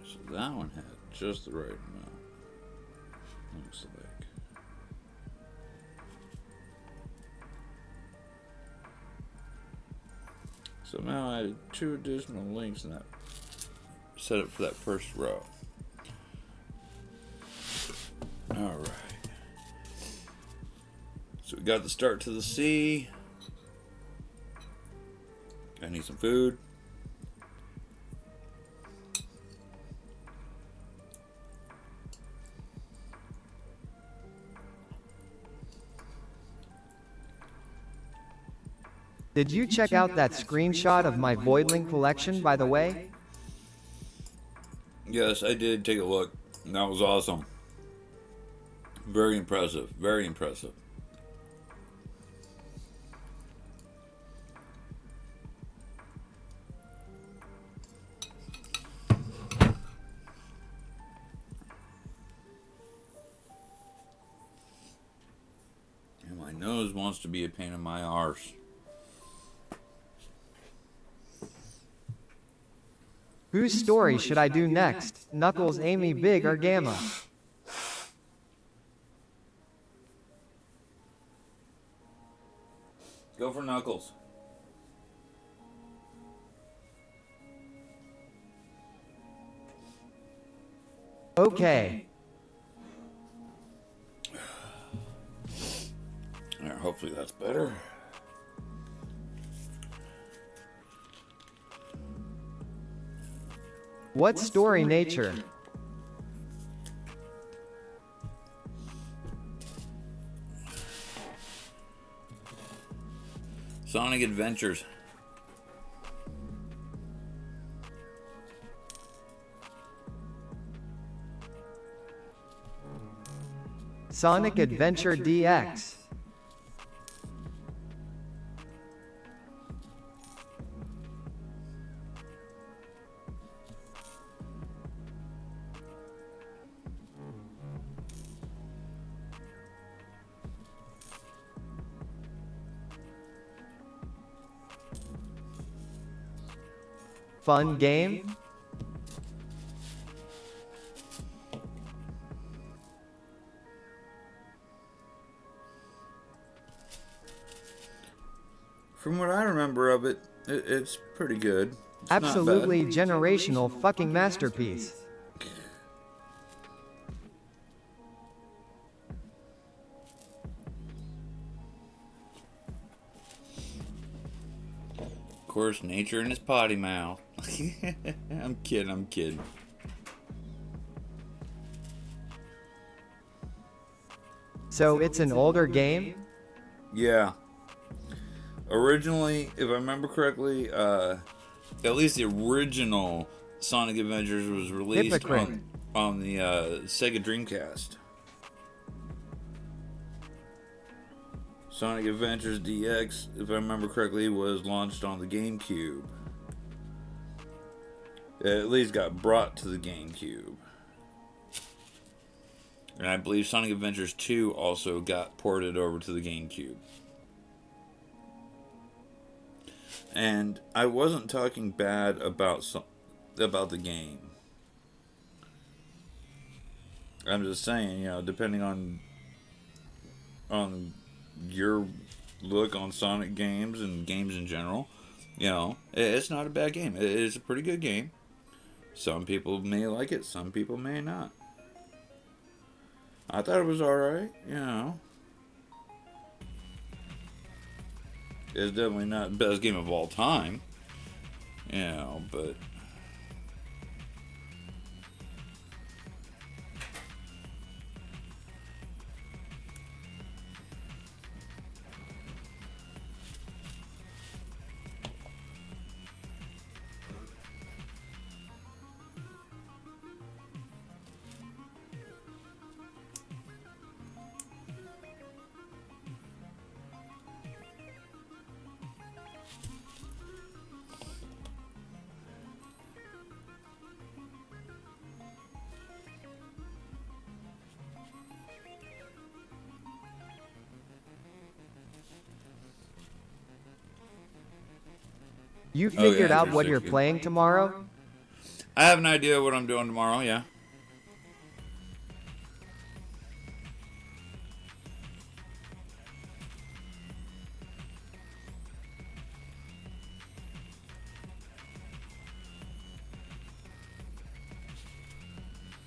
So that one had just the right amount. Looks like. So now I added 2 additional links in that setup for that first row. Alright. So we got the start to the sea. I need some food. Did you check out that screenshot of my Voidling collection, by the way? Yes, I did take a look. That was awesome. Very impressive. Very impressive. And my nose wants to be a pain in my arse. Whose story should I do next? Knuckles, Amy, Big, or Gamma? Go for Knuckles. Okay. Alright, hopefully that's better. What story nature? Sonic Adventures. Sonic Adventure DX. Fun game? From what I remember of it, it's pretty good. It's Absolutely generational fucking masterpiece. Of course, nature in his potty mouth. I'm kidding, I'm kidding. So it's an older game? Yeah. Originally, if I remember correctly, at least the original Sonic Adventures was released on the Sega Dreamcast. Sonic Adventures DX, if I remember correctly, was launched on the GameCube. It at least got brought to the GameCube. And I believe Sonic Adventures 2 also got ported over to the GameCube. And I wasn't talking bad about the game. I'm just saying, you know, depending on your look on Sonic games and games in general, you know, it's not a bad game. It is a pretty good game. Some people may like it, some people may not. I thought it was alright, you know. It's definitely not the best game of all time, you know, but... You figured out what you're 60. playing tomorrow? I have an idea what I'm doing tomorrow, yeah.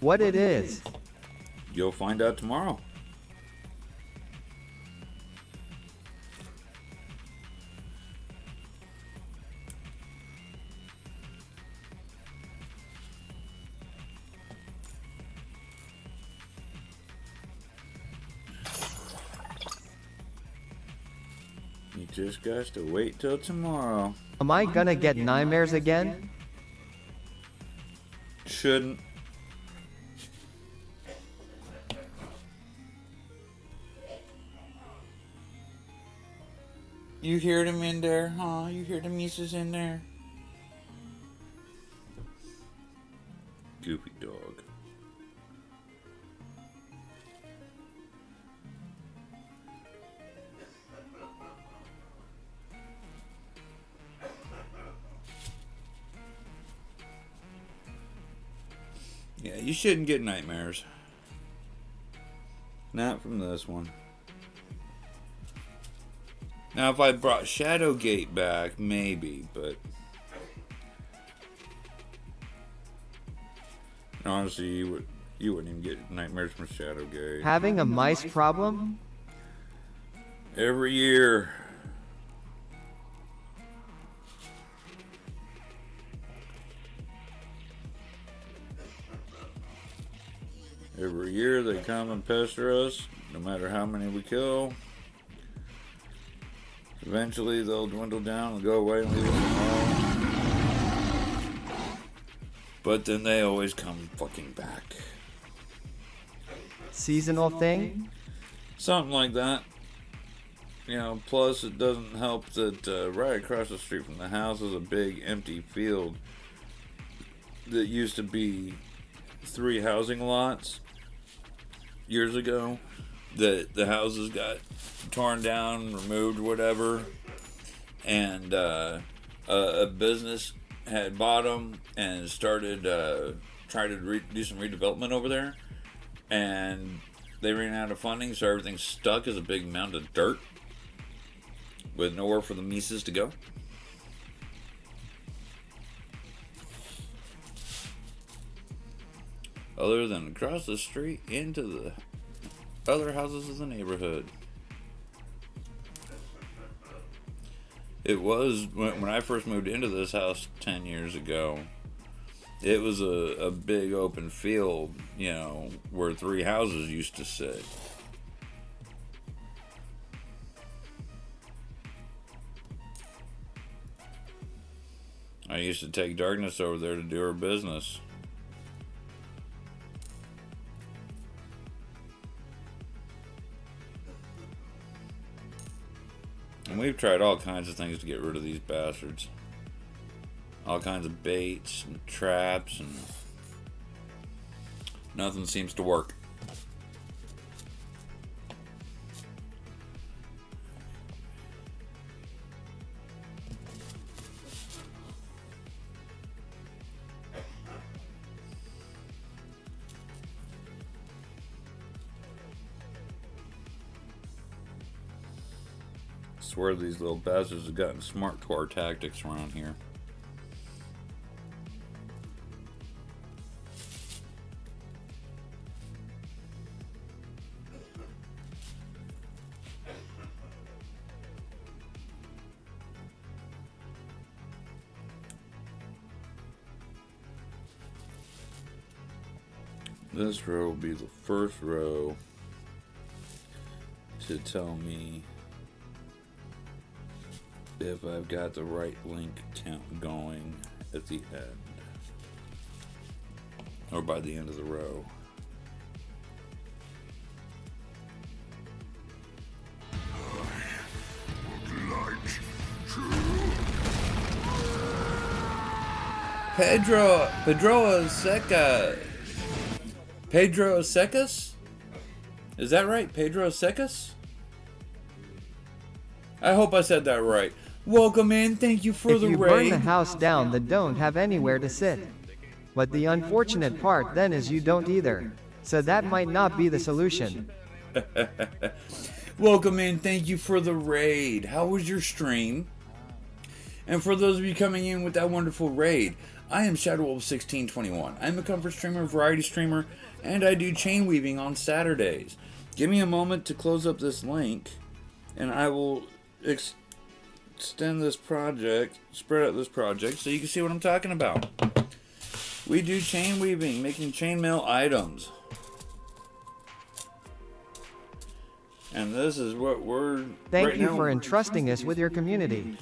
What it is? You'll find out tomorrow. You just got to wait till tomorrow. Am I gonna get nightmares again? Shouldn't. You hear them in there, huh? You hear the missus in there? Goofy dog. Yeah, you shouldn't get nightmares. Not from this one. Now, if I brought Shadowgate back, maybe, but... honestly, you wouldn't even get nightmares from Shadowgate. Having a mice problem? Every year. Every year they come and pester us, no matter how many we kill. Eventually they'll dwindle down and go away and leave us alone. But then they always come fucking back. Seasonal thing? Something like that. You know, plus it doesn't help that right across the street from the house is a big empty field that used to be 3 housing lots years ago. The houses got torn down, removed, whatever, and a business had bought them and started trying to do some redevelopment over there, and they ran out of funding, so everything's stuck as a big mound of dirt with nowhere for the Mises to go. Other than across the street into the other houses of the neighborhood. It was, when I first moved into this house 10 years ago, it was a big open field, you know, where 3 houses used to sit. I used to take Darkness over there to do her business. And we've tried all kinds of things to get rid of these bastards. All kinds of baits and traps, and nothing seems to work. I swear these little bastards have gotten smart to our tactics around here. This row will be the first row to tell me if I've got the right link count going at the end, or by the end of the row. Pedro Secas? Is that right? Pedro Secas? I hope I said that right. Welcome in, thank you for the raid. If you burn the house down, then don't have anywhere to sit. But the unfortunate part then is you don't either. So that might not be the solution. Welcome in, thank you for the raid. How was your stream? And for those of you coming in with that wonderful raid, I am ShadowWolf1621. I'm a comfort streamer, variety streamer, and I do chain weaving on Saturdays. Give me a moment to close up this link, and I will extend this project, spread out this project, so you can see what I'm talking about. We do chain weaving, making chainmail items. And this is what we're... Thank you for entrusting us with your community.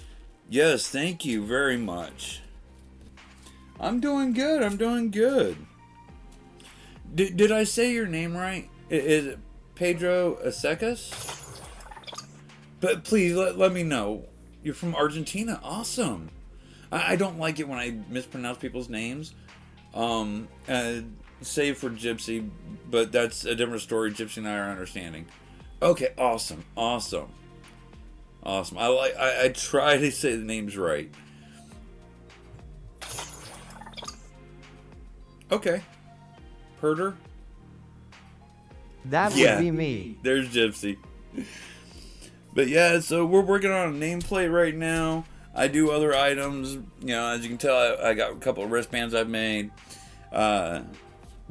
Yes, thank you very much. I'm doing good, I'm doing good. Did I say your name right? Is it Pedro Secas? But please, let me know. You're from Argentina. Awesome. I don't like it when I mispronounce people's names. Save for Gypsy, but that's a different story. Gypsy and I are understanding. Okay, awesome. Awesome. Awesome. I try to say the names right. Okay. Herder? That would be me. There's Gypsy. But yeah, so we're working on a nameplate right now. I do other items. You know, as you can tell, I got a couple of wristbands I've made. But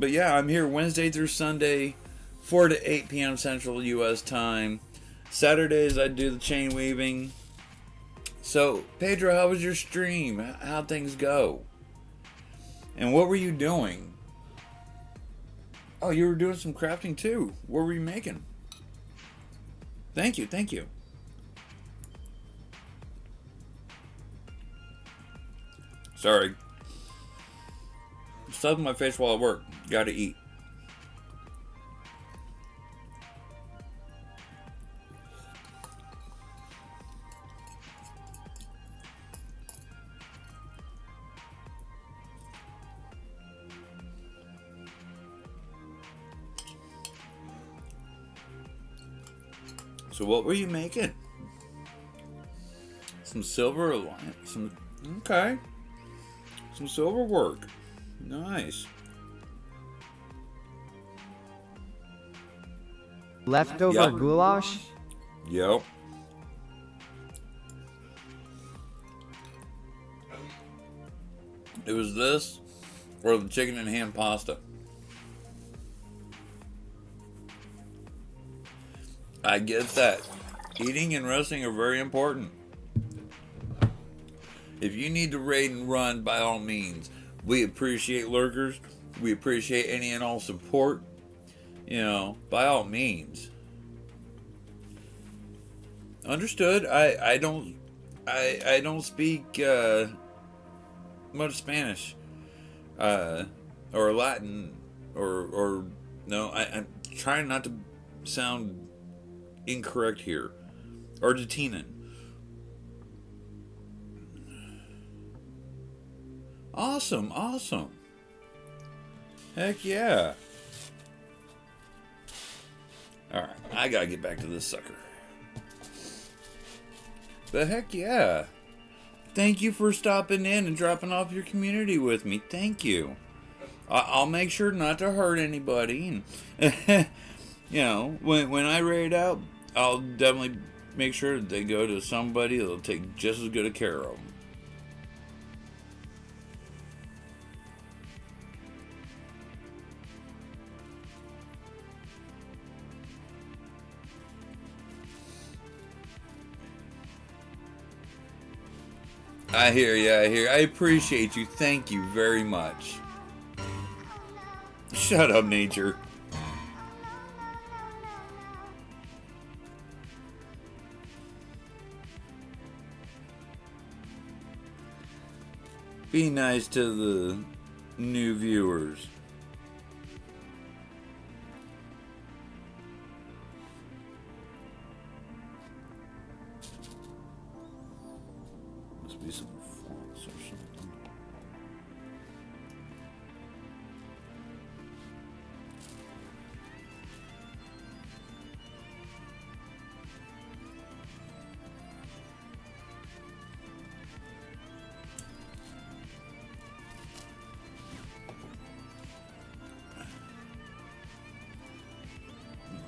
yeah, I'm here Wednesday through Sunday, 4 to 8 p.m. Central U.S. time. Saturdays, I do the chain weaving. So, Pedro, how was your stream? How'd things go? And what were you doing? Oh, you were doing some crafting too. What were you making? Thank you, thank you. Sorry. Stuff in my face while I work. Gotta eat. So what were you making? Some silver alliance. Okay. Some silver work. Nice. Leftover goulash? Yep. It was this or the chicken and ham pasta. I get that. Eating and resting are very important. If you need to raid and run, by all means. We appreciate lurkers. We appreciate any and all support. You know, by all means. Understood. I don't speak much Spanish, or Latin, or no. I'm trying not to sound incorrect here. Argentinian. Awesome, awesome. Heck yeah. Alright, I gotta get back to this sucker. But heck yeah. Thank you for stopping in and dropping off your community with me. Thank you. I'll make sure not to hurt anybody. And you know, when I raid out, I'll definitely make sure that they go to somebody that'll take just as good a care of them. I hear you, I hear. I appreciate you. Thank you very much. Shut up, nature. Be nice to the new viewers. Must be some fonts or something.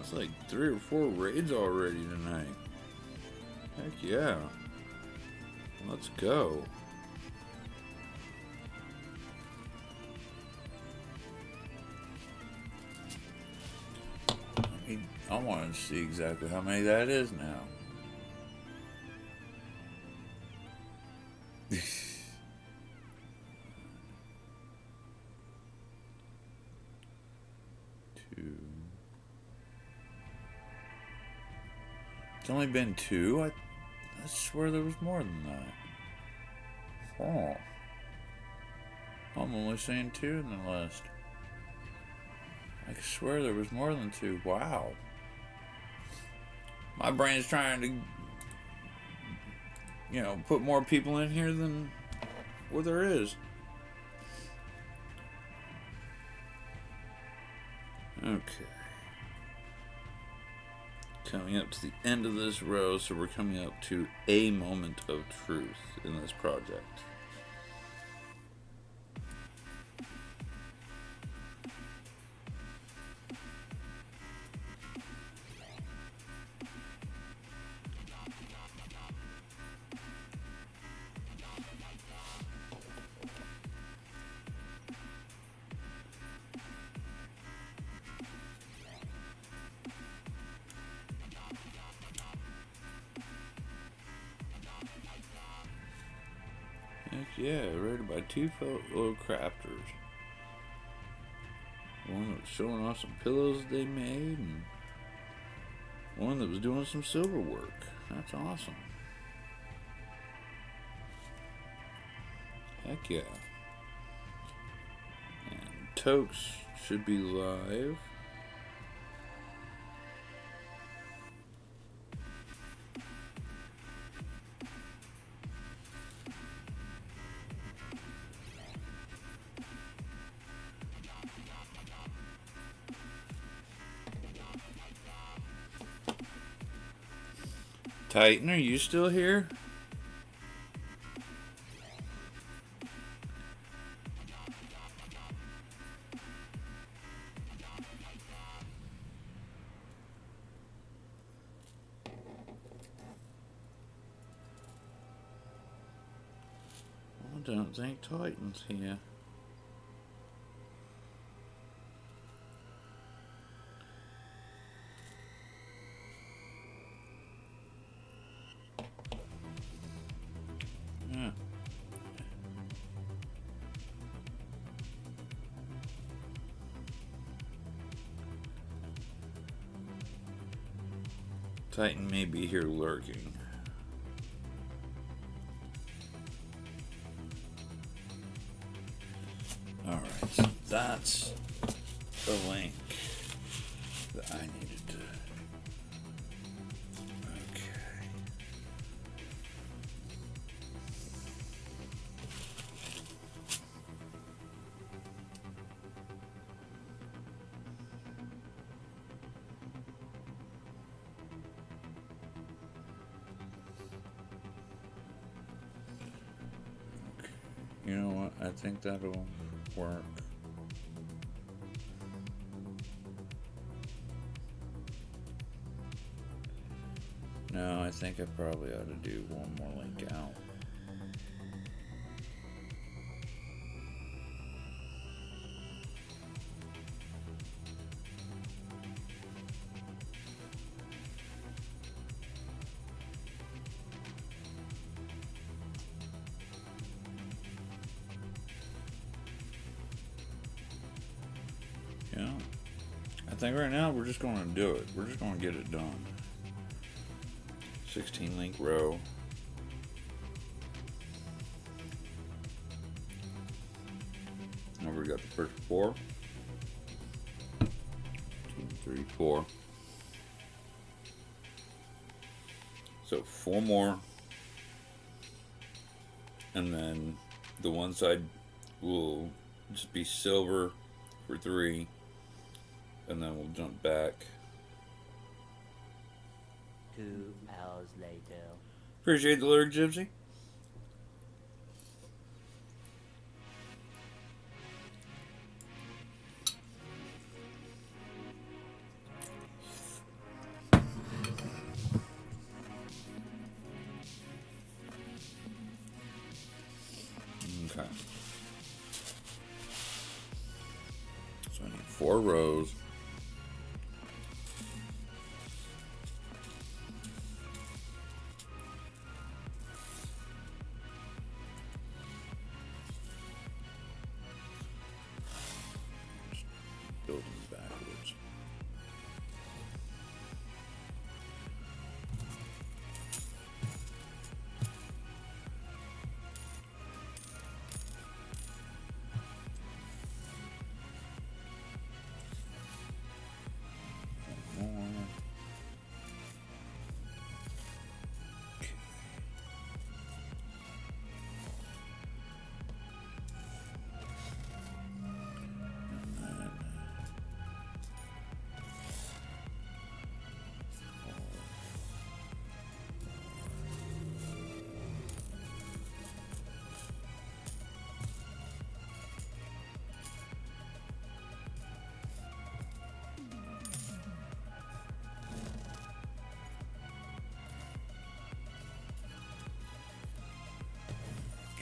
It's like 3 or 4 raids already tonight. Heck yeah. Let's go. I want to see exactly how many that is now. It's only been 2? I swear there was more than that. Oh. I'm only seeing 2 in the list. I swear there was more than 2. Wow. My brain's trying to, you know, put more people in here than what there is. Okay. Coming up to the end of this row, so we're coming up to a moment of truth in this project. Heck yeah, rated by 2 fellow crafters. One that was showing off some pillows they made, and one that was doing some silver work. That's awesome. Heck yeah. And Tokes should be live. Titan, are you still here? I don't think Titan's here. Yeah. Titan may be here lurking. that's the link that I needed to. Okay. You know what? I think that'll work. No, I think I probably ought to do one more link out. Yeah, I think right now we're just going to do it. We're just going to get it done. 16 link row. Now we got the first 4. 2, 3, 4. So 4 more. And then the one side will just be silver for 3. And then we'll jump back. 2 hours later. Appreciate the lyric, Gypsy. Okay. So I need 4 rows. Building backwards.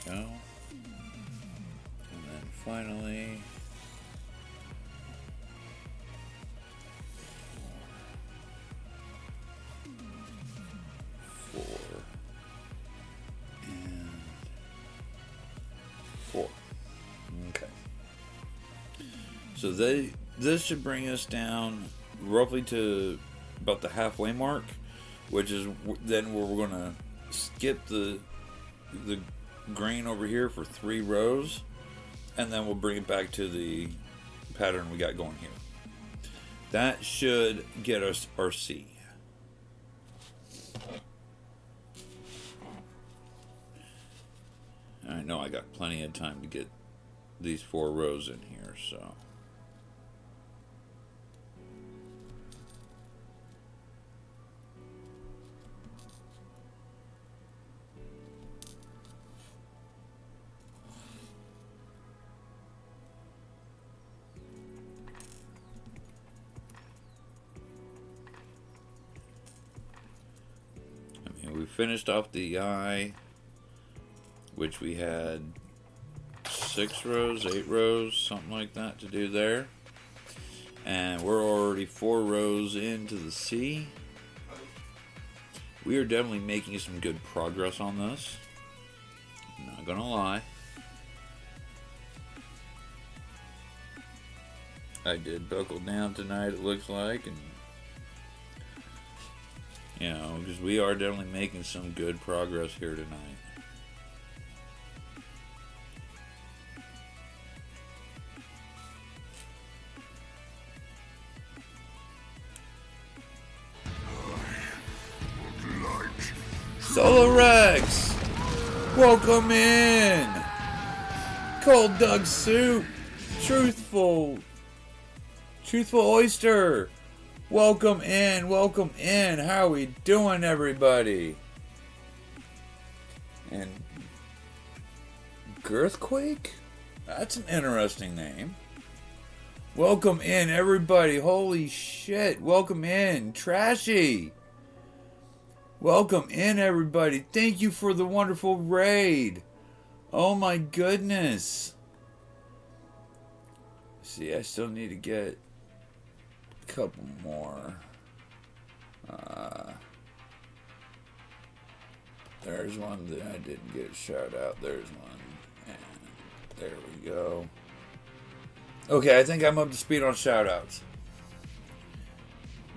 Go. And then finally, 4 and 4. Okay. So this should bring us down roughly to about the halfway mark, which is then where we're gonna skip the grain over here for 3 rows, and then we'll bring it back to the pattern we got going here. That should get us our C. I know I got plenty of time to get these 4 rows in here, so. We finished off the eye, which we had 6 rows, 8 rows, something like that to do there. And we're already 4 rows into the C. We are definitely making some good progress on this. Not gonna lie. I did buckle down tonight, it looks like, and you know, because we are definitely making some good progress here tonight. Solo Rex, welcome in. Cold Doug Soup, Truthful Oyster, welcome in, welcome in. How are we doing, everybody? And Girthquake? That's an interesting name. Welcome in, everybody. Holy shit. Welcome in. Trashy. Welcome in, everybody. Thank you for the wonderful raid. Oh my goodness. See, I still need to get a couple more. There's one that I didn't get a shout out. There's one. And there we go. Okay, I think I'm up to speed on shoutouts.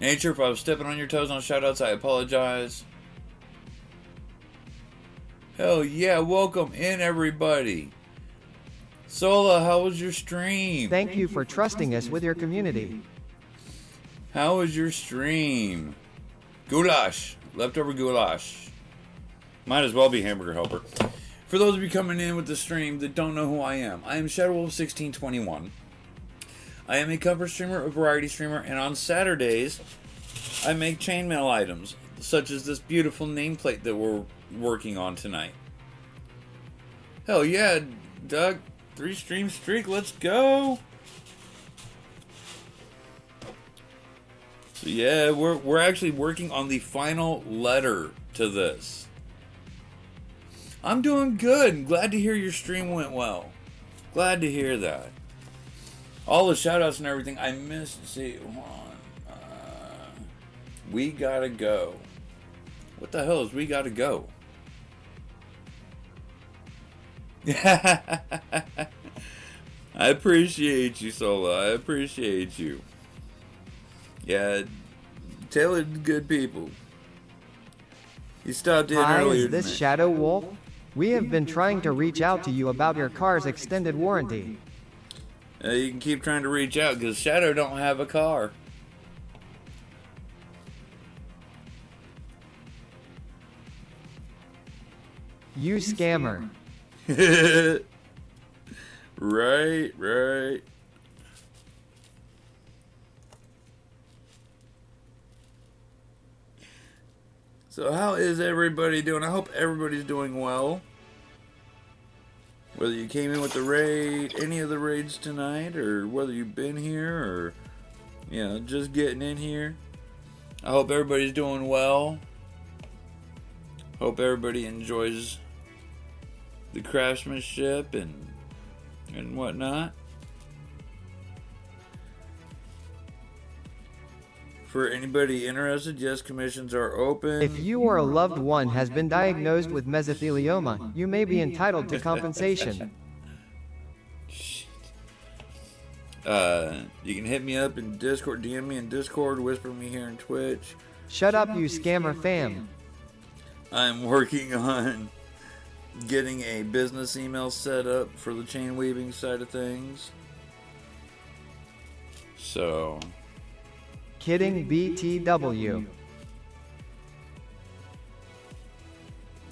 Nature, if I was stepping on your toes on shoutouts, I apologize. Hell yeah, welcome in, everybody. Sola, how was your stream? Thank you for trusting us with your community. How was your stream? Goulash. Leftover goulash. Might as well be Hamburger Helper. For those of you coming in with the stream that don't know who I am ShadowWolf1621. I am a cover streamer, a variety streamer, and on Saturdays, I make chainmail items, such as this beautiful nameplate that we're working on tonight. Hell yeah, Doug. 3 stream streak, let's go! So yeah, we're actually working on the final letter to this. I'm doing good. Glad to hear your stream went well. Glad to hear that. All the shoutouts and everything I missed. See, hold on. We gotta go. What the hell is we gotta go? I appreciate you, Sola. I appreciate you. Yeah, Taylor's good people. He stopped in Hi, earlier is this tonight. Shadow Wolf? We have been trying to reach out to you about your car's extended warranty. You can keep trying to reach out because Shadow don't have a car. You scammer. Right. So how is everybody doing? I hope everybody's doing well. Whether you came in with the raid, any of the raids tonight, or whether you've been here, or, you know, just getting in here. I hope everybody's doing well. Hope everybody enjoys the craftsmanship and whatnot. For anybody interested, yes, commissions are open. If you or a loved one has been diagnosed with mesothelioma, you may be entitled to compensation. You can hit me up in Discord, DM me in Discord, whisper me here in Twitch. Shut up, you scammer fam. I'm working on getting a business email set up for the chain weaving side of things. So... Kidding, BTW.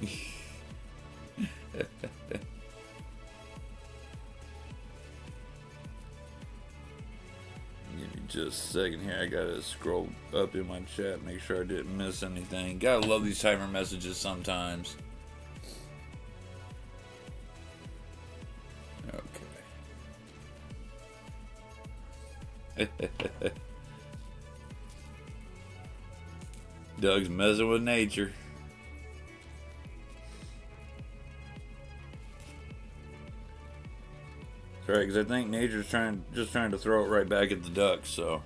Give me just a second here. I gotta scroll up in my chat, make sure I didn't miss anything. Gotta love these timer messages sometimes. Okay. Doug's messing with nature. That's right, because I think nature's just trying to throw it right back at the ducks, so.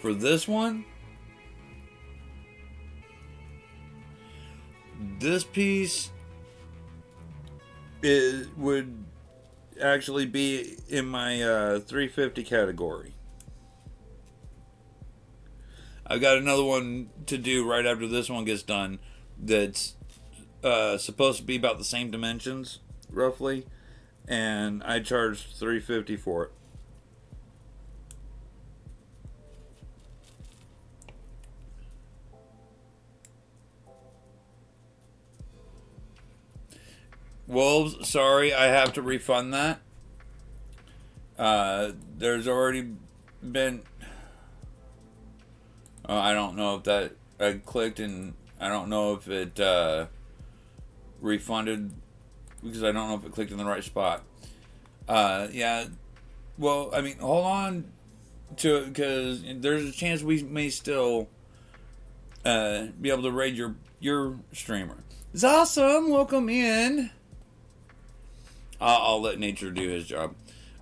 For this one, this piece would actually be in my 350 category. I've got another one to do right after this one gets done that's supposed to be about the same dimensions, roughly, and I charged $350 for it. Wolves, sorry, I have to refund that. There's already been... I don't know if that... I clicked and I don't know if it refunded, because I don't know if it clicked in the right spot. Yeah, well, I mean, hold on to it, because there's a chance we may still be able to raid your streamer. It's awesome. Welcome in. I'll let nature do his job.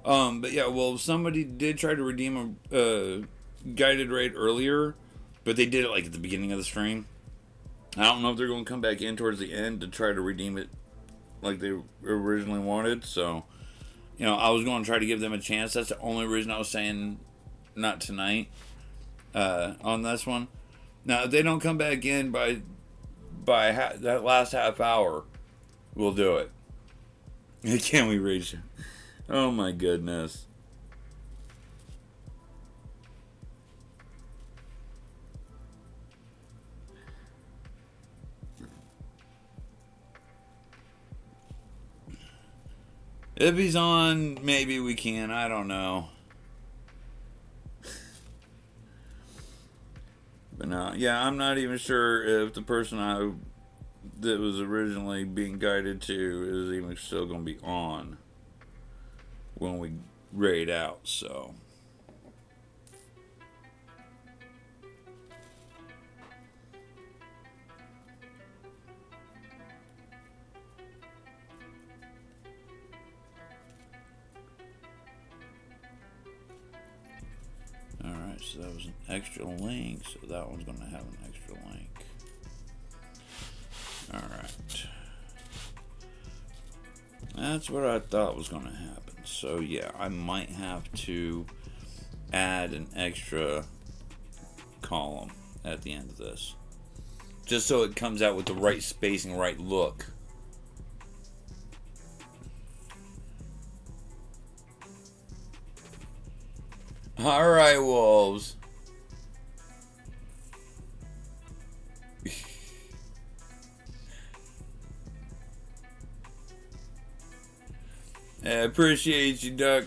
But yeah, well, somebody did try to redeem a guided raid earlier, but they did it like at the beginning of the stream. I don't know if they're going to come back in towards the end to try to redeem it like they originally wanted. So, you know, I was going to try to give them a chance. That's the only reason I was saying not tonight on this one. Now, if they don't come back in by that last half hour, we'll do it. Can we reach? Oh my goodness. If he's on, maybe we can. I don't know. But no, yeah, I'm not even sure if the person that was originally being guided to is even still going to be on when we raid out, so. Alright, so that was an extra link, so that one's going to have an extra link. Alright. That's what I thought was going to happen. So yeah, I might have to add an extra column at the end of this. Just so it comes out with the right spacing, right look. Alright, wolves. I appreciate you, Duck.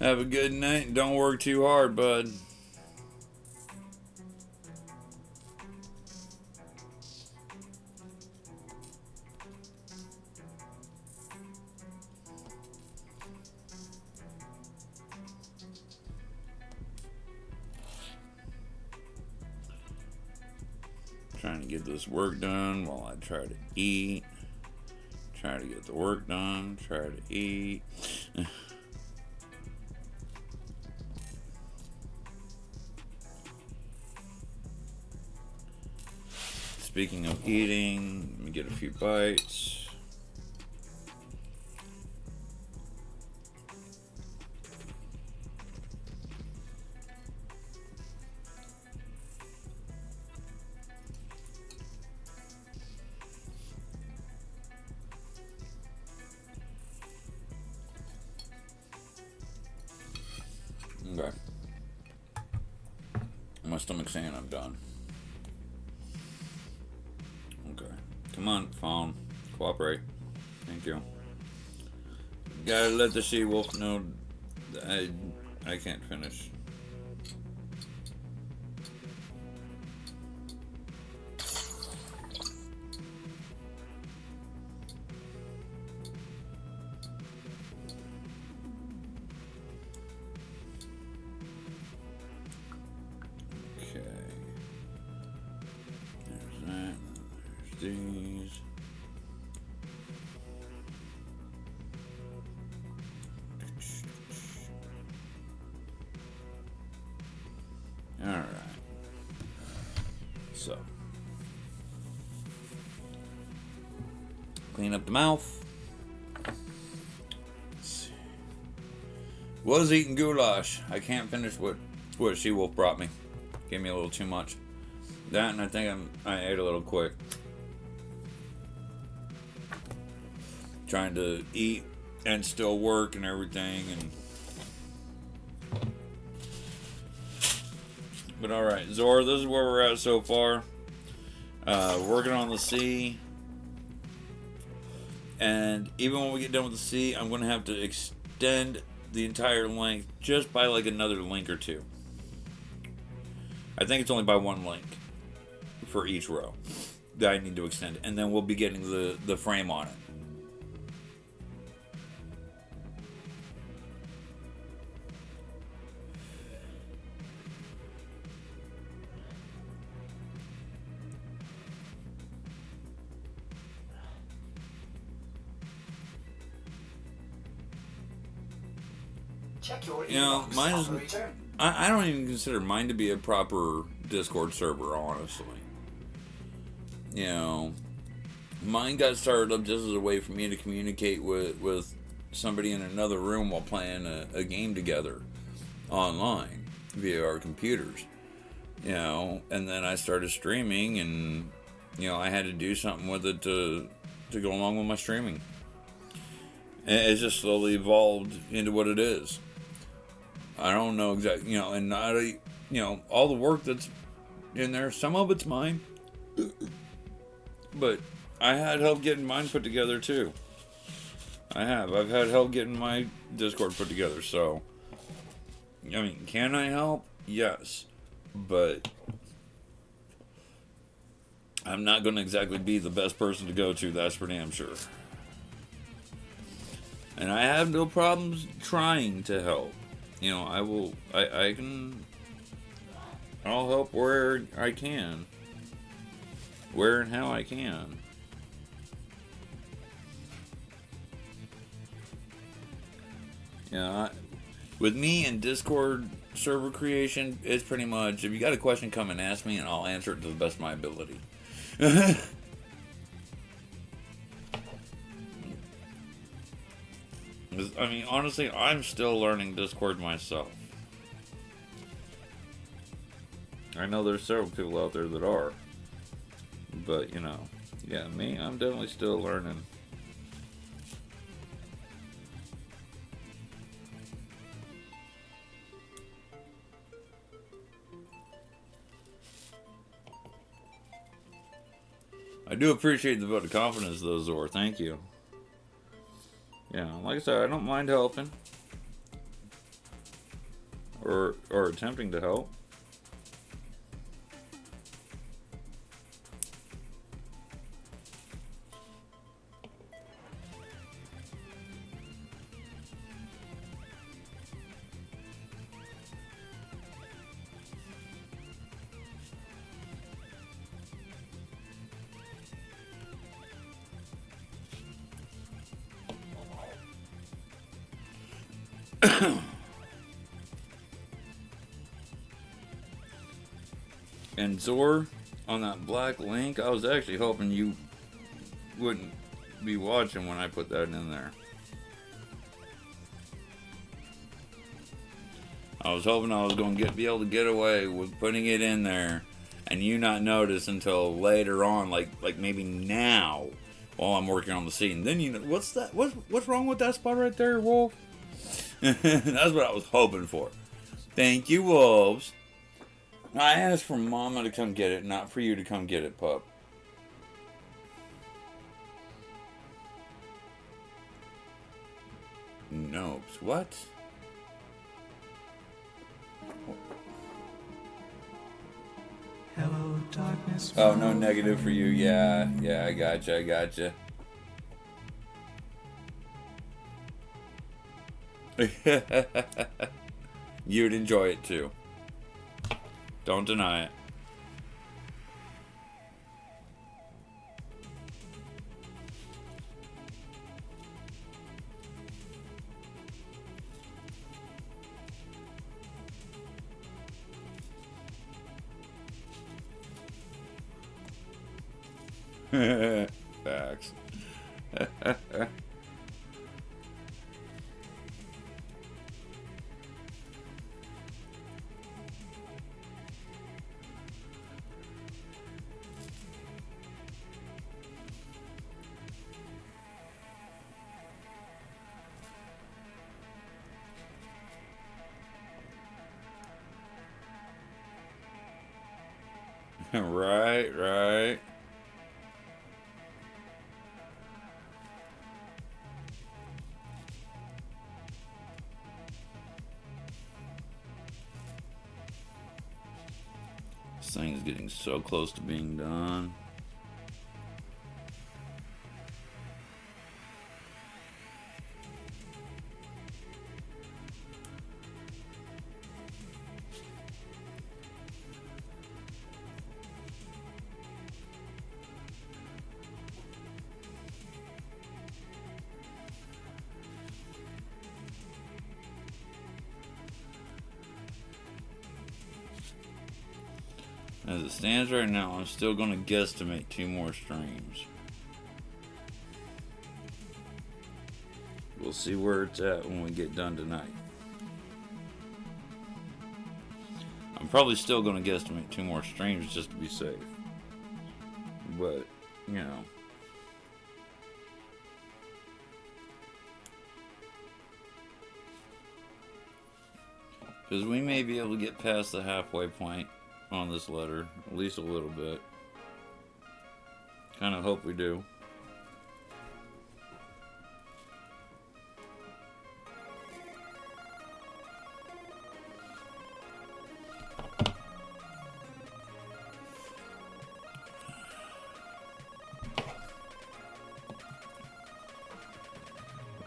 Have a good night and don't work too hard, bud. Trying to get this work done while I try to eat. Try to get the work done. Try to eat. Speaking of eating, let me get a few bites. Okay. My stomach's saying I'm done. Okay. Come on, phone. Cooperate. Thank you. Gotta let the she-wolf know that I can't finish. These. All right. So, clean up the mouth. Let's see. Was eating goulash. I can't finish what She-Wolf brought me. Gave me a little too much. That, and I think I ate a little quick. Trying to eat and still work and everything, but all right, Zora, this is where we're at so far. Working on the sea. And even when we get done with the sea, I'm going to have to extend the entire length just by like another link or two. I think it's only by one link for each row that I need to extend. And then we'll be getting the frame on it. You know, mine is. I don't even consider mine to be a proper Discord server, honestly. You know, mine got started up just as a way for me to communicate with somebody in another room while playing a game together online via our computers. You know, and then I started streaming, and you know, I had to do something with it to go along with my streaming. And it's just slowly evolved into what it is. I don't know exactly, you know, and not, you know, all the work that's in there, some of it's mine, but I had help getting mine put together too. I've had help getting my Discord put together, so, I mean, can I help? Yes, but I'm not going to exactly be the best person to go to, that's for damn sure. And I have no problems trying to help. You know, I'll help where I can. Where and how I can. You know, with me and Discord server creation, it's pretty much, if you got a question, come and ask me and I'll answer it to the best of my ability. I mean, honestly, I'm still learning Discord myself. I know there's several people out there that are. But, you know, yeah, me, I'm definitely still learning. I do appreciate the vote of confidence, though, Zor. Thank you. Yeah, like I said, I don't mind helping. Or attempting to help. And Zor, on that black link, I was actually hoping you wouldn't be watching when I put that in there. I was hoping I was going to be able to get away with putting it in there and you not notice until later on, like maybe now, while I'm working on the scene. Then you know, what's that? What's wrong with that spot right there, Wolf? That's what I was hoping for. Thank you, Wolves. I asked for Mama to come get it, not for you to come get it, pup. Nope. What? Hello, darkness. Oh, no negative for you. Yeah, I gotcha. You'd enjoy it too. Don't deny it. Facts. Right. thing is getting so close to being done. As it stands right now, I'm still going to guesstimate 2 more streams. We'll see where it's at when we get done tonight. I'm probably still going to guesstimate 2 more streams just to be safe. But, you know. Because we may be able to get past the halfway point on this letter, at least a little bit. Kind of hope we do.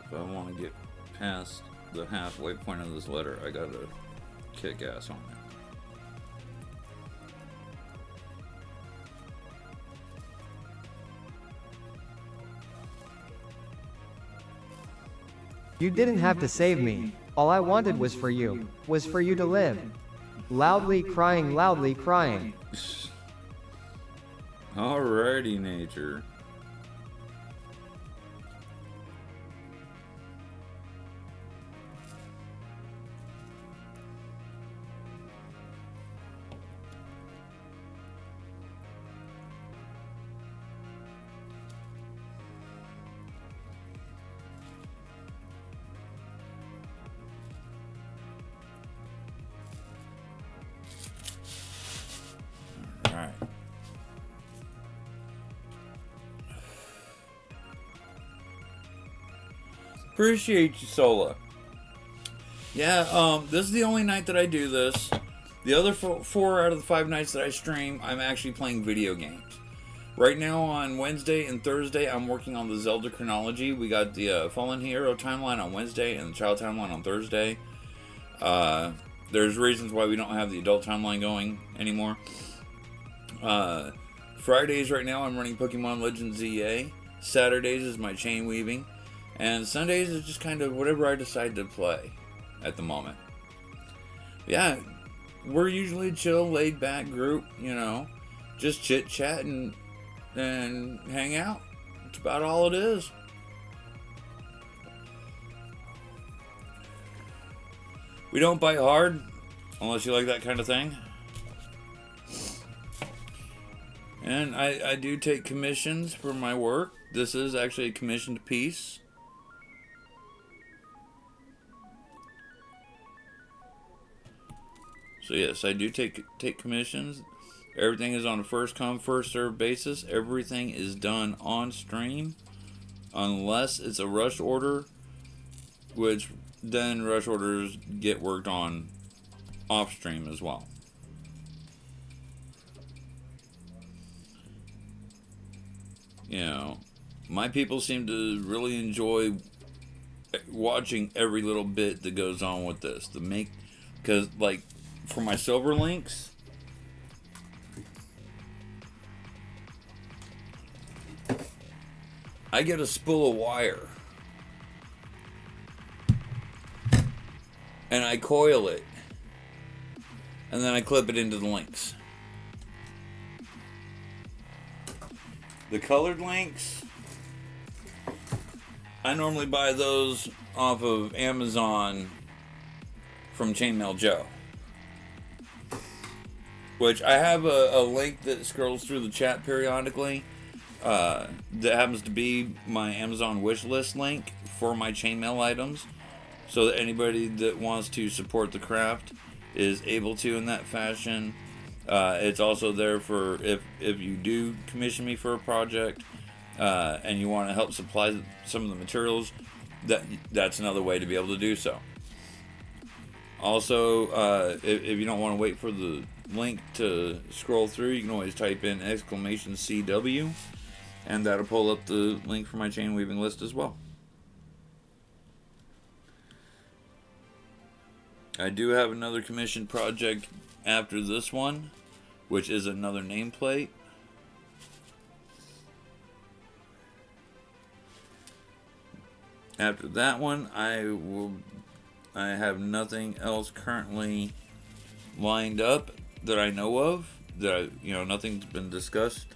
If I want to get past the halfway point of this letter, I gotta kick ass on it. You didn't have to save me. All I wanted was for you to live. Loudly crying, loudly crying. Alrighty, nature. Alright. Appreciate you, Sola. Yeah, this is the only night that I do this. The other 4 out of the 5 nights that I stream, I'm actually playing video games. Right now on Wednesday and Thursday, I'm working on the Zelda chronology. We got the Fallen Hero timeline on Wednesday and the Child timeline on Thursday. There's reasons why we don't have the adult timeline going anymore. Fridays right now I'm running Pokemon Legends ZA. Saturdays is my chain weaving. And Sundays is just kind of whatever I decide to play at the moment. Yeah, we're usually a chill, laid back group, you know. Just chit chat and hang out. That's about all it is. We don't bite hard unless you like that kind of thing. And I do take commissions for my work. This is actually a commissioned piece. So yes, I do take commissions. Everything is on a first come, first served basis. Everything is done on stream. Unless it's a rush order, which then rush orders get worked on off stream as well. You know, my people seem to really enjoy watching every little bit that goes on with this. Because like for my silver links, I get a spool of wire and I coil it and then I clip it into the links. The colored links, I normally buy those off of Amazon from Chainmail Joe. Which I have a link that scrolls through the chat periodically. That happens to be my Amazon wishlist link for my chainmail items. So that anybody that wants to support the craft is able to in that fashion. It's also there for if you do commission me for a project and you want to help supply some of the materials, that's another way to be able to do so. Also, if you don't want to wait for the link to scroll through, you can always type in exclamation CW, and that'll pull up the link for my chain weaving list as well. I do have another commissioned project after this one, which is another nameplate. After that one, I have nothing else currently lined up that I know of. Nothing's been discussed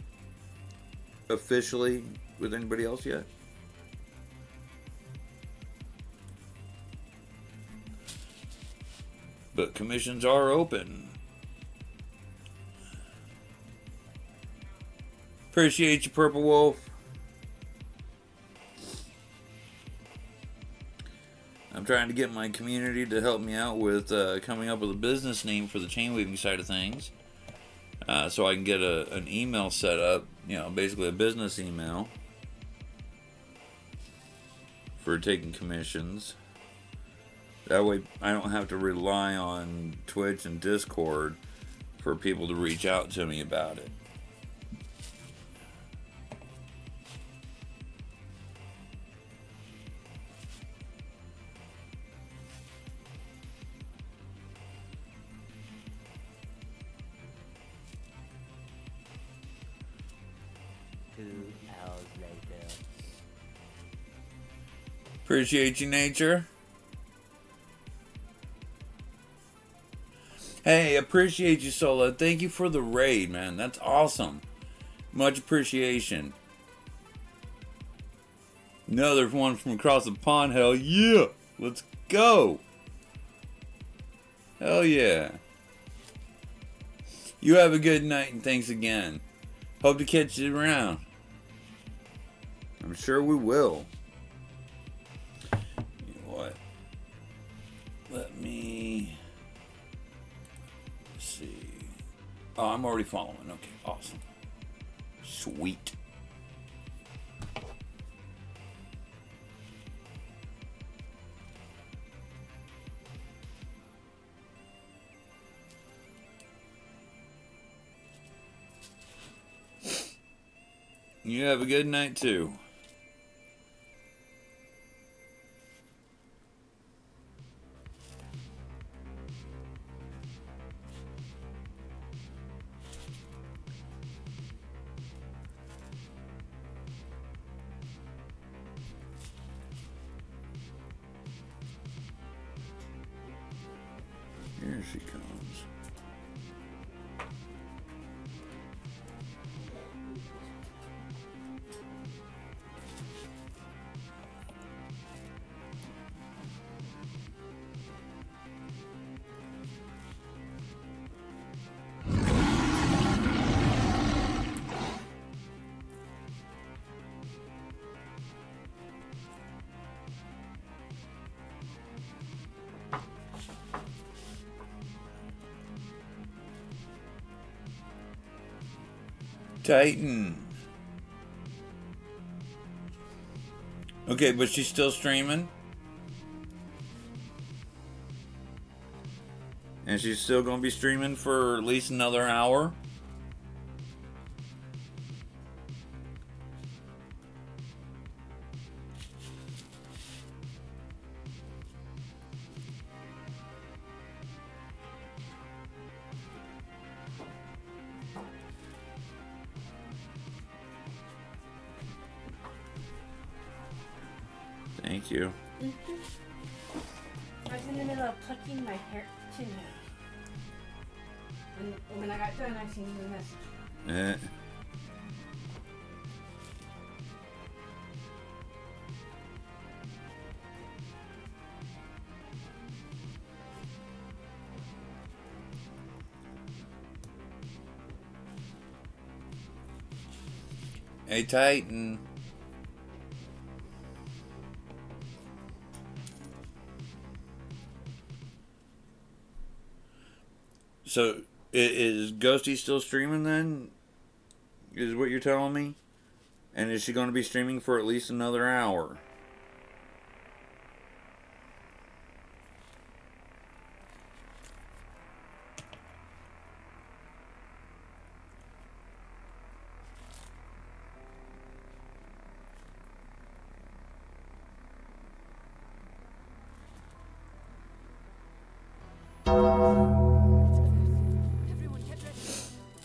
officially with anybody else yet. But commissions are open. Appreciate you, Purple Wolf. I'm trying to get my community to help me out with coming up with a business name for the chain weaving side of things. So I can get an email set up, basically a business email for taking commissions. That way I don't have to rely on Twitch and Discord for people to reach out to me about it. Appreciate you, Nature. Hey, appreciate you, Solo. Thank you for the raid, man. That's awesome. Much appreciation. Another one from across the pond. Hell yeah. Let's go. Hell yeah. You have a good night and thanks again. Hope to catch you around. I'm sure we will. You know what? Let me see. Oh, I'm already following. Okay, awesome. Sweet. You have a good night too. Here she comes. Titan. Okay, but she's still streaming? And she's still going to be streaming for at least another hour? Thank you. I was in the middle of plucking my hair, chin hair. And when I got done, I seen the message. Hey, Titan. So, is Ghosty still streaming then? Is what you're telling me? And is she going to be streaming for at least another hour?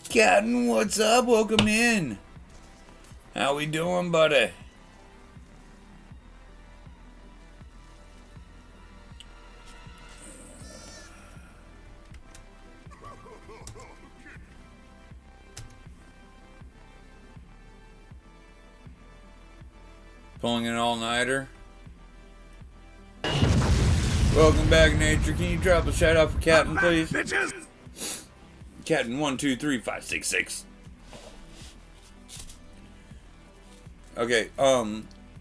Captain, what's up? Welcome in. How we doing, buddy? Pulling an all-nighter. Welcome back, Nature. Can you drop a shout out for Captain, please? Bitches! Captain 123566. Okay,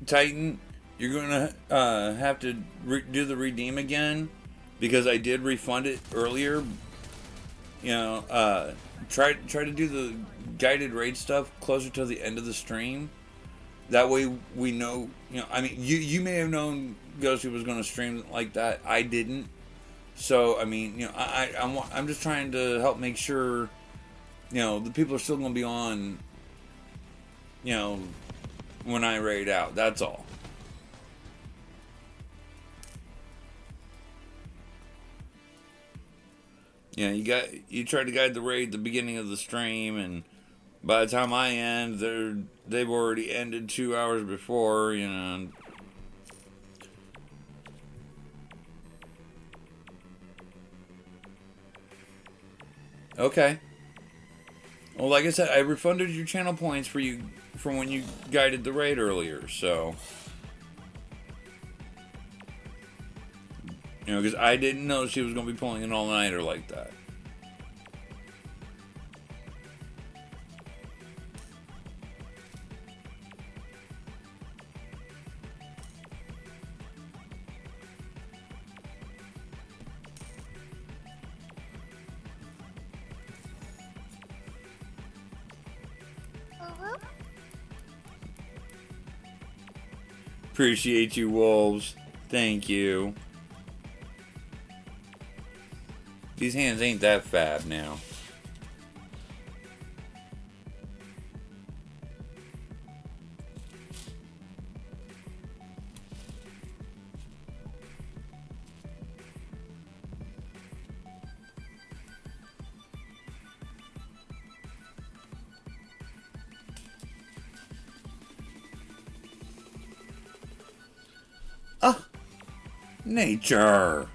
Titan, you're gonna have to do the redeem again because I did refund it earlier. You know, try to do the guided raid stuff closer to the end of the stream. That way we know, you know, I mean, you may have known Ghosty was going to stream like that. I didn't. So, I mean, you know, I'm just trying to help make sure, you know, the people are still going to be on, you know, when I raid out. That's all. Yeah, you try to guide the raid at the beginning of the stream, and by the time I end, they've already ended 2 hours before, you know. Okay. Well, like I said, I refunded your channel points for you from when you guided the raid earlier, so. You know, because I didn't know she was going to be pulling an all-nighter like that. Appreciate you, wolves. Thank you. These hands ain't that fab now. Nature.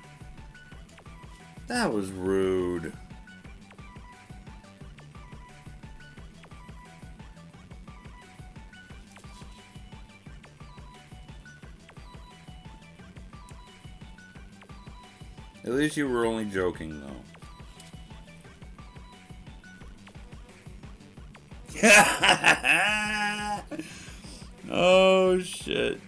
That was rude. At least you were only joking, though. Oh, shit.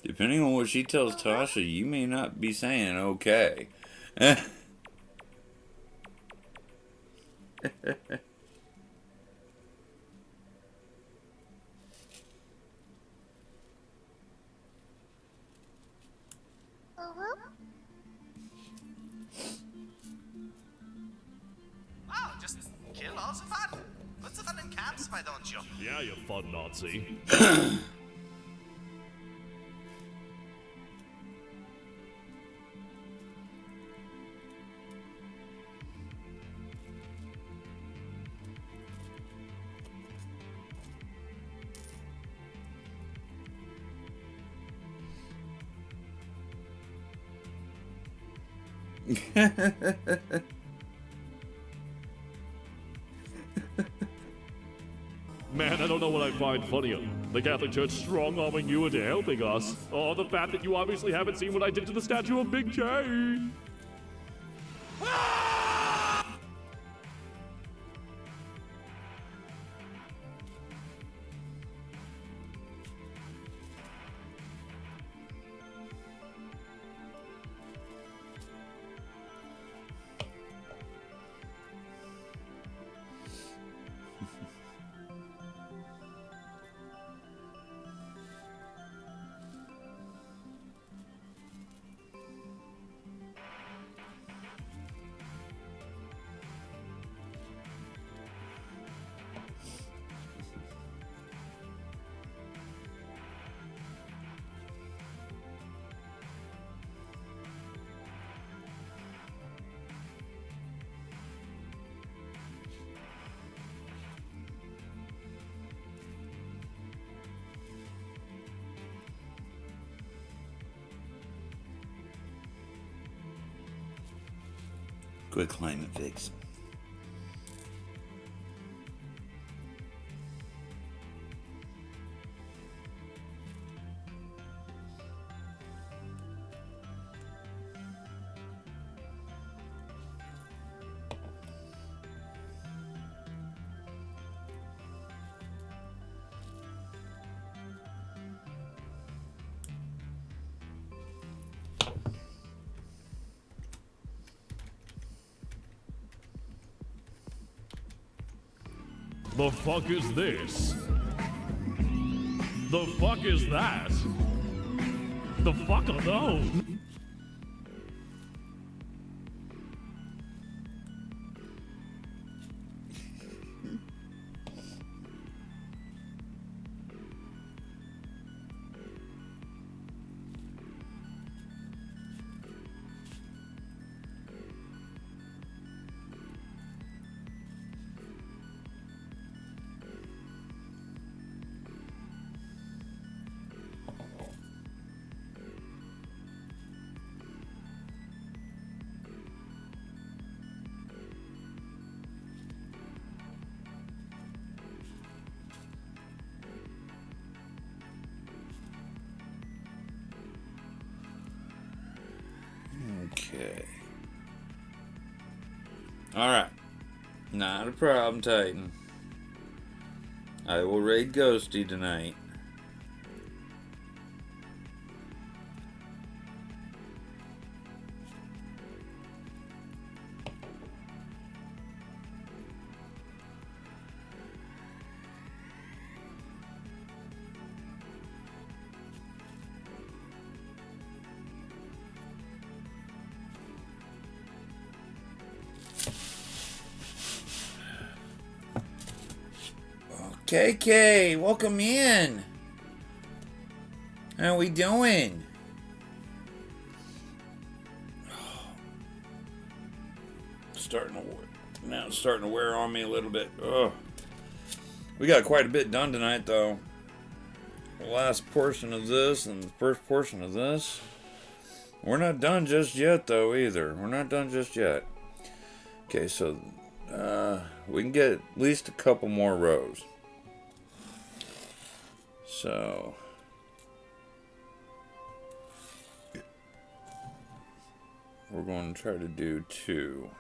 Depending on what she tells Tasha, you may not be saying okay. Wow, just kill all the fun. Put the fun in camps, why don't you? Yeah, you fun Nazi. Man, I don't know what I find funnier. The Catholic Church strong-arming you into helping us, or the fact that you obviously haven't seen what I did to the statue of Big J. Quick climate fix. The fuck is this? The fuck is that? The fuck are those? Okay. Alright. Not a problem, Titan. I will raid Ghosty tonight. KK, welcome in. How we doing? Now it's starting to wear on me a little bit. Oh, we got quite a bit done tonight, though. The last portion of this and the first portion of this. We're not done just yet, though, either. We're not done just yet. Okay, so we can get at least a couple more rows. So we're going to try to do 2,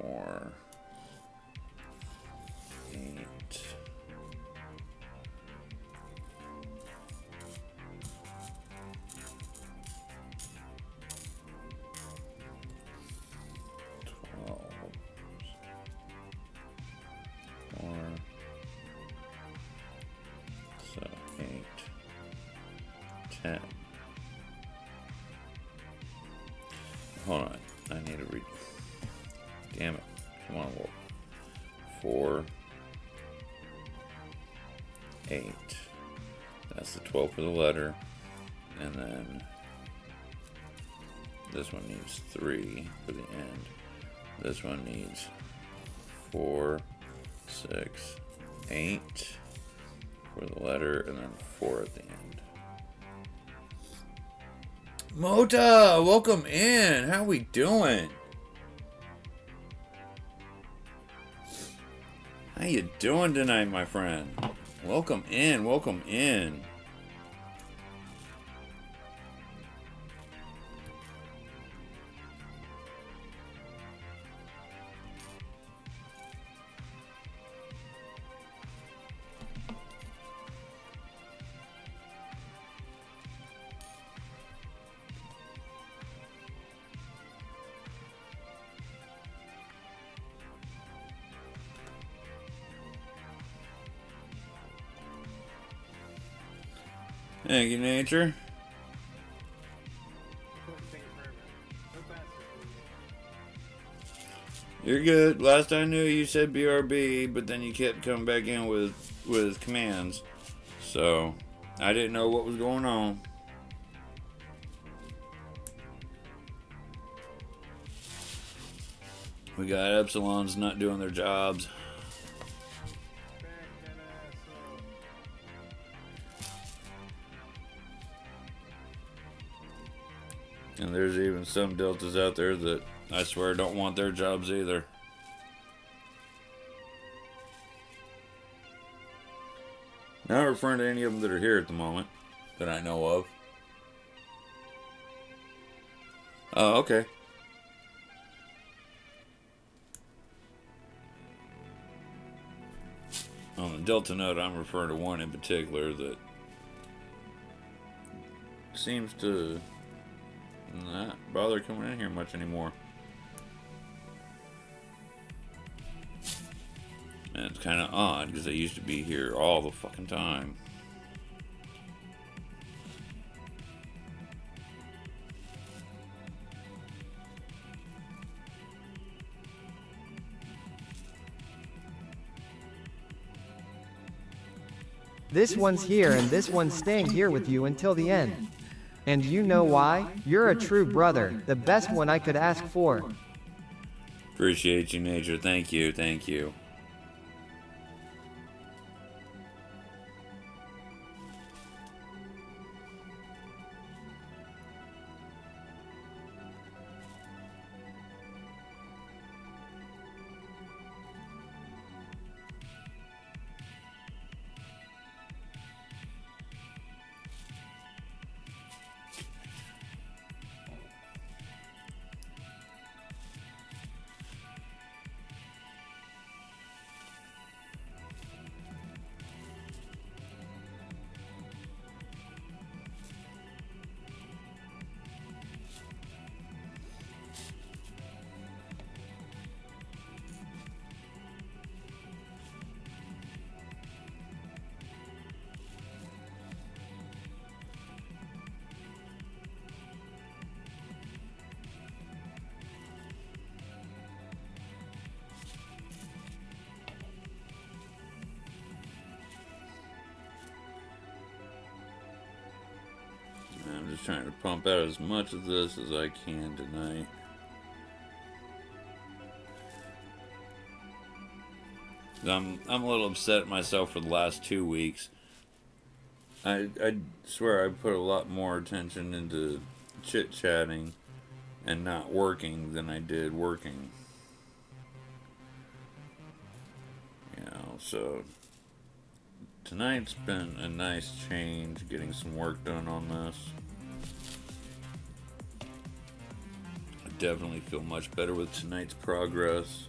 4, 8, 12, 4, 7, 8, 10. Hold on, I need to read. Damn it! Come on, Wolf. 4, 8. That's the 12 for the letter, and then this one needs 3 for the end. This one needs 4, 6, 8 for the letter, and then 4 at the end. Mota, welcome in. How we doing? How you doing tonight, my friend? Welcome in. Welcome in. Thank you, Nature. You're good. Last I knew, you said BRB, but then you kept coming back in with commands. So, I didn't know what was going on. We got Epsilons not doing their jobs. And there's even some deltas out there that I swear don't want their jobs either. Not referring to any of them that are here at the moment that I know of. Oh, okay. On the Delta note, I'm referring to one in particular that seems to not bother coming in here much anymore. And it's kind of odd because they used to be here all the fucking time. This one's here and this one's staying here with you until the end. And you know why? You're a true brother, the best one I could ask for. Appreciate you, Nature. Thank you, thank you. I'm just trying to pump out as much of this as I can tonight. I'm a little upset at myself for the last 2 weeks. I swear I put a lot more attention into chit-chatting and not working than I did working. You know, so tonight's been a nice change, getting some work done on this. I definitely feel much better with tonight's progress.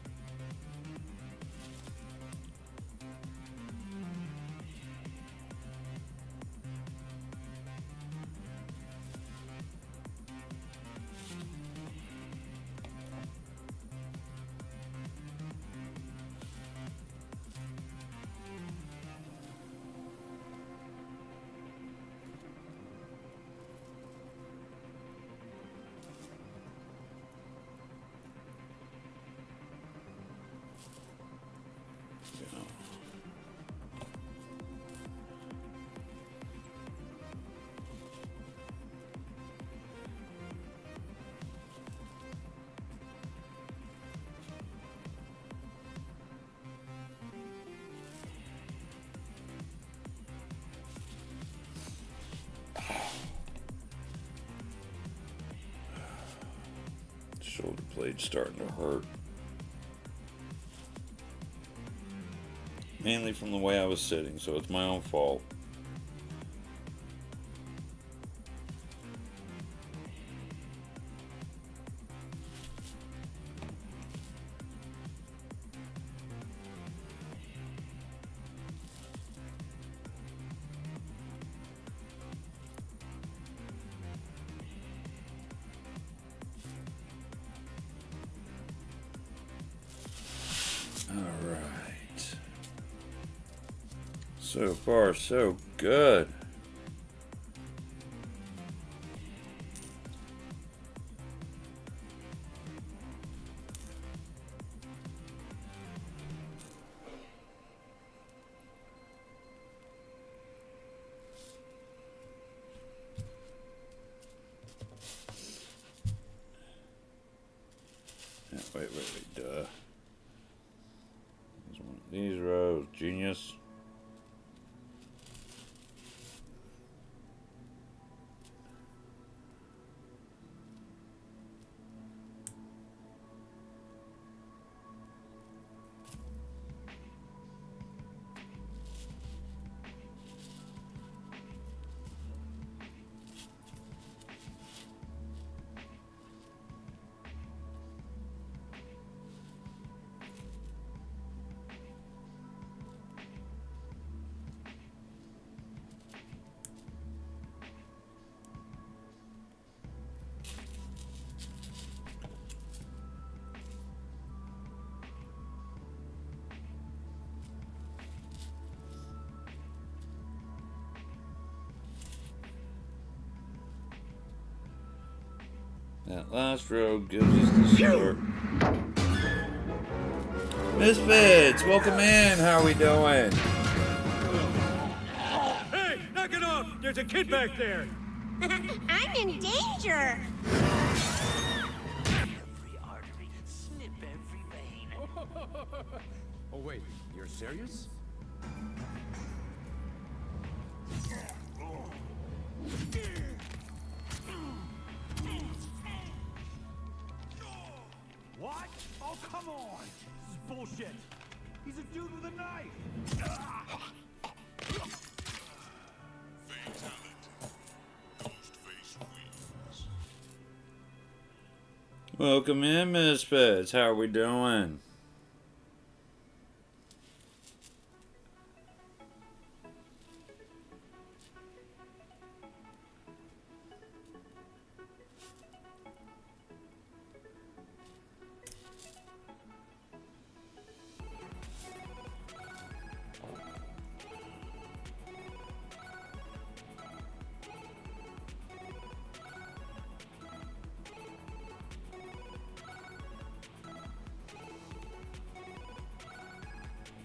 Shoulder blade's starting to hurt. Mainly from the way I was sitting, so it's my own fault. Alright. So far, so good. Yeah, wait, duh. There's one of these rows, genius. That last row gives us the start. Misfits, welcome in. How are we doing? Hey, knock it off! There's a kid back there! I'm in danger. Oh, wait, you're serious? What? Oh, come on! This is bullshit! He's a dude with a knife! Welcome in, Misfits. How are we doing?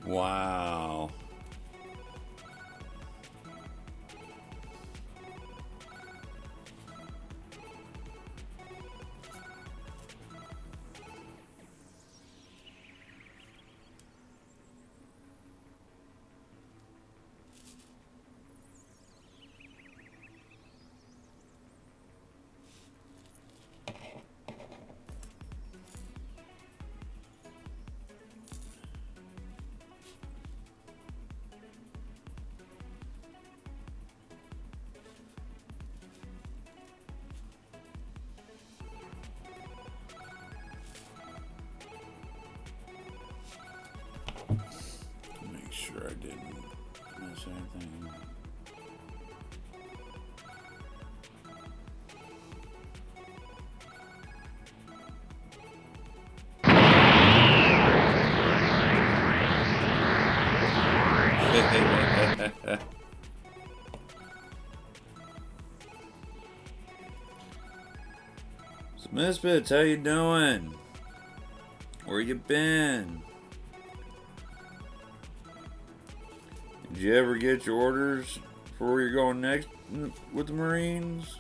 Wow. Make sure I didn't miss anything. So Misfits, how you doing? Where you been? Did you ever get your orders for where you're going next with the Marines?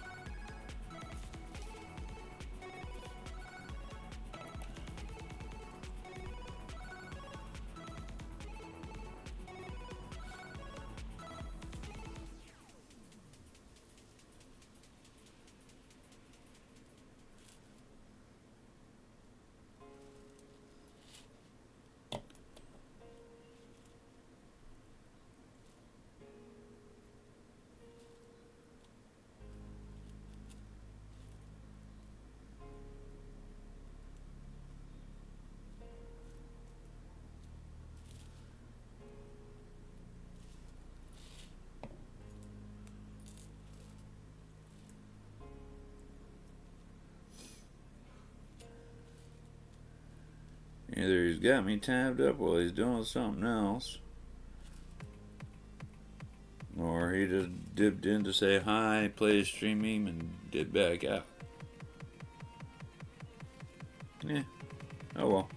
Either he's got me tabbed up while he's doing something else, or he just dipped in to say hi, play a stream meme, and did back out. Yeah. Oh well.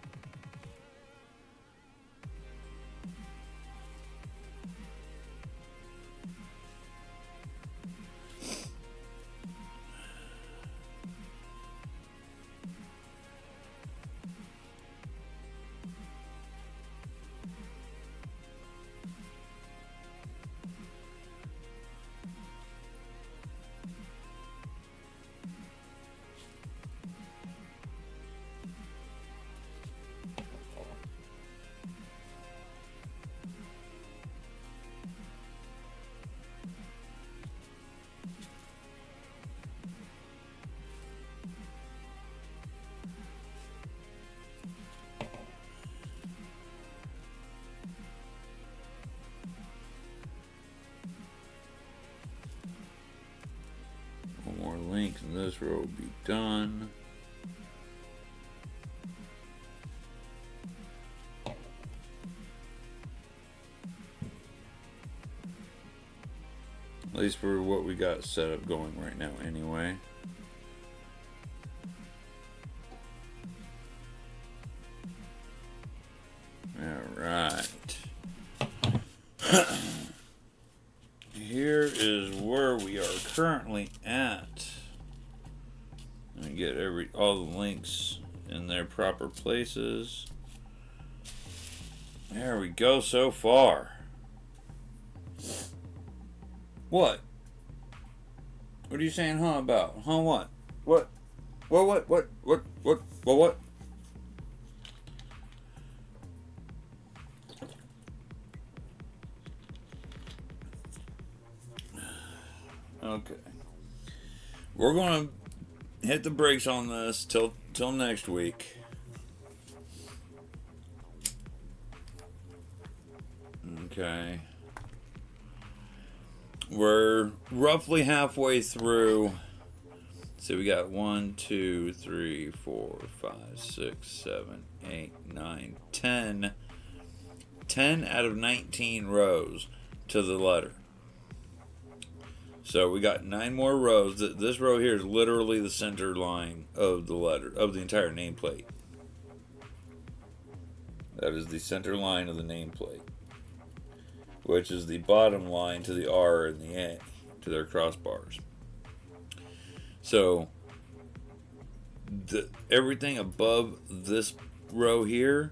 One more link and this row will be done. At least for what we got set up going right now anyway. here is where we are currently at. Let me get all the links in their proper places. There we go so far. What? What are you saying, huh, about? Huh, what? What? What? Okay. We're going to hit the brakes on this till next week. Okay. We're roughly halfway through. So we got 1, 2, 3, 4, 5, 6, 7, 8, 9, 10. 10 out of 19 rows to the letter. So we got 9 more rows. This row here is literally the center line of the letter, of the entire nameplate. That is the center line of the nameplate, which is the bottom line to the R and the A, to their crossbars. So, everything above this row here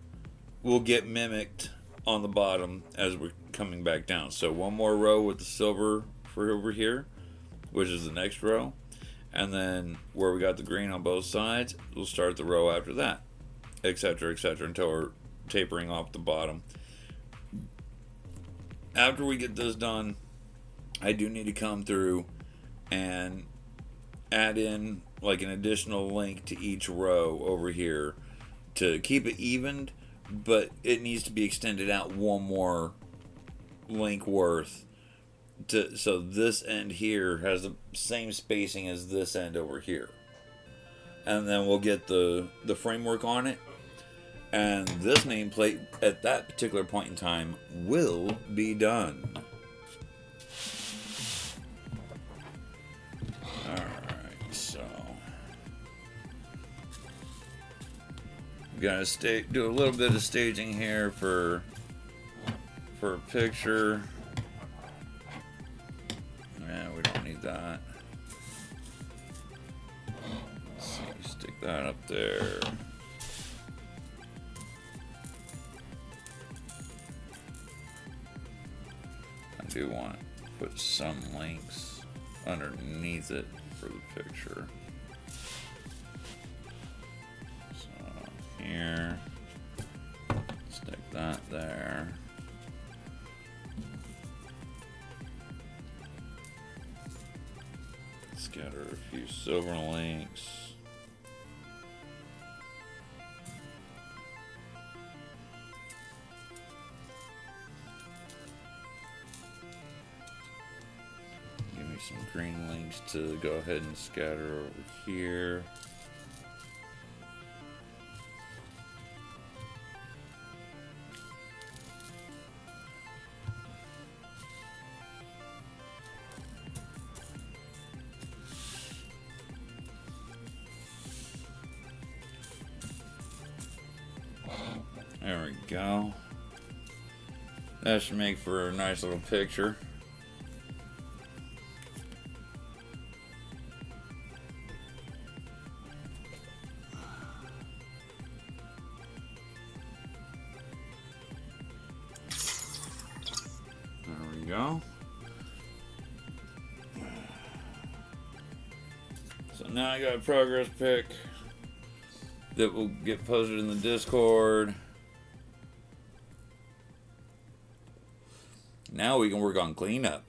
will get mimicked on the bottom as we're coming back down. So one more row with the silver for over here, which is the next row. And then where we got the green on both sides, we'll start the row after that, etc., etc., until we're tapering off the bottom. After we get this done, I do need to come through and add in like an additional link to each row over here to keep it evened, but it needs to be extended out one more link worth so this end here has the same spacing as this end over here. And then we'll get the framework on it, and this nameplate at that particular point in time will be done. Alright, so we gotta do a little bit of staging here for a picture. Yeah, we don't need that. Let's see, stick that up there. I do want to put some links underneath it for the picture. So here, stick that there. Scatter a few silver links. Give me some green links to go ahead and scatter over here. There we go. That should make for a nice little picture. There we go. So now I got a progress pic that will get posted in the Discord. Now we can work on cleanup.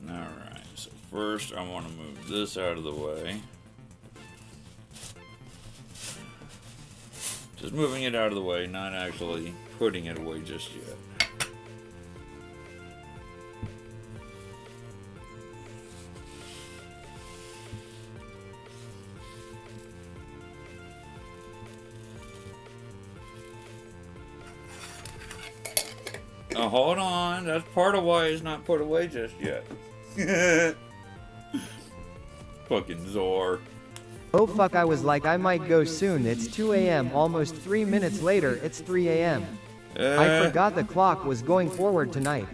Alright, so first I want to move this out of the way. Just moving it out of the way, not actually putting it away just yet. Now hold on, that's part of why it's not put away just yet. Fucking Zor. Oh fuck, I was like I might go soon. It's 2 a.m. Almost 3 minutes later, it's 3 a.m. I forgot the clock was going forward tonight.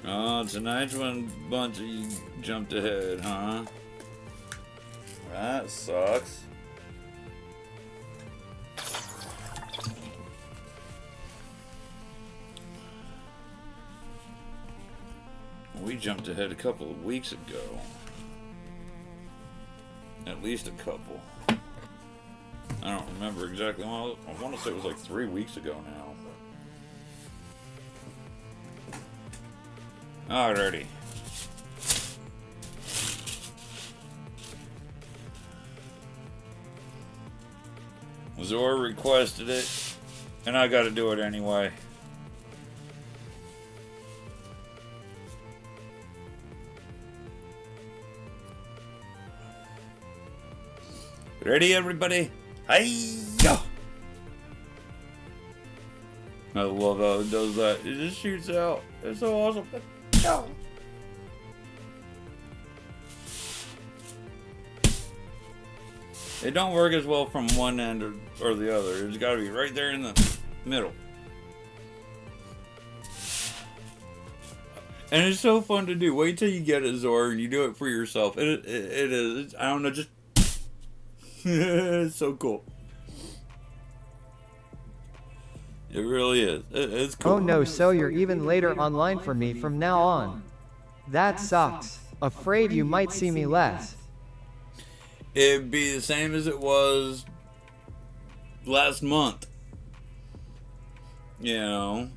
Oh, tonight's when a bunch of you jumped ahead, huh? That sucks. We jumped ahead a couple of weeks ago. At least a couple. I don't remember exactly. Well, I want to say it was like 3 weeks ago now. Alrighty. Zora requested it, and I gotta do it anyway. Ready, everybody? Hi-ya! I love how it does that. It just shoots out. It's so awesome. Go! It don't work as well from one end or the other. It's got to be right there in the middle. And it's so fun to do. Wait till you get it, Zora, and you do it for yourself. It is. I don't know, just... it's so cool. It really is. It's cool. Oh no, so you're even later online for me from now on. That sucks. Afraid you might see me less. It'd be the same as it was last month. You know,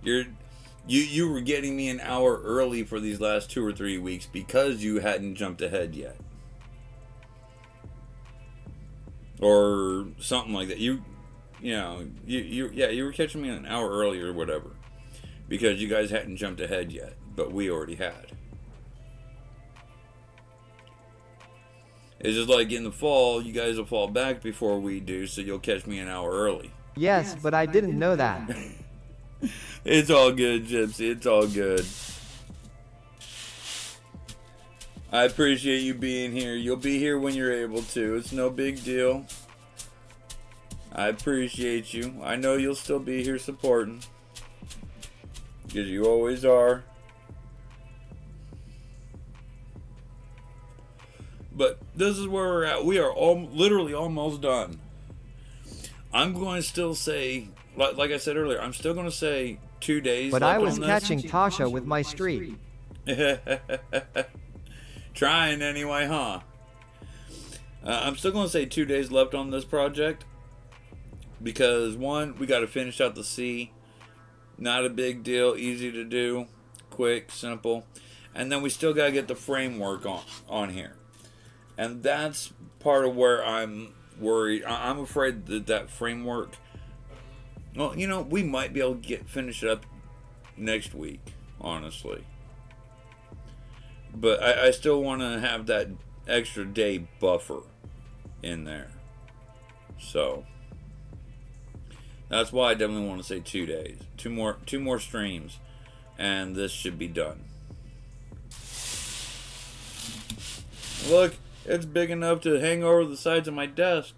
you were getting me an hour early for these last 2 or 3 weeks because you hadn't jumped ahead yet, or something like that. You were catching me an hour early or whatever because you guys hadn't jumped ahead yet, but we already had. It's just like in the fall, you guys will fall back before we do, so you'll catch me an hour early. Yes, but I didn't know that. It's all good, Gypsy. It's all good. I appreciate you being here. You'll be here when you're able to. It's no big deal. I appreciate you. I know you'll still be here supporting, because you always are. But this is where we're at. We are literally almost done. I'm going to still say, like I said earlier, I'm still going to say 2 days. But I was catching Tasha with my streak. Trying anyway, huh? I'm still going to say 2 days left on this project. Because, one, we got to finish out the C. Not a big deal. Easy to do. Quick, simple. And then we still got to get the framework on here. And that's part of where I'm worried. I'm afraid that framework... Well, you know, we might be able to finish it up next week, honestly. But I still want to have that extra day buffer in there. So... that's why I definitely want to say 2 days. Two more streams. And this should be done. Look, it's big enough to hang over the sides of my desk.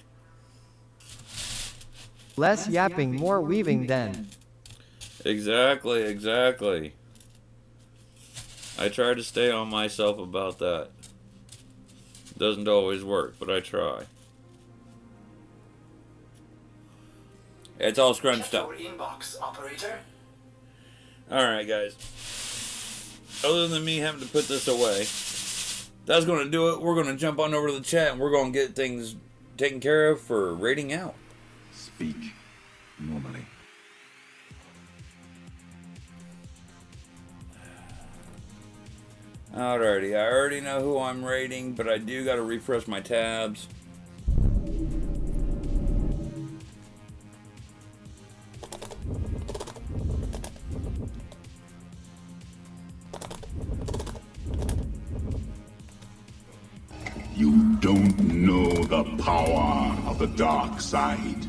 Less yapping, more weaving then. Exactly. I try to stay on myself about that. Doesn't always work, but I try. It's all scrunched up. Inbox, operator. Alright, guys. Other than me having to put this away, that's going to do it. We're going to jump on over to the chat and we're going to get things taken care of for rating out. Speak normally. Alrighty, I already know who I'm rating, but I do got to refresh my tabs. You don't know the power of the dark side.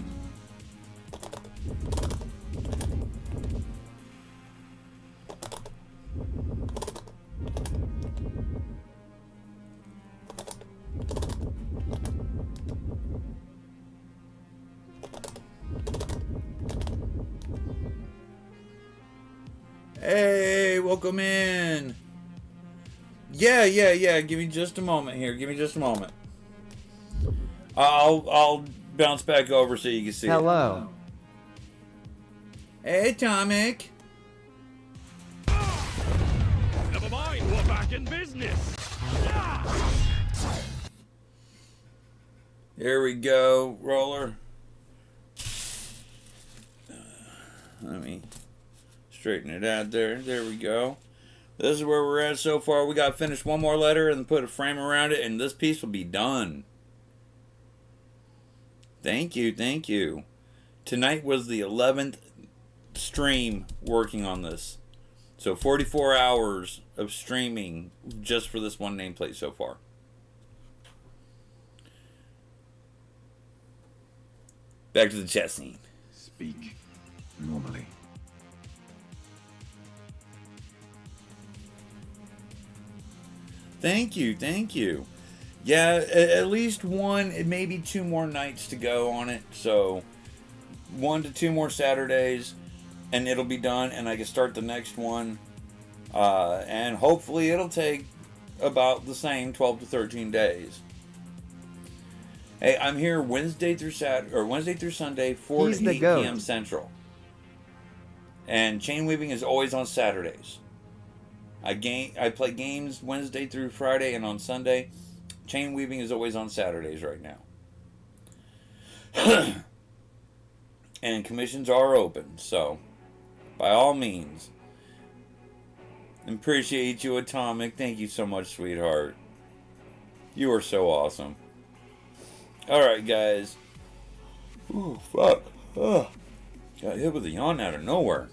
Hey, welcome in. Yeah. Give me just a moment here. Give me just a moment. I'll bounce back over so you can see. Hello. Hey, Tomic. Never mind, we're back in business. Here we go, roller. Let me straighten it out there. There we go. This is where we're at so far. We got to finish one more letter and put a frame around it, and this piece will be done. Thank you, thank you. Tonight was the 11th stream working on this. So 44 hours of streaming just for this one nameplate so far. Back to the chat scene. Speak normally. Thank you, thank you. Yeah, at least one, maybe 2 more nights to go on it. So 1 to 2 more Saturdays, and it'll be done, and I can start the next one. And hopefully it'll take about the same 12 to 13 days. Hey, I'm here Wednesday through Sunday, 4 He's to the 8 goat. p.m. Central. And chain weaving is always on Saturdays. I play games Wednesday through Friday, and on Sunday, chain weaving is always on Saturdays right now. And commissions are open, so by all means. Appreciate you, Atomic. Thank you so much, sweetheart. You are so awesome. Alright, guys. Ooh, fuck. Ugh. Got hit with a yawn out of nowhere.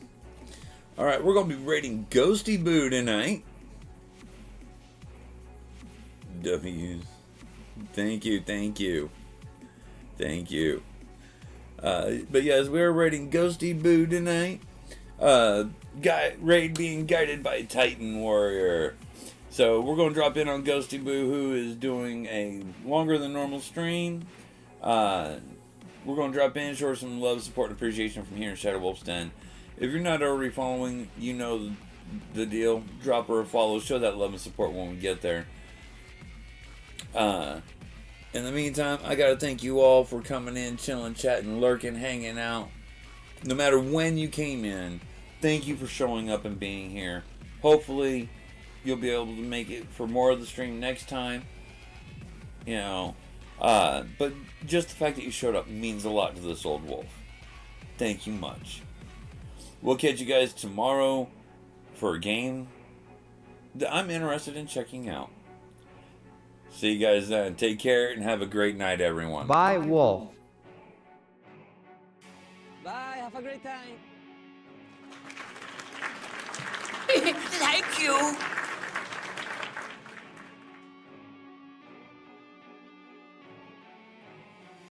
Alright, we're going to be rating Ghosty Boo tonight. W's. Thank you, thank you. Thank you. But yes, we're rating Ghosty Boo tonight. Raid being guided by Titan Warrior. So we're going to drop in on Ghosty Boo, who is doing a longer than normal stream. We're going to drop in, show her some love, support, and appreciation from here in Shadow Wolf's Den. If you're not already following, you know the deal. Drop her a follow, show that love and support when we get there. In the meantime, I gotta thank you all for coming in, chilling, chatting, lurking, hanging out. No matter when you came in, thank you for showing up and being here. Hopefully, you'll be able to make it for more of the stream next time. You know, but just the fact that you showed up means a lot to this old wolf. Thank you much. We'll catch you guys tomorrow for a game that I'm interested in checking out. See you guys then. Take care and have a great night, everyone. Bye, Wolf. Bye, have a great time. Thank you.